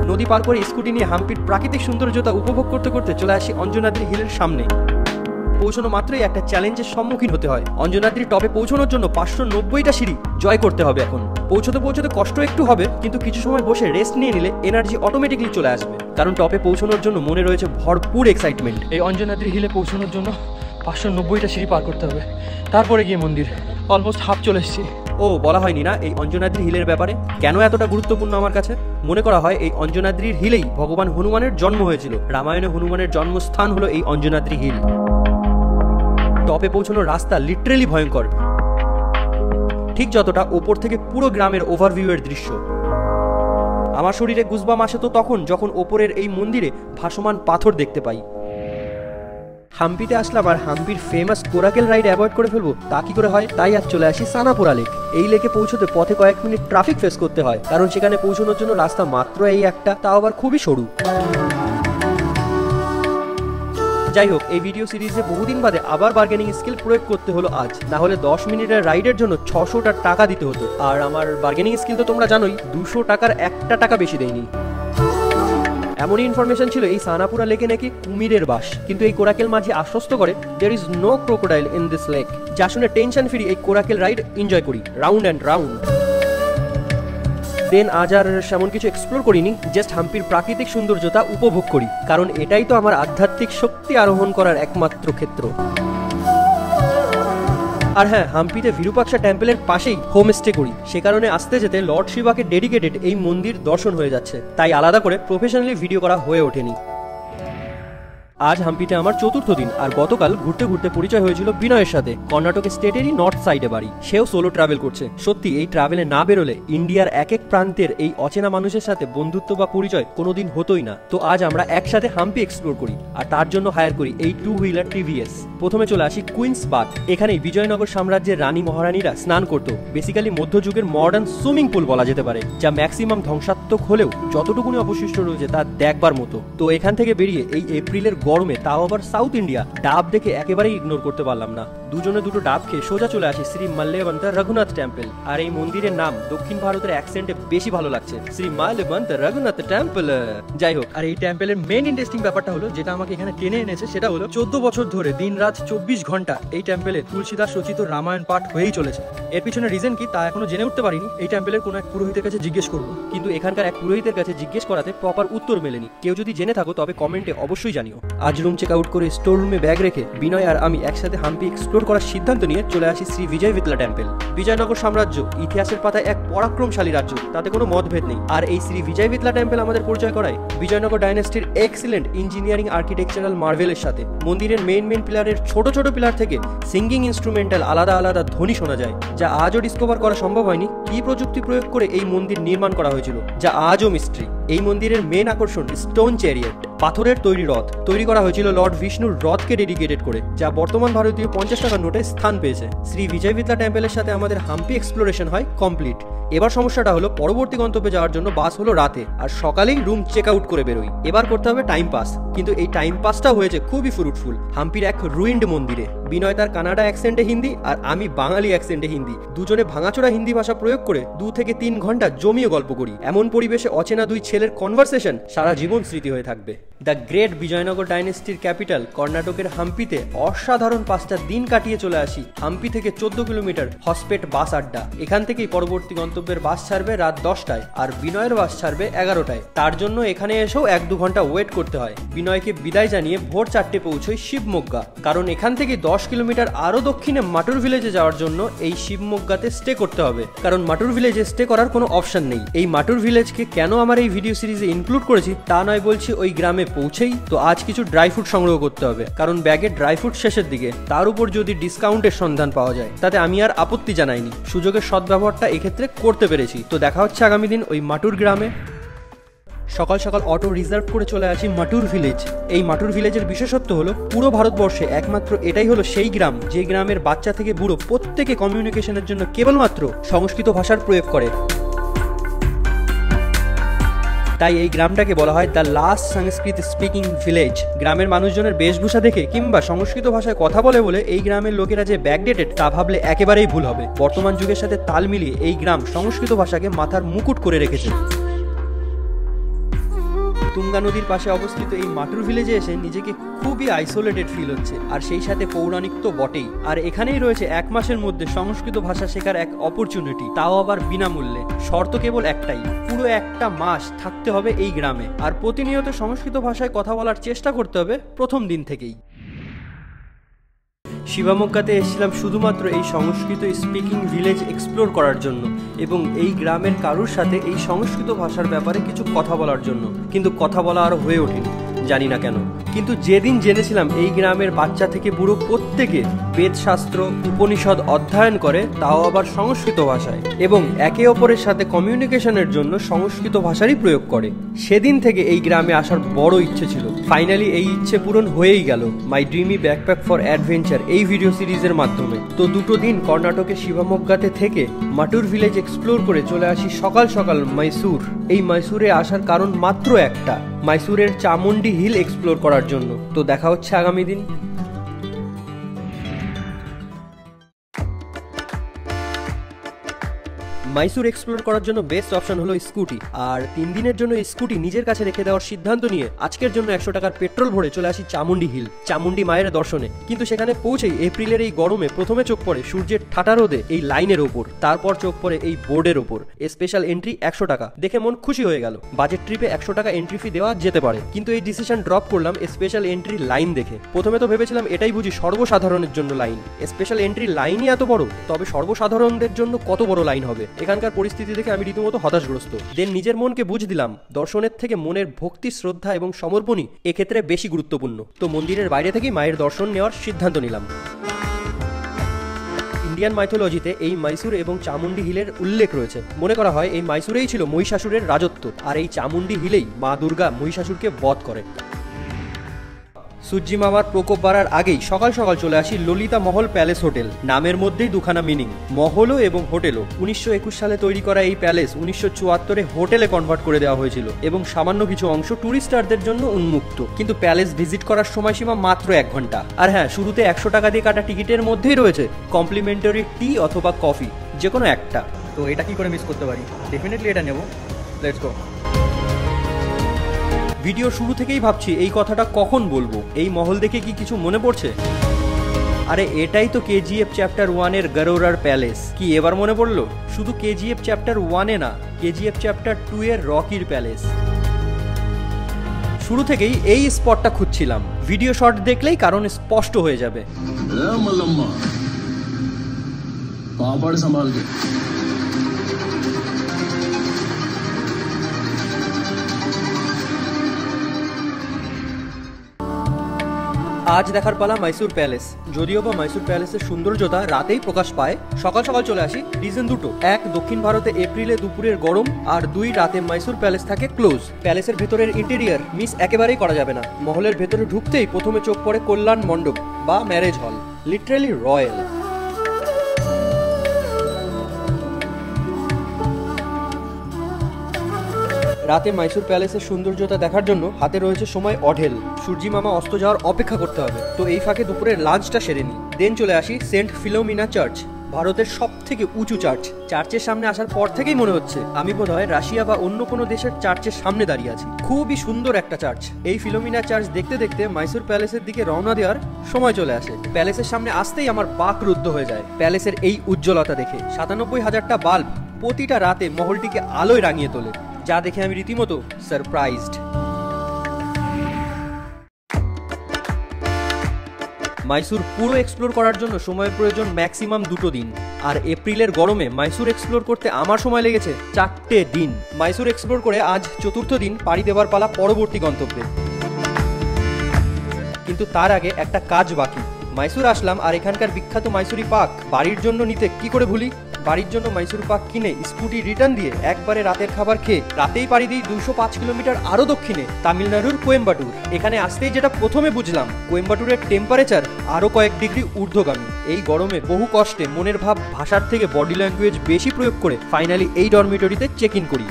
নদী পার করে স্কুটি নিয়ে হাম্পির প্রাকৃতিক সৌন্দর্যতা উপভোগ করতে করতে চলে আসি অঞ্জনাদ্রি হিলের সামনে। পৌঁছানো মাত্রই একটা চ্যালেঞ্জের সম্মুখীন হতে হয়। অঞ্জনাদ্রি টপে পৌঁছানোর জন্য 590টা সিঁড়ি জয় করতে হবে। এখন পৌঁছতে কষ্ট একটু হবে, কিন্তু কিছু সময় বসে রেস্ট নিয়ে নিলে এনার্জি অটোমেটিকলি চলে আসবে, কারণ টপে পৌঁছানোর জন্য মনে রয়েছে ভরপুর এক্সাইটমেন্ট। এই অঞ্জনাদ্রি হিলে পৌঁছানোর জন্য 590টা সিঁড়ি পার করতে হবে, তারপরে গিয়ে মন্দির। অলমোস্ট হাফ চলে এসেছি। ও বলা হয়নি না এই অঞ্জনাদ্রি হিলের ব্যাপারে, কেন এতটা গুরুত্বপূর্ণ আমার কাছে? মনে করা হয় এই অঞ্জনাদ্রির হিলেই ভগবান হনুমানের জন্ম হয়েছিল। রামায়ণে হনুমানের জন্মস্থান হলো এই অঞ্জনাদ্রি হিল। টপে পৌঁছানোর রাস্তা লিটারেলি ভয়ঙ্কর, ঠিক যতটা ওপর থেকে পুরো গ্রামের ওভারভিউ এর দৃশ্য। আমার শরীরে গুজবাম আসে তো তখন যখন ওপরের এই মন্দিরে ভাসমান পাথর দেখতে পাই। হাম্পিতে আসলাম আর হাম্পির ফেমাস কোরাকেল রাইড অ্যাভয়েড করে ফেলবো তা কি করে হয়? তাই আজ চলে আসি সানাপুরা লেক। এই লেকে পৌঁছতে পথে কয়েক মিনিট ট্রাফিক ফেস করতে হয়, কারণ সেখানে পৌঁছানোর জন্য রাস্তা মাত্র এই একটা, তাও আবার খুবই সরু। যাই হোক, এই ভিডিও সিরিজে বহুদিন বাদে আবার বার্গেনিং স্কিল প্রয়োগ করতে হলো আজ, না হলে 10 মিনিটের রাইডের জন্য 600 টাকা দিতে হতো। আর আমার বার্গেনিং স্কিল তো তোমরা জানোই, 200 টাকার 1 টাকা বেশি দেয়নি। এমনই ইনফরমেশন ছিল এই সানাপুরা লেকে নাকি কুমিরের বাস, কিন্তু এই কোরাকেল মাঝি আশ্বস্ত করে there is no crocodile in this lake. যা শুনে টেনশন ফ্রি এই কোরাকেল রাইড এনজয় করি রাউন্ড অ্যান্ড রাউন্ড। দেন আজ আর সেমন কিছু এক্সপ্লোর করিনি, জাস্ট হাম্পির প্রাকৃতিক সৌন্দর্যতা উপভোগ করি, কারণ এটাই তো আমার আধ্যাত্মিক শক্তি আরোহণ করার একমাত্র ক্ষেত্র। আর হ্যাঁ, হাম্পিতে বিরূপাক্ষা টেম্পলের পাশেই হোমস্টে করি, সে কারণে আসতে যেতে লর্ড শিবাকে ডেডিকেটেড এই মন্দির দর্শন হয়ে যাচ্ছে, তাই আলাদা করে প্রফেশনালি ভিডিও করা হয়ে ওঠেনি। আজ হাম্পিতে আমার 4র্থ দিন, আর গতকাল ঘুরতে ঘুরতে পরিচয় হয়েছিল বিনয়ের সাথে। কর্ণাটক স্টেটেরই নর্থ সাইডে বাড়ি, সেও সোলো ট্রাভেল করছে। সত্যি এই ট্রাভেলে না বেরোলে ইন্ডিয়ার এক এক প্রান্তের এই অচেনা মানুষের সাথে বন্ধুত্ব বা পরিচয় কোনোদিন হতোই না। তো আজ আমরা একসাথে হাম্পি এক্সপ্লোর করি, আর তার জন্য হায়ার করি এই 2 হুইলার টিভিএস। প্রথমে চলে আসি কুইন্স বাথ। এখানেই বিজয়নগর সাম্রাজ্যের রানী মহারানীরা স্নান করতো। বেসিক্যালি মধ্যযুগের মডার্ন সুইমিং পুল বলা যেতে পারে, যা ম্যাক্সিমাম ধ্বংসাত্মক হলেও যতটুকুনি অবশিষ্ট রয়েছে তা দেখবার মতো। তো এখান থেকে বেরিয়ে এই এপ্রিলের গরমে, তাও আবার সাউথ ইন্ডিয়া, ডাব দেখে একেবারেই ইগনোর করতে পারলাম না। দুজনে দুটো ডাব খেয়ে সোজা চলে আসি শ্রী মাল্যবন্ত রঘুনাথ টেম্পল। আর এই মন্দিরের নাম দক্ষিণ ভারতের অ্যাকসেন্টে বেশি ভালো লাগছে, শ্রী মাল্যবন্ত রঘুনাথ টেম্পল। যাই হোক, আর এই টেম্পলের মেইন ইন্টারেস্টিং ব্যাপারটা হলো, যেটা আমাকে এখানে টেনে এনেছে, সেটা হলো 14 বছর ধরে দিন রাত 24 ঘন্টা এই টেম্পলে তুলসীদাস রচিত রামায়ণ পাঠ হয়েই চলেছে। এর পিছনে রিজন কি তা এখনো জেনে উঠতে পারিনি। এই টেম্পলের কোনো এক পুরোহিতের কাছে জিজ্ঞেস করবো, কিন্তু এখানকার এক পুরোহিতের কাছে জিজ্ঞেস করাতে প্রপার উত্তর মেলেনি। কেউ যদি জেনে থাকো তবে কমেন্টে অবশ্যই জানিও। আজ রুম চেক আউট করে স্টোর রুমে ব্যাগ রেখে বিনয় আর আমি একসাথে হাম্পি এক্সপ্লোর করার সিদ্ধান্ত নিয়ে চলে আসি শ্রী বিজয় ভিতলা টেম্পল। বিজয়নগর সাম্রাজ্য ইতিহাসের পাতায় এক পরাক্রমশালী রাজ্য, তাতে কোনো মতভেদ নেই। আর এই শ্রী বিজয় ভিতলা টেম্পল আমাদের পরিচয় করায় বিজয়নগর ডাইনেস্টির এক্সিলেন্ট ইঞ্জিনিয়ারিং আর্কিটেকচারাল মার্ভেলের সাথে। মন্দিরের মেইন পিলারের ছোট ছোট পিলার থেকে সিঙ্গিং ইনস্ট্রুমেন্টাল আলাদা আলাদা ধ্বনি শোনা যায়, যা আজও ডিসকভার করা সম্ভব হয়নি কি প্রযুক্তি প্রয়োগ করে এই মন্দির নির্মাণ করা হয়েছিল, যা আজও মিস্ট্রি। এই মন্দিরের মেন আকর্ষণ স্টোন চ্যারিয়েট, পাথরের তৈরি রথ। তৈরি করা হয়েছিল লর্ড বিষ্ণুর রথকে ডেডিকেটেড করে, যা বর্তমান ভারতীয় 50 টাকার নোটে স্থান পেয়েছে। শ্রী বিজয় ভিতলা টেম্পলের সাথে আমাদের হাম্পি এক্সপ্লোরেশন হয় কমপ্লিট। এবার সমস্যাটা হলো পরবর্তী গন্তব্যে যাওয়ার জন্য বাস হলো রাতে, আর সকালেই রুম চেক আউট করে বেরোই। এবার করতে হবে টাইম পাস, কিন্তু এই টাইম পাসটা হয়েছে খুবই ফ্রুটফুল হাম্পির এক রুইন্ড মন্দিরে। বিনয় তার কানাডা অ্যাকসেন্টে হিন্দি, আর আমি বাঙালি অ্যাকসেন্টে হিন্দি, দুজনে ভাঙাচোরা হিন্দি ভাষা প্রয়োগ করে 2 থেকে 3 ঘন্টা জমিয়ে গল্প করি। এমন পরিবেশে অচেনা 2 ছেলের কনভারসেশন সারা জীবন স্মৃতি হয়ে থাকবে। দ্য গ্রেট বিজয়নগর ডাইনেস্টির ক্যাপিটাল কর্ণাটকের হাম্পিতে অসাধারণ 5টা দিন কাটিয়ে চলে আসি হাম্পি থেকে 14 কিলোমিটার হসপেট বাস আড্ডা। এখান থেকেই পরবর্তী গন্তব্যের বাস ছাড়বে রাত 10টায়, আর বিনয়ের বাস ছাড়বে 11টায়। তার জন্য এখানে এসেও 1-2 ঘন্টা ওয়েট করতে হয়। বিনয়কে বিদায় জানিয়ে ভোর 4টে পৌঁছই শিবমোগ্গা, কারণ এখান থেকে 10 কিলোমিটার আরো দক্ষিণে মাটুর ভিলেজে যাওয়ার জন্য এই শিবমোগ্গাতে স্টে করতে হবে, কারণ মাটুর ভিলেজে স্টে করার কোনো অপশন নেই। এই মাটুর ভিলেজকে কেন আমার এই ভিডিও সিরিজে ইনক্লুড করেছি তা নয়, বলছি ওই গ্রামে পৌঁছেই তো আজ কিছু ড্রাই ফ্রুট সংগ্রহ করতে হবে, কারণ ব্যাগে ড্রাই ফ্রুট শেষের দিকে, তার উপর যদি ডিসকাউন্টের সন্ধান পাওয়া যায় তাতে আমি আর আপত্তি জানাইনি। সুযোগের সদ্ব্যবহারটা এক্ষেত্রে করতে পেরেছি। তো দেখা হচ্ছে আগামী দিন ওই মাটুর গ্রামে। সকাল সকাল অটো রিজার্ভ করে চলে আসি মাটুর ভিলেজ। এই মাটুর ভিলেজের বিশেষত্ব হলো পুরো ভারতবর্ষে একমাত্র এটাই হলো সেই গ্রাম যে গ্রামের বাচ্চা থেকে বুড়ো প্রত্যেকে কমিউনিকেশনের জন্য কেবলমাত্র সংস্কৃত ভাষার প্রয়োগ করে। তাই এই গ্রামটাকে বলা হয় the last Sanskrit speaking village. গ্রামের মানুষজনের বেশভূষা দেখে কিংবা সংস্কৃত ভাষায় কথা বলে বলে এই গ্রামের লোকেরা যে ব্যাকডেটেড তা ভাবলে একেবারেই ভুল হবে। বর্তমান যুগের সাথে তাল মিলিয়ে এই গ্রাম সংস্কৃত ভাষাকে মাথার মুকুট করে রেখেছে। তুঙ্গা নদীর পাশে অবস্থিত এই মাটুর ভিলেজে এসে নিজেকে খুবই আইসোলেটেড ফিল হচ্ছে, আর সেই সাথে পৌরাণিক তো বটেই। আর এখানেই রয়েছে 1 মাসের মধ্যে সংস্কৃত ভাষা শেখার এক অপরচুনিটি, তাও আবার বিনামূল্যে। শর্ত কেবল একটাই, পুরো 1টা মাস থাকতে হবে এই গ্রামে, আর প্রতিনিয়ত সংস্কৃত ভাষায় কথা বলার চেষ্টা করতে হবে প্রথম দিন থেকেই। শিবামোগ্গাতে এসেছিলাম শুধুমাত্র এই সংস্কৃত স্পিকিং ভিলেজ এক্সপ্লোর করার জন্য এবং এই গ্রামের কারুর সাথে এই সংস্কৃত ভাষার ব্যাপারে কিছু কথা বলার জন্য, কিন্তু কথা বলা আর হয়ে ওঠেনি, জানি না কেন। কিন্তু যেদিন জেনেছিলাম এই গ্রামের বাচ্চা থেকে বুড়ো প্রত্যেকে বেদশাস্ত্র উপনিষদ অধ্যয়ন করে, তাও আবার সংস্কৃত ভাষায়, এবং একে অপরের সাথে কমিউনিকেশনের জন্য সংস্কৃত ভাষারই প্রয়োগ করে, সেদিন থেকে এই গ্রামে আসার বড় ইচ্ছে ছিল। ফাইনালি এই ইচ্ছে পূরণ হয়েই গেল মাই ড্রিমি ব্যাকপ্যাক ফর অ্যাডভেঞ্চার এই ভিডিও সিরিজের মাধ্যমে। তো দুটো দিন কর্ণাটকের শিবামোগ্গাতে থেকে মাটুর ভিলেজ এক্সপ্লোর করে চলে আসি সকাল সকাল মাইসুর। এই মাইসুরে আসার কারণ মাত্র একটা, মাইসুরের চামুন্ডি হিল এক্সপ্লোর করার জন্য। তো দেখা হচ্ছে আগামী দিন। মাইসুর এক্সপ্লোর করার জন্য বেস্ট অপশন হলো স্কুটি, আর 3 দিনের জন্য স্কুটি নিজের কাছে রেখে দেওয়ার সিদ্ধান্ত নিয়ে আজকের জন্য 100 টাকার পেট্রোল ভরে চলে আসি চামুন্ডি হিল, চামুন্ডি মায়ের দর্শনে। কিন্তু সেখানে পৌঁছেই এপ্রিলের এই গরমে প্রথমে চোখ পড়ে সূর্যের ঠাটা রোদে এই লাইনের ওপর, তারপর চোখ পড়ে এই বোর্ডের ওপর স্পেশাল এন্ট্রি 100 টাকা। দেখে মন খুশি হয়ে গেল। বাজেট ট্রিপে 100 টাকা এন্ট্রি ফি দেওয়া যেতে পারে, কিন্তু এই ডিসিশন ড্রপ করলাম স্পেশাল এন্ট্রি লাইন দেখে। প্রথমে তো ভেবেছিলাম এটাই বুঝি সর্বসাধারণের জন্য লাইন, স্পেশাল এন্ট্রি লাইনই এত বড়, তবে সর্বসাধারণদের জন্য কত বড় লাইন হবে। এখানকার পরিস্থিতি দেখে আমি রীতিমতো হতাশগ্রস্ত। দেন নিজের মনকে বুঝ দিলাম দর্শনের থেকে মনের ভক্তি, শ্রদ্ধা এবং সমর্পণই এক্ষেত্রে বেশি গুরুত্বপূর্ণ। তো মন্দিরের বাইরে থেকেই মায়ের দর্শন নেওয়ার সিদ্ধান্ত নিলাম। ইন্ডিয়ান মাইথোলজিতে এই মাইসুর এবং চামুন্ডি হিলের উল্লেখ রয়েছে। মনে করা হয় এই মাইসুরেই ছিল মহিষাসুরের রাজত্ব, আর এই চামুন্ডি হিলেই মা দুর্গা মহিষাসুরকে বধ করে। সূর্যি মামার প্রকোপ বাড়ার আগেই সকাল সকাল চলে আসি ললিতা মহল প্যালেস হোটেল। নামের মধ্যেই দুখানা মিনিং, মহলও এবং হোটেলও। 1921 সালে তৈরি করা এই প্যালেস 1974-এ হোটেলে কনভার্ট করে দেওয়া হয়েছিল এবং সামান্য কিছু অংশ টুরিস্টারদের জন্য উন্মুক্ত। কিন্তু প্যালেস ভিজিট করার সময়সীমা মাত্র 1 ঘন্টা। আর হ্যাঁ, শুরুতে 100 টাকা দিয়ে কাটা টিকিটের মধ্যেই রয়েছে কমপ্লিমেন্টারি টি অথবা কফি, যে কোনো একটা। তো এটা কি করে মিস করতে পারি? ডেফিনেটলি এটা নেব। Let's go. ভিডিও শুরু থেকেই ভাবছি এই কথাটা কখন বলবো। এই মহল দেখে কি কিছু মনে পড়ছে? আরে এটাই তো কেজিএফ চ্যাপ্টার 1-এর গরোরার প্যালেস। কি এবার মনে পড়লো? শুধু কেজিএফ চ্যাপ্টার 1-এ না, কেজিএফ চ্যাপ্টার 2-এর রকির প্যালেস। শুরু থেকেই এই স্পটটা খুঁজছিলাম, ভিডিও শট দেখলেই কারণ স্পষ্ট হয়ে যাবে। আজ দেখার পালা মাইসুর প্যালেস। যদিও বা মাইসুর প্যালেসের সৌন্দর্যতা রাতেই প্রকাশ পায়। সকাল সকাল চলে আসি, রিজন দুটো। 1, দক্ষিণ ভারতে এপ্রিলে দুপুরের গরম, আর 2, রাতে মাইসুর প্যালেস থাকে ক্লোজ। প্যালেসের ভেতরের ইন্টেরিয়ার মিস একেবারেই করা যাবে না। মহলের ভেতরে ঢুকতেই প্রথমে চোখ পড়ে কল্যাণ মণ্ডপ বা ম্যারেজ হল, লিটারালি রয়্যাল। রাতে মাইসুর প্যালেসের সৌন্দর্যতা দেখার জন্য হাতে রয়েছে সময় অঢেল। সূর্যি মামা অস্ত যাওয়ার অপেক্ষা করতে হবে, তো এই ফাঁকে দুপুরের লাঞ্চটা সেরে নিই। দেন চলে আসি সেন্ট ফিলোমিনা চার্চ, ভারতের সব থেকে উঁচু চার্চ। চার্চের সামনে আসার পর থেকেই মনে হচ্ছে আমি বোধহয় রাশিয়া বা অন্য কোনো দেশের চার্চের সামনে দাঁড়িয়ে আছি। খুবই সুন্দর একটা চার্চ। এই ফিলোমিনা চার্চ দেখতে দেখতে মাইসুর প্যালেসের দিকে রওনা দেওয়ার সময় চলে আসে। প্যালেসের সামনে আসতেই আমার বাক রুদ্ধ হয়ে যায় প্যালেসের এই উজ্জ্বলতা দেখে। 97,000টা বাল্ব প্রতিটা রাতে মহলটিকে আলোয় রাঙিয়ে তোলে, যা দেখে আমি রীতিমতো সারপ্রাইজড। মাইসুর পুরো এক্সপ্লোর করার জন্য সময়ের প্রয়োজন ম্যাক্সিমাম 2 দিন, আর এপ্রিলের গরমে মাইসুর এক্সপ্লোর করতে আমার সময় লেগেছে 4টে দিন। মাইসুর এক্সপ্লোর করে আজ 4র্থ দিন পাড়ি দেওয়ার পালা পরবর্তী গন্তব্যে। কিন্তু তার আগে একটা কাজ বাকি। মাইসুর আসলাম আর এখানকার বিখ্যাত মাইসুরি পাক বাড়ির জন্য নিতে কি করে ভুলি। বাড়ির জন্য মাইসুর পাক কিনে স্কুটি রিটার্ন দিয়ে একবারে রাতের খাবার খেয়ে রাতেই পাড়ি দিই 205 কিলোমিটার আরো দক্ষিণে তামিলনাড়ুর কোয়েম্বাটুর। এখানে আসতেই যেটা প্রথমে বুঝলাম, কোয়েম্বাটুরের টেম্পারেচার আরো কয়েক ডিগ্রি ঊর্ধ্বগামী। এই গরমে বহু কষ্টে মনের ভাব ভাষার থেকে বডি ল্যাঙ্গুয়েজ বেশি প্রয়োগ করে ফাইনালি এই ডরমিটরিতে চেক ইন করি।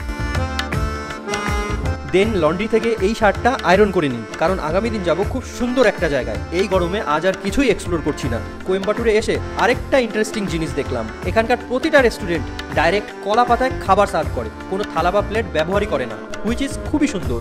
দেন লন্ড্রি থেকে এই শার্টটা আয়রন করে নিই, কারণ আগামী দিন যাব খুব সুন্দর একটা জায়গায়। এই গরমে আজ আর কিছুই এক্সপ্লোর করছি না। কোয়েম্বাটুরে এসে আরেকটা ইন্টারেস্টিং জিনিস দেখলাম, এখানকার প্রতিটা রেস্টুরেন্ট ডাইরেক্ট কলা পাতায় খাবার সার্ভ করে, কোনো থালা বা প্লেট ব্যবহারই করে না, হুইচ ইজ খুবই সুন্দর।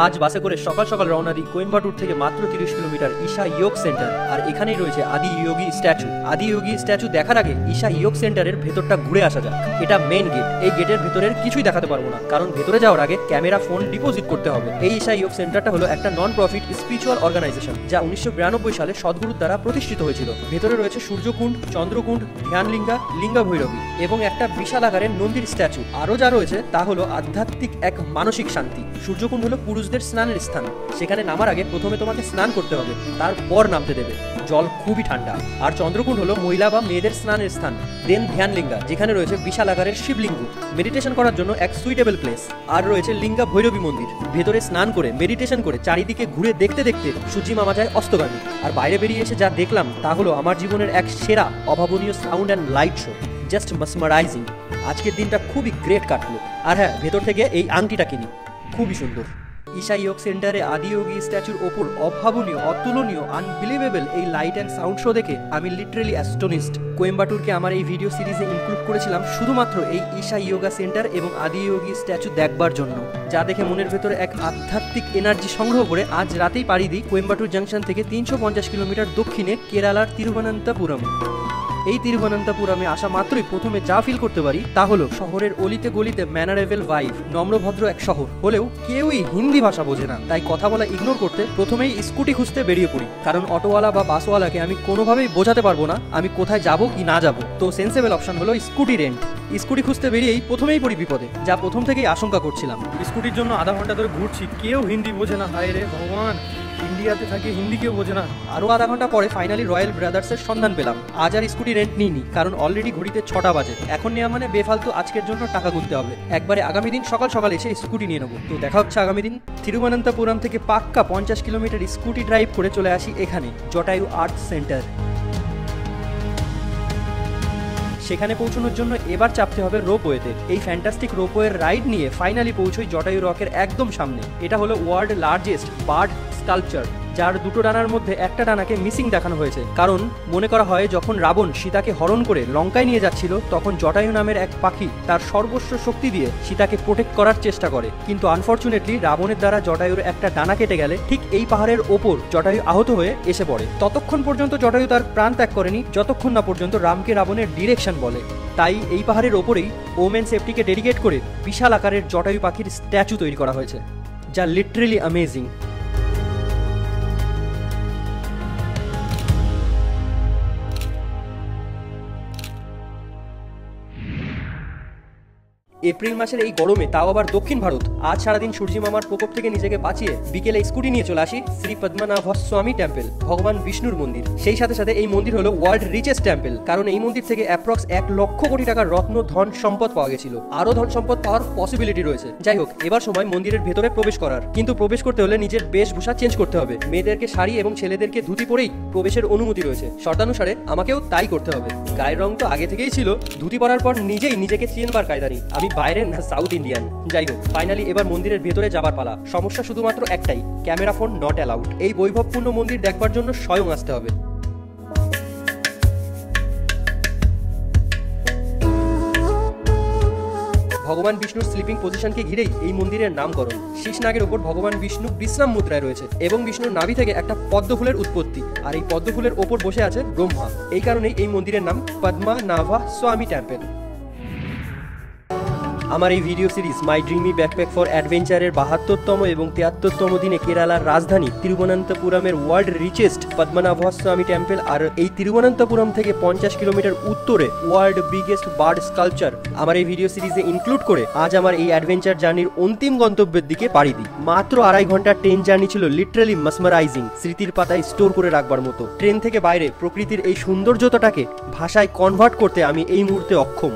আজ বাসে করে সকাল সকাল রওনা দিই কোয়েম্বাটুর থেকে মাত্র 30 কিলোমিটার ঈশা ইয়োগ সেন্টার। আর এখানেই রয়েছে আদি যোগী স্ট্যাচু। আদি যোগী স্ট্যাচু দেখার আগে ঈশা ইয়োগ সেন্টারের ভেতরটা ঘুরে আসা যাক। এটা মেন গেট। এই গেটের ভেতরের কিছুই দেখাতে পারবো না, কারণ ভেতরে যাওয়ার আগে ক্যামেরা ফোন ডিপোজিট করতে হবে। এই ঈশা ইয়োগ সেন্টারটা হলো একটা নন প্রফিট স্পিরিচুয়াল অর্গানাইজেশন, যা 1992 সালে সদ্গুরুর দ্বারা প্রতিষ্ঠিত হয়েছিল। ভেতরে রয়েছে সূর্যকুণ্ড, চন্দ্রকুণ্ড, ধ্যানলিঙ্গা, লিঙ্গা ভৈরবী এবং একটা বিশাল আকারের নন্দীর স্ট্যাচু। আরও যা রয়েছে তা হলো আধ্যাত্মিক এক মানসিক শান্তি। সূর্যকুণ্ড হলো পুরুষদের স্নানের স্থান। সেখানে নামার আগে প্রথমে তোমাকে স্নান করতে হবে, তারপর নামতে দেবে। জল খুবই ঠান্ডা। আর চন্দ্রকুণ্ড হলো মহিলা বা মেয়েদের স্নানের স্থান। দেন ধ্যানলিঙ্গা, যেখানে রয়েছে বিশাল আকারের শিবলিঙ্গ, মেডিটেশন করার জন্য এক সুইটেবল প্লেস। আর রয়েছে লিঙ্গা ভৈরবী মন্দির। ভেতরে স্নান করে মেডিটেশন করে চারিদিকে ঘুরে দেখতে দেখতে সূর্যি মামা যায় অস্তগামী। আর বাইরে বেরিয়ে এসে যা দেখলাম তা হলো আমার জীবনের এক সেরা অভাবনীয় sound and light show. Just mesmerising. আজকের দিনটা খুবই গ্রেট কাটলো। আর হ্যাঁ, ভেতর থেকে এই আংটিটা কিনি, খুবই সুন্দর। ঈশা ইয়োগ সেন্টারে আদি যোগী স্ট্যাচুর ওপর অভাবনীয়, অতুলনীয়, আনবিলিভেবল এই লাইট অ্যান্ড সাউন্ড শো দেখে আমি লিটারেলি অ্যাস্টোনিশড। কোয়েম্বাটুরকে আমার এই ভিডিও সিরিজে ইনক্লুড করেছিলাম শুধুমাত্র এই ঈশা ইয়োগা সেন্টার এবং আদি যোগী স্ট্যাচু দেখবার জন্য, যা দেখে মনের ভেতরে এক আধ্যাত্মিক এনার্জি সংগ্রহ করে আজ রাতেই পাড়ি দিই কোয়েম্বাটুর জাংশন থেকে 350 কিলোমিটার দক্ষিণে কেরালার তিরুবনন্তপুরম। এই তিরুবনন্তপুরমে আসা মাত্রই প্রথমে যা ফিল করতে পারি তা হলো শহরের অলিতে গলিতে ম্যানারেবল ভাইব। নম্রভদ্র এক শহর হলেও কেউই হিন্দি ভাষা বোঝে না, তাই কথা বলা ইগনোর করতে প্রথমেই স্কুটি খুঁজতে বেরিয়ে পড়ি, কারণ অটোওয়ালা বা বাসওয়ালাকে আমি কোনোভাবেই বোঝাতে পারবো না আমি কোথায় যাব কি না যাব। তো সেন্সেবল অপশন হলো স্কুটি রেন্ট। স্কুটি খুঁজতে বেরিয়েই প্রথমেই পড়ি বিপদে, যা প্রথম থেকেই আশঙ্কা করছিলাম। স্কুটির জন্য আধা ঘন্টা ধরে ঘুরছি, কেউ হিন্দি বোঝে না। হায় রে ভগবান, ইন্ডিয়াতে থাকি হিন্দি কেউ বোঝে না। আরও আধা ঘন্টা পরে ফাইনালি রয়্যাল ব্রাদার্সের সন্ধান পেলাম। আজ আর স্কুটি রেন্ট নিইনি, কারণ অলরেডি ঘড়িতে 6টা বাজে। এখন নেওয়া মানে বেফালতু আজকের জন্য টাকা গুনতে হবে। একবারে আগামী দিন সকাল সকাল এসে স্কুটি নিয়ে নেবো। তো দেখা হচ্ছে আগামী দিন। তিরুবনন্তপুরম থেকে পাক্কা 50 কিলোমিটার স্কুটি ড্রাইভ করে চলে আসি এখানে জটায়ু আর্ট সেন্টার। সেখানে পৌঁছানোর জন্য এবার চাপতে হবে রোপওয়েতে। এই ফ্যান্টাস্টিক রোপওয়ের রাইড নিয়ে ফাইনালি পৌঁছই জটায়ু রকের একদম সামনে। এটা হলো ওয়ার্ল্ড লার্জেস্ট বার্ড স্কাল্পচার, যার দুটো ডানার মধ্যে একটা ডানাকে মিসিং দেখানো হয়েছে। কারণ মনে করা হয় যখন রাবণ সীতাকে হরণ করে লঙ্কায় নিয়ে যাচ্ছিল, তখন জটায়ু নামের এক পাখি তার সর্বস্ব শক্তি দিয়ে সীতাকে প্রোটেক্ট করার চেষ্টা করে। কিন্তু আনফর্চুনেটলি রাবণের দ্বারা জটায়ুর একটা ডানা কেটে গেলে ঠিক এই পাহাড়ের ওপর জটায়ু আহত হয়ে এসে পড়ে। ততক্ষণ পর্যন্ত জটায়ু তার প্রাণ ত্যাগ করেনি যতক্ষণ না পর্যন্ত রামকে রাবণের ডিরেকশন বলে। তাই এই পাহাড়ের ওপরেই ওমেন সেফটিকে ডেডিকেট করে বিশাল আকারের জটায়ু পাখির স্ট্যাচু তৈরি করা হয়েছে, যা লিটারেলি অ্যামেজিং। এপ্রিল মাসের এই গরমে, তাও আবার দক্ষিণ ভারত, আজ সারাদিন সূর্যি মামার প্রকোপ থেকে নিজেকে বাঁচিয়ে বিকেলে স্কুটি নিয়ে চলে আসি শ্রী পদ্মনাভ স্বামী টেম্পল, ভগবান বিষ্ণুর মন্দির। সেই সাথে সাথে এই মন্দির হলো ওয়ার্ল্ড রিচেস্ট টেম্পল, কারণ এই মন্দির থেকে অ্যাপ্রক্স 1 লক্ষ কোটি টাকার রত্ন ধন সম্পদ পাওয়া গেছিল। আরো ধন সম্পদ পাওয়ার পসিবিলিটি রয়েছে। যাই হোক, এবার সময় মন্দিরের ভেতরে প্রবেশ করার। কিন্তু প্রবেশ করতে হলে নিজের বেশভূষা চেঞ্জ করতে হবে। মেয়েদেরকে শাড়ি এবং ছেলেদেরকে ধুতি পরেই প্রবেশের অনুমতি রয়েছে। শর্তানুসারে আমাকেও তাই করতে হবে। গায়ের রং তো আগে থেকেই ছিল, ধুতি পরার পর নিজেই নিজেকে চিনবার কায়দা নেই আমি বাইরে না সাউথ ইন্ডিয়ান। যাই হোক, ফাইনালি এবার মন্দিরের ভেতরে যাবার পালা। সমস্যা শুধুমাত্র একটাই, ক্যামেরা ফোন নট অ্যালাউড। এই বৈভবপূর্ণ মন্দির দেখবার জন্য স্বয়ং আসতে হবে। ভগবান বিষ্ণুর স্লিপিং পজিশনকে ঘিরেই এই মন্দিরের নামকরণ। শীষনাগের উপর ভগবান বিষ্ণু বিশ্রাম মুদ্রায় রয়েছে এবং বিষ্ণুর নাভি থেকে একটা পদ্ম ফুলের উৎপত্তি, আর এই পদ্ম ফুলের ওপর বসে আছে ব্রহ্মা। এই কারণেই এই মন্দিরের নাম পদ্মনাভ স্বামী টেম্পল। আমার এই video series my dreamy backpack for অ্যাডভেঞ্চারের 72তম এবং 73তম দিনে কেরালার রাজধানী তিরুবনন্তপুরমের ওয়ার্ল্ড রিচেস্ট পদ্মনাভ স্বামী টেম্পল আর এই তিরুবনন্তপুরম থেকে 50 কিলোমিটার উত্তরে ওয়ার্ল্ড বিগেস্ট বার্ড স্কাল্পচার আমার এই ভিডিও সিরিজে ইনক্লুড করে আজ আমার এই অ্যাডভেঞ্চার জার্নির অন্তিম গন্তব্যের দিকে পাড়ি দিই। মাত্র 2.5 ঘন্টার ট্রেন জার্নি ছিল লিটারালি মাসমারাইজিং, স্মৃতির পাতায় স্টোর করে রাখবার মতো। ট্রেন থেকে বাইরে প্রকৃতির এই সৌন্দর্যতাটাকে ভাষায় কনভার্ট করতে আমি এই মুহূর্তে অক্ষম।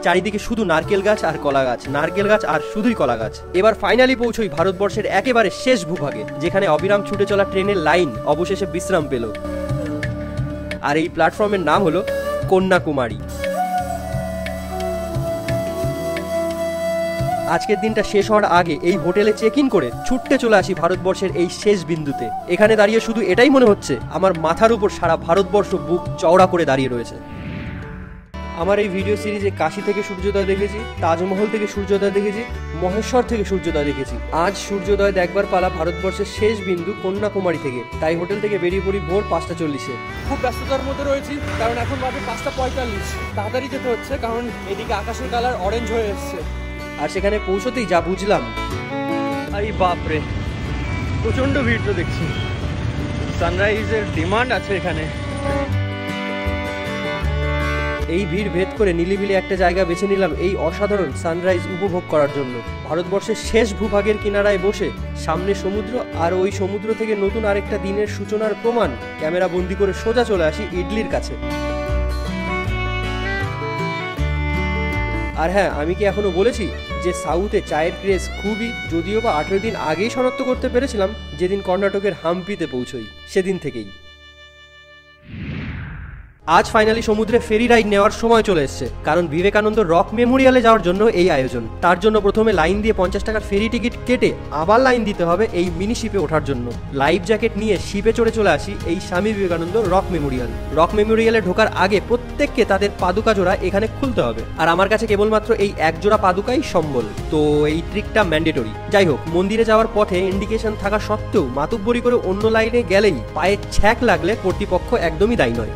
চারিদিকে শুধু নারকেল গাছ আর কলা গাছ, নারকেল গাছ আর শুধুই কলা গাছ। এবার ফাইনালি পৌঁছই ভারতবর্ষের একেবারে শেষ ভূভাগে, যেখানে অবিরাম ছুটে চলা ট্রেনের লাইন অবশেষে বিশ্রাম পেল। আর এই প্ল্যাটফর্মের নাম হলো কন্যাকুমারী। আজকের দিনটা শেষ হওয়ার আগে এই হোটেলে চেক ইন করে ছুটতে চলে আসি ভারতবর্ষের এই শেষ বিন্দুতে। এখানে দাঁড়িয়ে শুধু এটাই মনে হচ্ছে আমার মাথার উপর সারা ভারতবর্ষ বুক চওড়া করে দাঁড়িয়ে রয়েছে। আমার এই ভিডিও সিরিজে কাশী থেকে সূর্যোদয় দেখেছি, তাজমহল থেকে সূর্যোদয় দেখেছি, মহেশ্বর থেকে সূর্যোদয় দেখেছি। আজ সূর্যোদয় দেখবার পালা ভারতবর্ষের শেষ বিন্দু কন্যাকুমারী থেকে। তাই হোটেল থেকে বেরিয়ে পড়ি ভোর 5:40-এ। খুব ব্যস্ততার মধ্যে রয়েছি, কারণ এখন বাজে 5:45। তাড়াতাড়ি যেতে হচ্ছে, কারণ এদিকে আকাশের কালার অরেঞ্জ হয়ে এসছে। আর সেখানে পৌঁছতেই যা বুঝলাম, আরে বাপরে, প্রচণ্ড ভিড় তো দেখছি। সানরাইজের ডিমান্ড আছে এখানে। এই ভিড় ভেদ করে নিলিবিলি একটা জায়গা বেছে নিলাম এই অসাধারণ সানরাইজ উপভোগ করার জন্য। ভারতবর্ষের শেষ ভূভাগের কিনারায় বসে সামনে সমুদ্র, আর ওই সমুদ্র থেকে নতুন আরেকটা দিনের সূচনার প্রমাণ ক্যামেরা বন্দি করে সোজা চলে আসি ইডলির কাছে। আর হ্যাঁ, আমি কি এখনো বলেছি যে সাউথে চায়ের ক্রেজ খুবই, যদিও বা 18 দিন আগেই শনাক্ত করতে পেরেছিলাম যেদিন কর্ণাটকের হাম্পিতে পৌঁছই, সেদিন থেকেই। আজ ফাইনালি সমুদ্রে ফেরি রাইড নেওয়ার সময় চলে এসছে, কারণ বিবেকানন্দ রক মেমোরিয়ালে যাওয়ার জন্য এই আয়োজন। তার জন্য প্রথমে লাইন দিয়ে 50 টাকার ফেরি টিকিট কেটে আবার লাইন দিতে হবে এই মিনি শিপে ওঠার জন্য। লাইফ জ্যাকেট নিয়ে শিপে চলে আসি এই Swami Vivekananda rock Memorial. Rock মেমোরিয়ালে ঢোকার আগে প্রত্যেককে তাদের পাদুকা জোড়া এখানে খুলতে হবে, আর আমার কাছে কেবলমাত্র এই এক জোড়া পাদুকাই সম্বল, তো এই ট্রিকটা ম্যান্ডেটরি। যাই হোক, মন্দিরে যাওয়ার পথে ইন্ডিকেশন থাকা সত্ত্বেও মাতুব্বরি করে অন্য লাইনে গেলেই পায়ে ছ্যাঁক লাগলে কর্তৃপক্ষ একদমই দায়ী নয়।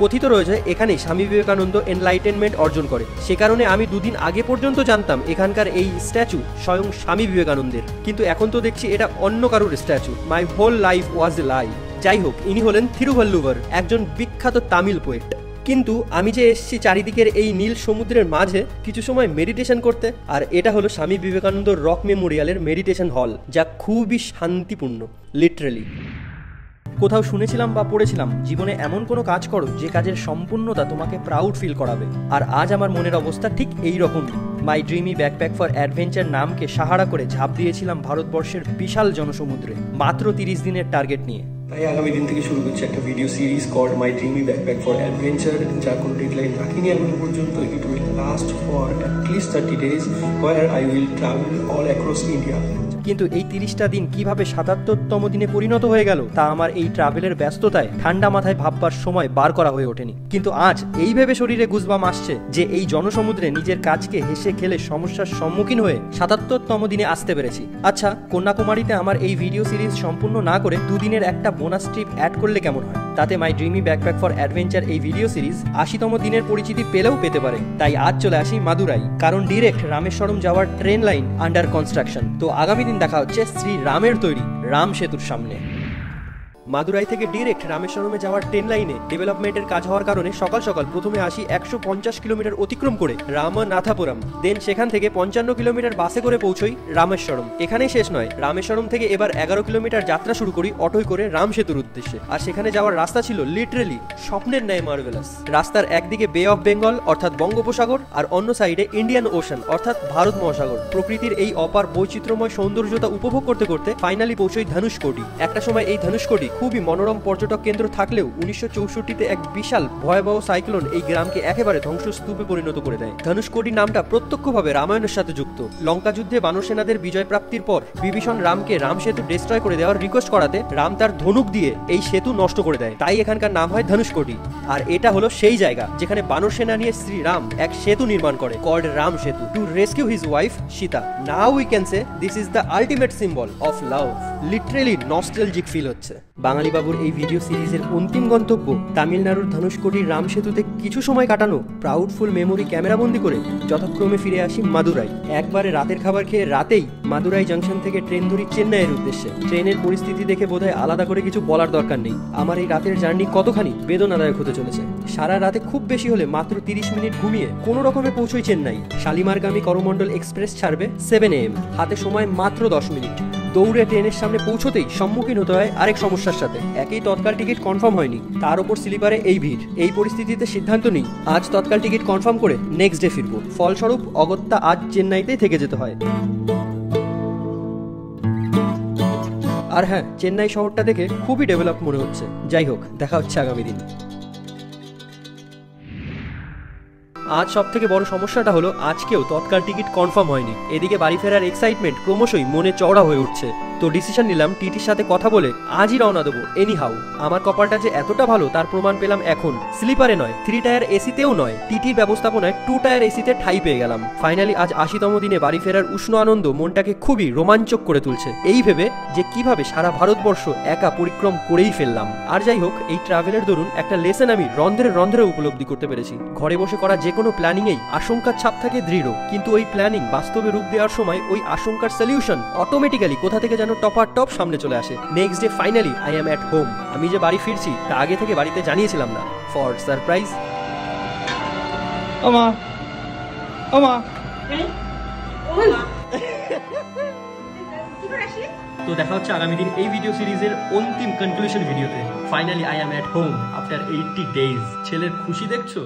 কথিত রয়েছে এখানেই স্বামী বিবেকানন্দ এনলাইটেনমেন্ট অর্জন করে, সে কারণে আমি 2 দিন আগে পর্যন্ত জানতাম এখানকার এই স্ট্যাচু স্বয়ং স্বামী বিবেকানন্দের, কিন্তু এখন তো দেখছি এটা অন্য কারোর স্ট্যাচু। My whole life was a lie. যাই হোক, ইনি হলেন থিরুভাল্লুভার, একজন বিখ্যাত তামিল পোয়েট। কিন্তু আমি যে এসেছি চারিদিকের এই নীল সমুদ্রের মাঝে কিছু সময় মেডিটেশন করতে, আর এটা হলো স্বামী বিবেকানন্দ রক মেমোরিয়ালের মেডিটেশন হল, যা খুবই শান্তিপূর্ণ, লিটারেলি। কোথাও শুনেছিলাম বা পড়েছিলাম, জীবনে এমন কোনো কাজ করো যে কাজের সম্পূর্ণতা তোমাকে প্রাউড ফিল করাবে, আর আজ আমার মনের অবস্থা ঠিক এই রকমই। মাই ড্রিমি ব্যাকপ্যাক ফর অ্যাডভেঞ্চার নামকে সাহারা করে ঝাঁপ দিয়েছিলাম ভারতবর্ষের বিশাল জনসমুদ্রে, মাত্র 30 দিনের টার্গেট নিয়ে। তাই আগামী দিন থেকে শুরু করছি একটা video series called my dreamy backpack for adventure, যার কোনো ডেডলাইন রাখিনি এখনো পর্যন্ত। It will last for at least 30 days, where I will travel all across India. কিন্তু এই 30টা দিন কিভাবে 77তম দিনে পরিণত হয়ে গেল তা আমার এই ট্রাভেলের ব্যস্ততায় ঠান্ডা মাথায় ভাববার সময় বার করা হয়ে ওঠেনি। কিন্তু আজ এই ভেবে শরীরে গুজবাম আসছে যে এই জনসমুদ্রে নিজের কাজকে হেসে খেলে সমস্যার সম্মুখীন হয়ে 77তম দিনে আসতে পেরেছি। আচ্ছা, কন্যাকুমারীতে আমার এই ভিডিও সিরিজ সম্পূর্ণ না করে 2 দিনের একটা বোনাস ট্রিপ অ্যাড করলে কেমন হয়? তাতে মাই ড্রিমি ব্যাকপ্যাক ফর অ্যাডভেঞ্চার এই ভিডিও সিরিজ 80তম দিনের পরিচিতি পেলেও পেতে পারে। তাই আজ চলে আসি মাদুরাই, কারণ ডিরেক্ট রামেশ্বরম যাওয়ার ট্রেন লাইন আন্ডার কনস্ট্রাকশন। তো আগামী দিন দেখা হচ্ছে শ্রী রামের তৈরি রাম সেতুর সামনে। মাদুরাই থেকে ডিরেক্ট রামেশ্বরমে যাওয়ার ট্রেন লাইনে ডেভেলপমেন্টের কাজ হওয়ার কারণে সকাল সকাল প্রথমে আসি 150 কিলোমিটার অতিক্রম করে রামনাথাপুরম, দেন সেখান থেকে 55 কিলোমিটার বাসে করে পৌঁছই রামেশ্বরম। এখানেই শেষ নয়, রামেশ্বরম থেকে এবার 11 কিলোমিটার যাত্রা শুরু করি অটোয় করে রাম সেতুর উদ্দেশ্যে। আর সেখানে যাওয়ার রাস্তা ছিল লিটারেলি স্বপ্নের ন্যায় মার্ভেলাস। রাস্তার একদিকে বে অফ বেঙ্গল অর্থাৎ বঙ্গোপসাগর, আর অন্য সাইডে ইন্ডিয়ান ওশান অর্থাৎ ভারত মহাসাগর। প্রকৃতির এই অপার বৈচিত্র্যময় সৌন্দর্যতা উপভোগ করতে করতে ফাইনালি পৌঁছই ধনুষকোটি। একটা সময় এই ধনুষকোটি খুবই মনোরম পর্যটক কেন্দ্র থাকলেও 1964-তে এক বিশাল ভয়াবহ সাইক্লোন এই গ্রামকে একেবারে ধ্বংসস্তূপে পরিণত করে দেয়। ধনুষকোটি নামটা প্রত্যক্ষভাবে রামায়ণের সাথে যুক্ত। লঙ্কা যুদ্ধে বানর সেনাদের বিজয় প্রাপ্তির পর বিভীষণ রামকে রাম সেতু ডিস্ট্রয় করে দেওয়ার রিকোয়েস্ট করাতে রাম তার ধনুক দিয়ে এই সেতু নষ্ট করে দেয়, তাই এখানকার নাম হয় ধনুষকোটি। আর এটা হলো সেই জায়গা যেখানে বানর সেনা নিয়ে শ্রী রাম এক সেতু নির্মাণ করে called Ram Setu to rescue his wife Sita. Now we can say this is the ultimate symbol of love. Literally nostalgic feel হচ্ছে। বাঙালি বাবুর এই ভিডিও সিরিজের অন্তিম গন্তব্য তামিলনাড়ুর ধনুষকোটির রাম সেতুতে কিছু সময় কাটানো প্রাউডফুল মেমোরি ক্যামেরাবন্দি করে যথাক্রমে ফিরে আসি মাদুরাই। একবারে রাতের খাবার খেয়ে রাতেই মাদুরাই জাংশন থেকে ট্রেন ধরি চেন্নাইয়ের উদ্দেশ্যে। ট্রেনের পরিস্থিতি দেখে বোধহয় আলাদা করে কিছু বলার দরকার নেই। আমার এই রাতের জার্নি কতখানি বেদনাদায়ক হতে চলেছে। সারা রাতে খুব বেশি হলে মাত্র 30 মিনিট ঘুমিয়ে কোনো রকমে পৌঁছই চেন্নাই। শালিমারগামী করমণ্ডল এক্সপ্রেস ছাড়বে 7 AM, হাতে সময় মাত্র 10 মিনিট। দৌড়ে ট্রেনের সামনে পৌঁছতেই সম্মুখীন হতে হয় আরেক সমস্যার সাথে। একেই তৎকাল টিকিট কনফার্ম হয়নি, তার উপর স্লিপারে এই ভিড়। এই পরিস্থিতিতে সিদ্ধান্ত নিই আজ তৎকাল টিকিট কনফার্ম করে নেক্সট ডে ফিরবো। ফলস্বরূপ অগত্যা আজ চেন্নাইতেই থেকে যেতে হয়। আর হ্যাঁ, চেন্নাই শহরটা দেখে খুবই ডেভেলপ মনে হচ্ছে। যাই হোক, দেখা হচ্ছে আগামী দিন। আজ সব থেকে বড় সমস্যাটা হলো আজকেও তৎকাল টিকিট কনফার্ম হয়নি। এদিকে বাড়ি ফেরার এক্সাইটমেন্ট ক্রমশই মনে চওড়া হয়ে উঠছে। তো ডিসিশন নিলাম টিটির সাথে কথা বলে আজই রওনা দেবো এনি হাউ। আমার কপালটা যে এতটা ভালো তার প্রমাণ পেলাম এখন। স্লিপারে নয়, 3 টায়ার এসিতেও নয়, টিটির ব্যবস্থাপনায় 2 টায়ার এসিতে ঠাই পেয়ে গেলাম। ফাইনালি আজ 80তম দিনে বাড়ি ফেরার উষ্ণ আনন্দ মনটাকে খুবই রোমাঞ্চক করে তুলছে, এই ভেবে যে কিভাবে সারা ভারতবর্ষ একা পরিক্রম করেই ফেললাম। আর যাই হোক, এই ট্রাভেলের দরুন একটা লেসন আমি রন্ধ্রে উপলব্ধি করতে পেরেছি। ঘরে বসে করা যে কোনো প্ল্যানিংয়েই আশঙ্কার ছাপ থাকে দৃঢ়, কিন্তু ওই প্ল্যানিং বাস্তবে রূপ দেওয়ার সময় ওই আশঙ্কার সলিউশন অটোমেটিক্যালি কোথা থেকে যেন টপ সামনে চলে আসে। Next day finally I am at home. আমি যে বাড়ি ফিরছি তা আগে থেকে বাড়িতে জানিয়েছিলাম না, ফর সারপ্রাইজ। তো দেখা হচ্ছে আগামী দিন এই ভিডিও সিরিজের অন্তিম কনক্লুশন ভিডিওতে। Finally I am at home after 80 days. ছেলের খুশি দেখছো?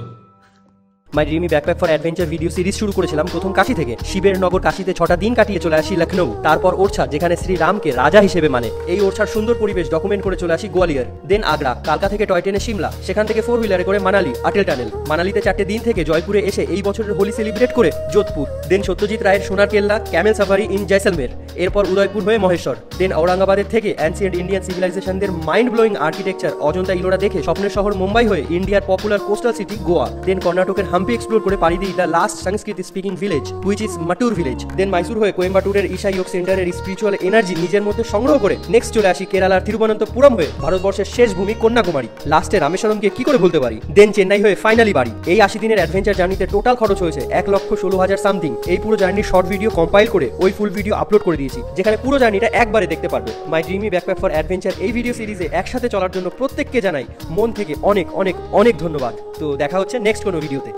My dreamy backpack for adventure video series শুরু করেছিলাম প্রথম কাশি থেকে। শিবের নগর কাশিতে 6টা দিন কাটিয়ে চলে আসি লখনৌ, তারপর ওরছা যেখানে শ্রীরামকে রাজা হিসেবে মানে। এই ওরছার সুন্দর পরিবেশ ডকুমেন্ট করে চলে আসি গোয়ালিয়র, দেন আগ্রা, কালকা থেকে টয় ট্রেনে সিমলা, সেখান থেকে 4 হুইলারে করে মানালি আটেল টানেল, মানালিতে 4টে দিন থেকে জয়পুরে এসে এই বছরের হোলি সেলিব্রেট করে যোধপুর, দেন সত্যজিৎ রায়ের Sonar Kella camel safari in Jaisalmer, এরপর উদয়পুর হয়ে মহেশ্বর, দেন ঔরঙ্গাবাদের থেকে অ্যান্সিয়েন্ট ইন্ডিয়ান সিভিলাইজেশনদের mind blowing architecture Ajanta Ellora দেখে স্বপ্নের শহর মুম্বাই হয়ে ইন্ডিয়ার popular coastal city Goa, then কর্ণাটকের হাম্পি এক্সপ্লোর করে পাড়ি দিই the last Sanskrit speaking village which is Mattur village, then Mysore হয়ে কোয়েম্বাটুরের ঈশা যোগ সেন্টারের স্পিরিচুয়াল এনার্জি নিজের মধ্যে সংগ্রহ করে নেক্সট চলে আসি কেরালার তিরুবনন্তপুরম হয়ে ভারতবর্ষের শেষ ভূমি কন্যাকুমারী, লাস্টে রামেশ্বরমকে কি করে ভুলতে পারি, দেন চেন্নাই হয়ে ফাইনালি বাড়ি। এই 80 দিনের অ্যাডভেঞ্চার জার্নিতে টোটাল খরচ হয়েছে 1,16,000 সামথিং। এই পুরো জার্নির শর্ট ভিডিও কম্পাইল করে ওই ফুল ভিডিও আপলোড করে দিয়েছি, যেখানে পুরো জার্নিটা একবারে দেখতে পারবে। মাই ড্রিমি ব্যাকপ্যাক ফর অ্যাডভেঞ্চার এই ভিডিও সিরিজে একসাথে চলার জন্য প্রত্যেককে জানাই মন থেকে অনেক অনেক অনেক ধন্যবাদ। তো দেখা হচ্ছে নেক্সট কোনো ভিডিওতে।